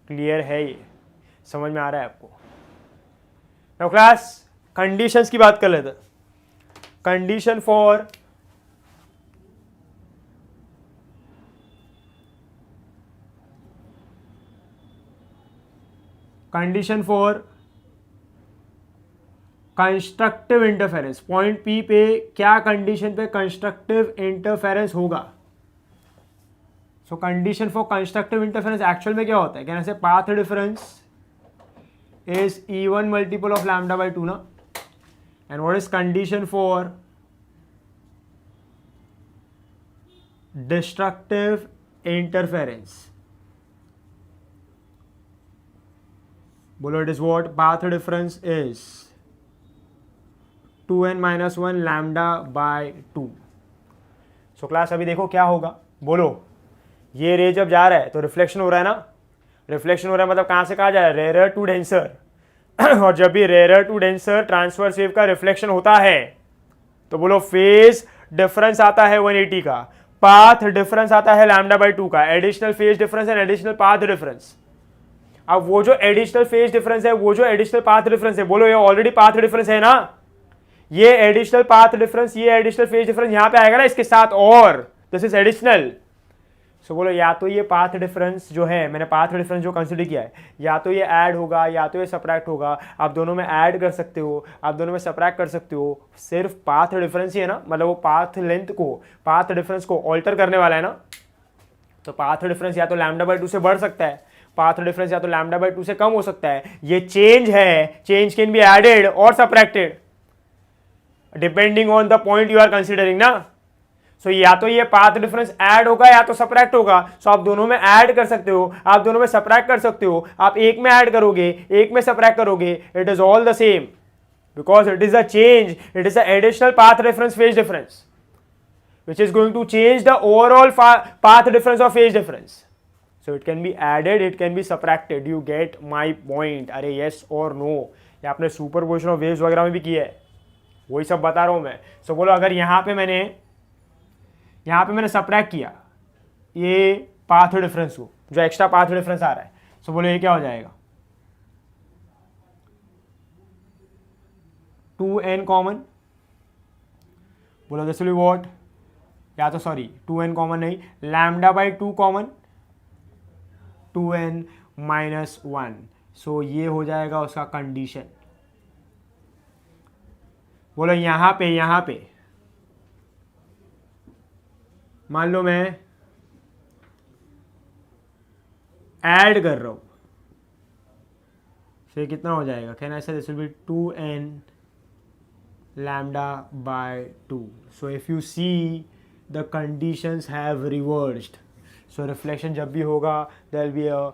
Clear है? ये समझ में आ रहा है आपको? नाउ क्लास कंडीशंस की बात कर लेते हैं। Condition for constructive interference. Point P पे क्या कंडीशन पे कंस्ट्रक्टिव इंटरफेरेंस होगा? सो condition for constructive interference actual में क्या होता है? कहने से path difference is E1 multiple of lambda by 2 ना, and what is condition for destructive interference? बोलो it is what? Path difference is 2n minus 1 lambda by 2. So class अभी देखो क्या होगा, बोलो ये रे जब जा रहा है तो रिफ्लेक्शन हो रहा है ना, रिफ्लेक्शन हो रहा है मतलब कहां से कहा जा रहा है, रेयर टू डेंसर। और जब भी rare to denser transverse wave का रिफ्लेक्शन होता है तो बोलो फेज डिफरेंस आता है 180 का, पाथ डिफरेंस आता है लैम्डा बाई 2 का, additional phase difference and additional path difference. अब वो जो एडिशनल फेज डिफरेंस है, वो जो एडिशनल पाथ डिफरेंस है, बोलो ये ऑलरेडी पाथ डिफरेंस है ना, ये एडिशनल पाथ डिफरेंस, ये एडिशनल फेज डिफरेंस यहां पे आएगा ना इसके साथ, और दिस इज एडिशनल। सो बोलो या तो ये पाथ डिफरेंस जो है, मैंने पाथ डिफरेंस जो कंसिडर किया है, या तो ये ऐड होगा या तो ये सब्ट्रैक्ट होगा। आप दोनों में ऐड कर सकते हो, आप दोनों में सब्ट्रैक्ट कर सकते हो, सिर्फ पाथ डिफरेंस ही है ना, मतलब वो पाथ लेंथ को, पाथ डिफरेंस को ऑल्टर करने वाला है ना। तो पाथ डिफरेंस या तो लैम्डा बाई 2 से बढ़ सकता है, पाथ डिफरेंस या तो लैम्डा बाई 2 से कम हो सकता है। ये चेंज है, change can be added or subtracted depending on the point you are considering ना। सो या तो ये पाथ डिफरेंस ऐड होगा या तो सब्ट्रैक्ट होगा। सो आप दोनों में ऐड कर सकते हो, आप दोनों में सब्ट्रैक्ट कर सकते हो, आप एक में ऐड करोगे एक में सब्ट्रैक्ट करोगे, it is all the same because it is a change, it is a additional path difference phase difference which is going to change the overall path difference of phase difference. So it can be added, it can be subtracted. You get my point? अरे yes or no? ये आपने superposition of waves वगैरह में भी किया है, वही सब बता रहा हूं मैं। सो बोलो अगर यहाँ पे मैंने सब्ट्रैक्ट किया ये पाथ डिफरेंस को, जो एक्स्ट्रा पाथ डिफरेंस आ रहा है, सो बोलो ये क्या हो जाएगा, 2n कॉमन। बोलो दिस विल बी व्हाट, या तो सॉरी 2n कॉमन नहीं, lambda by 2 common, 2n minus 1। सो ये हो जाएगा उसका कंडीशन। बोलो यहां पे मान लो मैं ऐड कर रहा हूं, फिर कितना हो जाएगा, कहना ऐसा, this will B 2n lambda by 2. So if you see the conditions have reversed. So reflection जब भी होगा there will be a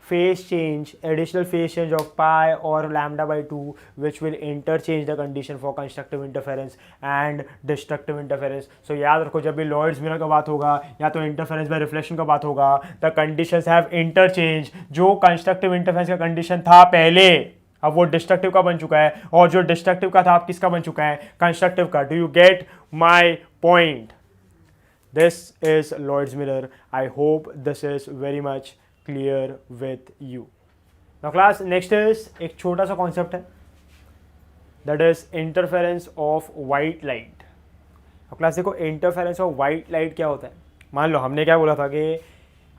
phase change, additional phase change of pi or lambda by 2 which will interchange the condition for constructive interference and destructive interference. So याद रखो जब भी Lloyds mirror का बात होगा या तो इंटरफेरेंस बाय रिफ्लेक्शन का बात होगा, the conditions have interchanged. जो कंस्ट्रक्टिव इंटरफेरेंस का कंडीशन था पहले, अब वो डिस्ट्रक्टिव का बन चुका है, और जो डिस्ट्रक्टिव का था अब किसका बन चुका है, कंस्ट्रक्टिव का। Do you get my point? This is Lloyd's mirror. I hope this is very much clear with you. Now class next is एक छोटा सा कॉन्सेप्ट है, that is interference of white light. अब क्लास देखो interference of white light क्या होता है। मान लो हमने क्या बोला था कि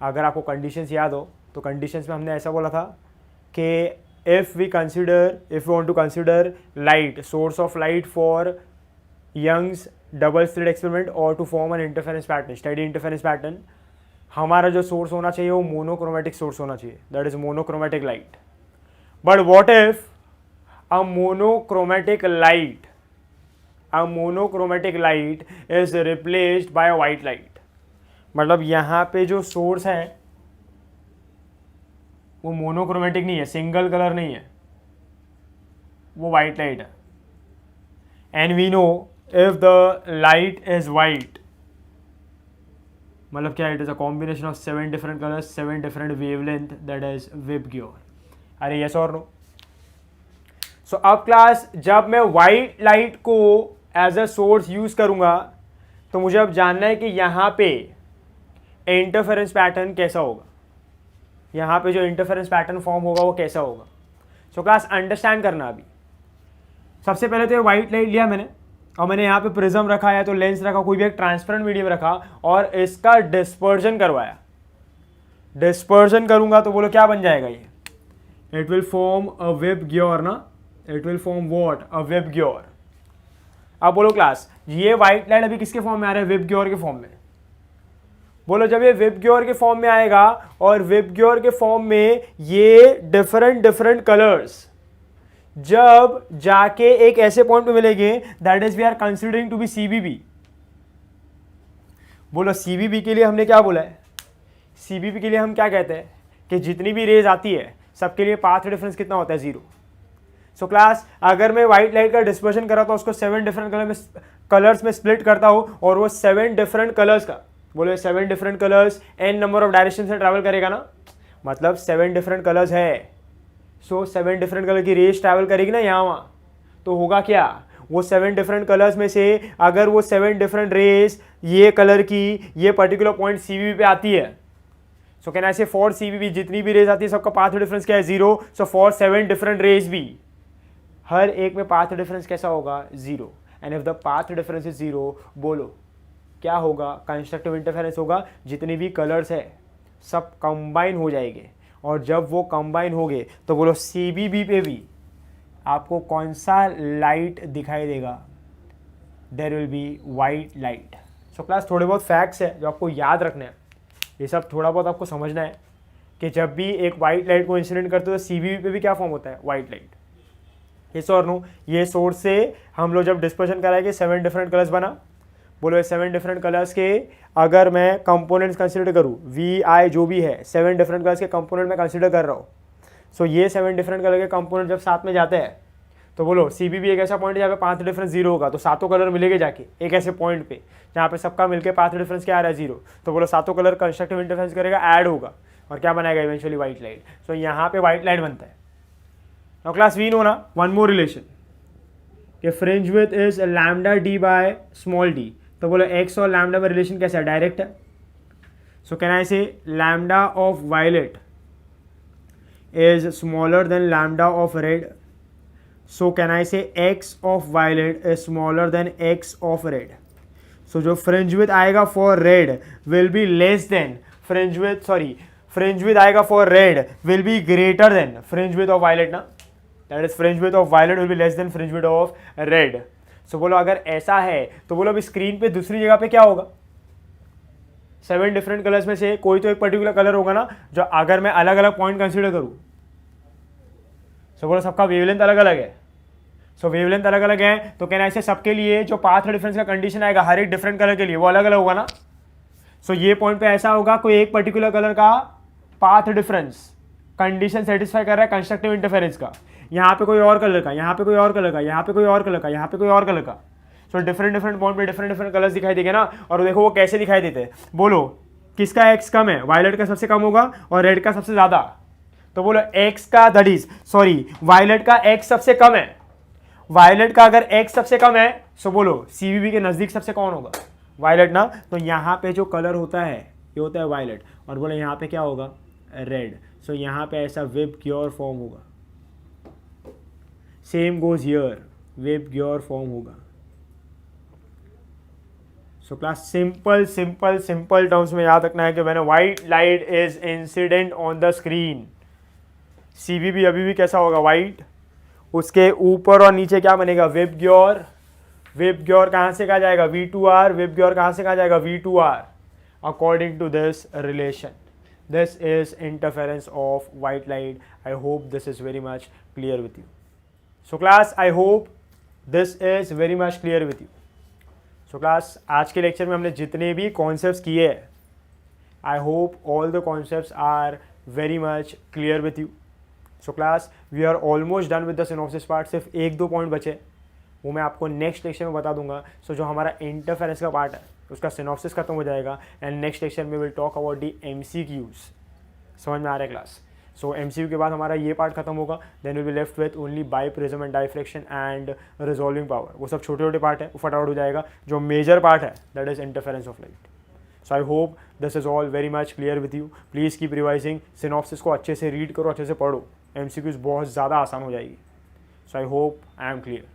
अगर आपको कंडीशंस याद हो तो कंडीशंस में हमने ऐसा बोला था कि if we want to consider light, source of light for Young's double slit experiment or to form an interference pattern, steady interference pattern, हमारा जो सोर्स होना चाहिए वो मोनोक्रोमेटिक सोर्स होना चाहिए, that is monochromatic light. But what if a monochromatic light is replaced by a white light? मतलब यहाँ पे जो सोर्स है वो मोनोक्रोमेटिक नहीं है, सिंगल कलर नहीं है, वो वाइट लाइट है। And we know if the light is white, मतलब क्या, it is a combination of 7 different colours, 7 different wavelength, that is VIBGYOR. अरे यस और नो? सो अब क्लास जब मैं वाइट लाइट को एज अ सोर्स यूज करूंगा तो मुझे अब जानना है कि यहां पे इंटरफेरेंस पैटर्न कैसा होगा, यहां पे जो इंटरफेरेंस पैटर्न फॉर्म होगा वो कैसा होगा। सो क्लास अंडरस्टैंड करना। अभी सबसे पहले तो ये व्हाइट लाइट लिया मैंने और मैंने यहाँ पे प्रिज्म रखा है, तो लेंस रखा, कोई भी एक ट्रांसपेरेंट मीडियम रखा और इसका डिस्पर्जन करवाया। डिस्पर्जन करूंगा तो बोलो क्या बन जाएगा ये, it will form a VIBGYOR ना, it will form what, a VIBGYOR. अब बोलो क्लास ये व्हाइट लाइट अभी किसके फॉर्म में आ रहा है, विबग्योर के फॉर्म में। बोलो जब ये विबग्योर के फॉर्म में आएगा और विबग्योर के फॉर्म में ये डिफरेंट डिफरेंट कलर्स जब जाके एक ऐसे पॉइंट पे मिलेंगे that is we are considering to be CBB. बोलो सीबीबी के लिए हमने क्या बोला है, सीबीबी के लिए हम क्या कहते हैं कि जितनी भी रेज आती है सबके लिए पाथ डिफरेंस कितना होता है, 0। सो क्लास अगर मैं व्हाइट लाइट का डिस्पर्शन कर रहा था उसको 7 डिफरेंट कलर्स में स्प्लिट करता हूं और वो 7 डिफरेंट कलर्स का, बोलो 7 different colours n number of direction से ट्रैवल करेगा ना, मतलब 7 डिफरेंट कलर्स है। सो 7 डिफरेंट कलर की रेज ट्रैवल करेगी ना यहाँ वहाँ, तो होगा क्या, वो 7 डिफरेंट कलर्स में से अगर वो 7 डिफरेंट रेज ये कलर की ये पर्टिकुलर पॉइंट सीबीबी पे आती है, सो can I say for CVV जितनी भी रेज आती है सबका पाथ डिफरेंस क्या है, 0। सो फॉर 7 डिफरेंट रेज भी हर एक में पाथ डिफरेंस कैसा होगा, 0। And if the path difference is 0, बोलो क्या होगा, कंस्ट्रक्टिव इंटरफेरेंस होगा। जितनी भी कलर्स है सब कंबाइन हो जाएंगे और जब वो कंबाइन होंगे तो बोलो सीबीबी पे भी आपको कौन सा लाइट दिखाई देगा, there will be white light. So class थोड़े बहुत फैक्ट्स है जो आपको याद रखना है, ये सब थोड़ा बहुत आपको समझना है कि जब भी एक वाइट लाइट को इंसिडेंट करते हो तो सीबीबी पे भी क्या फॉर्म होता है, वाइट लाइट। ये और नो, ये सोर्स से हम लोग जब डिस्पर्शन कराएंगे 7 डिफरेंट कलर्स बना। बोलो ये 7 डिफरेंट कलर्स के अगर मैं कंपोनेंट्स कंसीडर करूँ, वी आई जो भी है 7 डिफरेंट कलर्स के कंपोनेंट मैं कंसीडर कर रहा हूँ। सो ये 7 डिफरेंट कलर के कंपोनेंट जब साथ में जाते हैं तो बोलो सीबीबी एक ऐसा पॉइंट है जहाँ पे पाथ डिफरेंस 0 होगा, तो सातों कलर मिलेंगे जाके एक ऐसे पॉइंट पे जहाँ पे सबका मिलके पाथ डिफरेंस क्या आ रहा है, 0। तो बोलो सातों कलर कंस्ट्रक्टिव इंटरफेरेंस करेगा, ऐड होगा और क्या बनाएगा इवेंचुअली व्हाइट लाइट। सो यहाँ पे व्हाइट लाइट बनता है। नाउ क्लास वी नो ना वन मोर रिलेशन कि fringe width is lambda D by small D. तो बोलो एक्स और लैम्डा में रिलेशन कैसा है, डायरेक्ट है। सो can I say lambda of violet is smaller than lambda of red. So can I say x of violet is smaller than x of red. So जो fringe width आएगा for red will be less than fringe width आएगा for red will be greater than fringe width of violet ना, that is fringe width of violet will be less than fringe width of red. So बोलो अगर ऐसा है तो बोलो अभी screen पे दूसरी जगह पे क्या होगा, 7 डिफरेंट कलर्स में से कोई तो एक पर्टिकुलर कलर होगा ना जो अगर मैं अलग अलग पॉइंट कंसीडर करूं। सो बोलो सबका वेवलेंथ अलग अलग है। सो वेवलेंथ अलग अलग है तो कैन ऐसे सबके लिए जो पाथ डिफरेंस का कंडीशन आएगा हर एक डिफरेंट कलर के लिए वो अलग अलग होगा ना। सो ये पॉइंट पे ऐसा होगा कोई एक पर्टिकुलर कलर का पाथ डिफरेंस कंडीशन सेटिस्फाई कर रहा है कंस्ट्रक्टिव इंटरफेरेंस का, यहाँ पे कोई और कलर का, यहाँ पे कोई और कलर का, यहाँ पे कोई और कलर का, यहाँ पे कोई और कलर का। सो डिफरेंट डिफरेंट पॉइंट पे डिफरेंट डिफरेंट कलर्स दिखाई देंगे ना। और देखो वो कैसे दिखाई देते हैं, बोलो किसका एक्स कम है, वायलेट का सबसे कम होगा और रेड का सबसे ज्यादा। तो बोलो एक्स का वायलेट का एक्स सबसे कम है। वायलेट का अगर एक्स सबसे कम है सो बोलो सीबीबी के नजदीक सबसे कौन होगा, वायलेट ना। तो यहाँ पे जो कलर होता है ये होता है वायलेट और बोलो यहाँ पे क्या होगा, रेड। सो यहाँ पे ऐसा विबग्योर फॉर्म होगा। Same goes here, VIBGYOR form होगा। सो क्लास सिंपल टर्म्स में याद रखना है कि मैंने white light is incident on the screen. CVV अभी भी कैसा होगा, व्हाइट। उसके ऊपर और नीचे क्या बनेगा, विबग्योर। विबग्योर कहाँ से कहा जाएगा, V2R। विबग्योर कहाँ से कहा जाएगा, V2R। According to this relation, this is interference of white light. I hope this is very much clear with you. So class, I hope this is very much clear with you. So class, आज के lecture में हमने जितने भी concepts किए हैं, I hope all the concepts are very much clear with you. So class, we are almost done with the synopsis part. सिर्फ 1-2 point बचे, वो मैं आपको नेक्स्ट लेक्चर में बता दूंगा. सो जो हमारा इंटरफेरेंस का पार्ट है उसका सिनॉप्सिस खत्म हो जाएगा एंड नेक्स्ट लेक्चर में will talk about the MCQs. समझ में आ रहा है क्लास? सो MCQ के बाद हमारा ये पार्ट खत्म होगा. Then will be left with only biprism and diffraction and resolving power. वो सब छोटे छोटे पार्ट है, वो फटाफट हो जाएगा. जो मेजर पार्ट है that is interference of light. So I hope this is all very much clear with you. Please keep revising. Synopsis को अच्छे से रीड करो, अच्छे से पढ़ो. MCQs बहुत ज़्यादा आसान हो जाएगी. So I hope I am clear.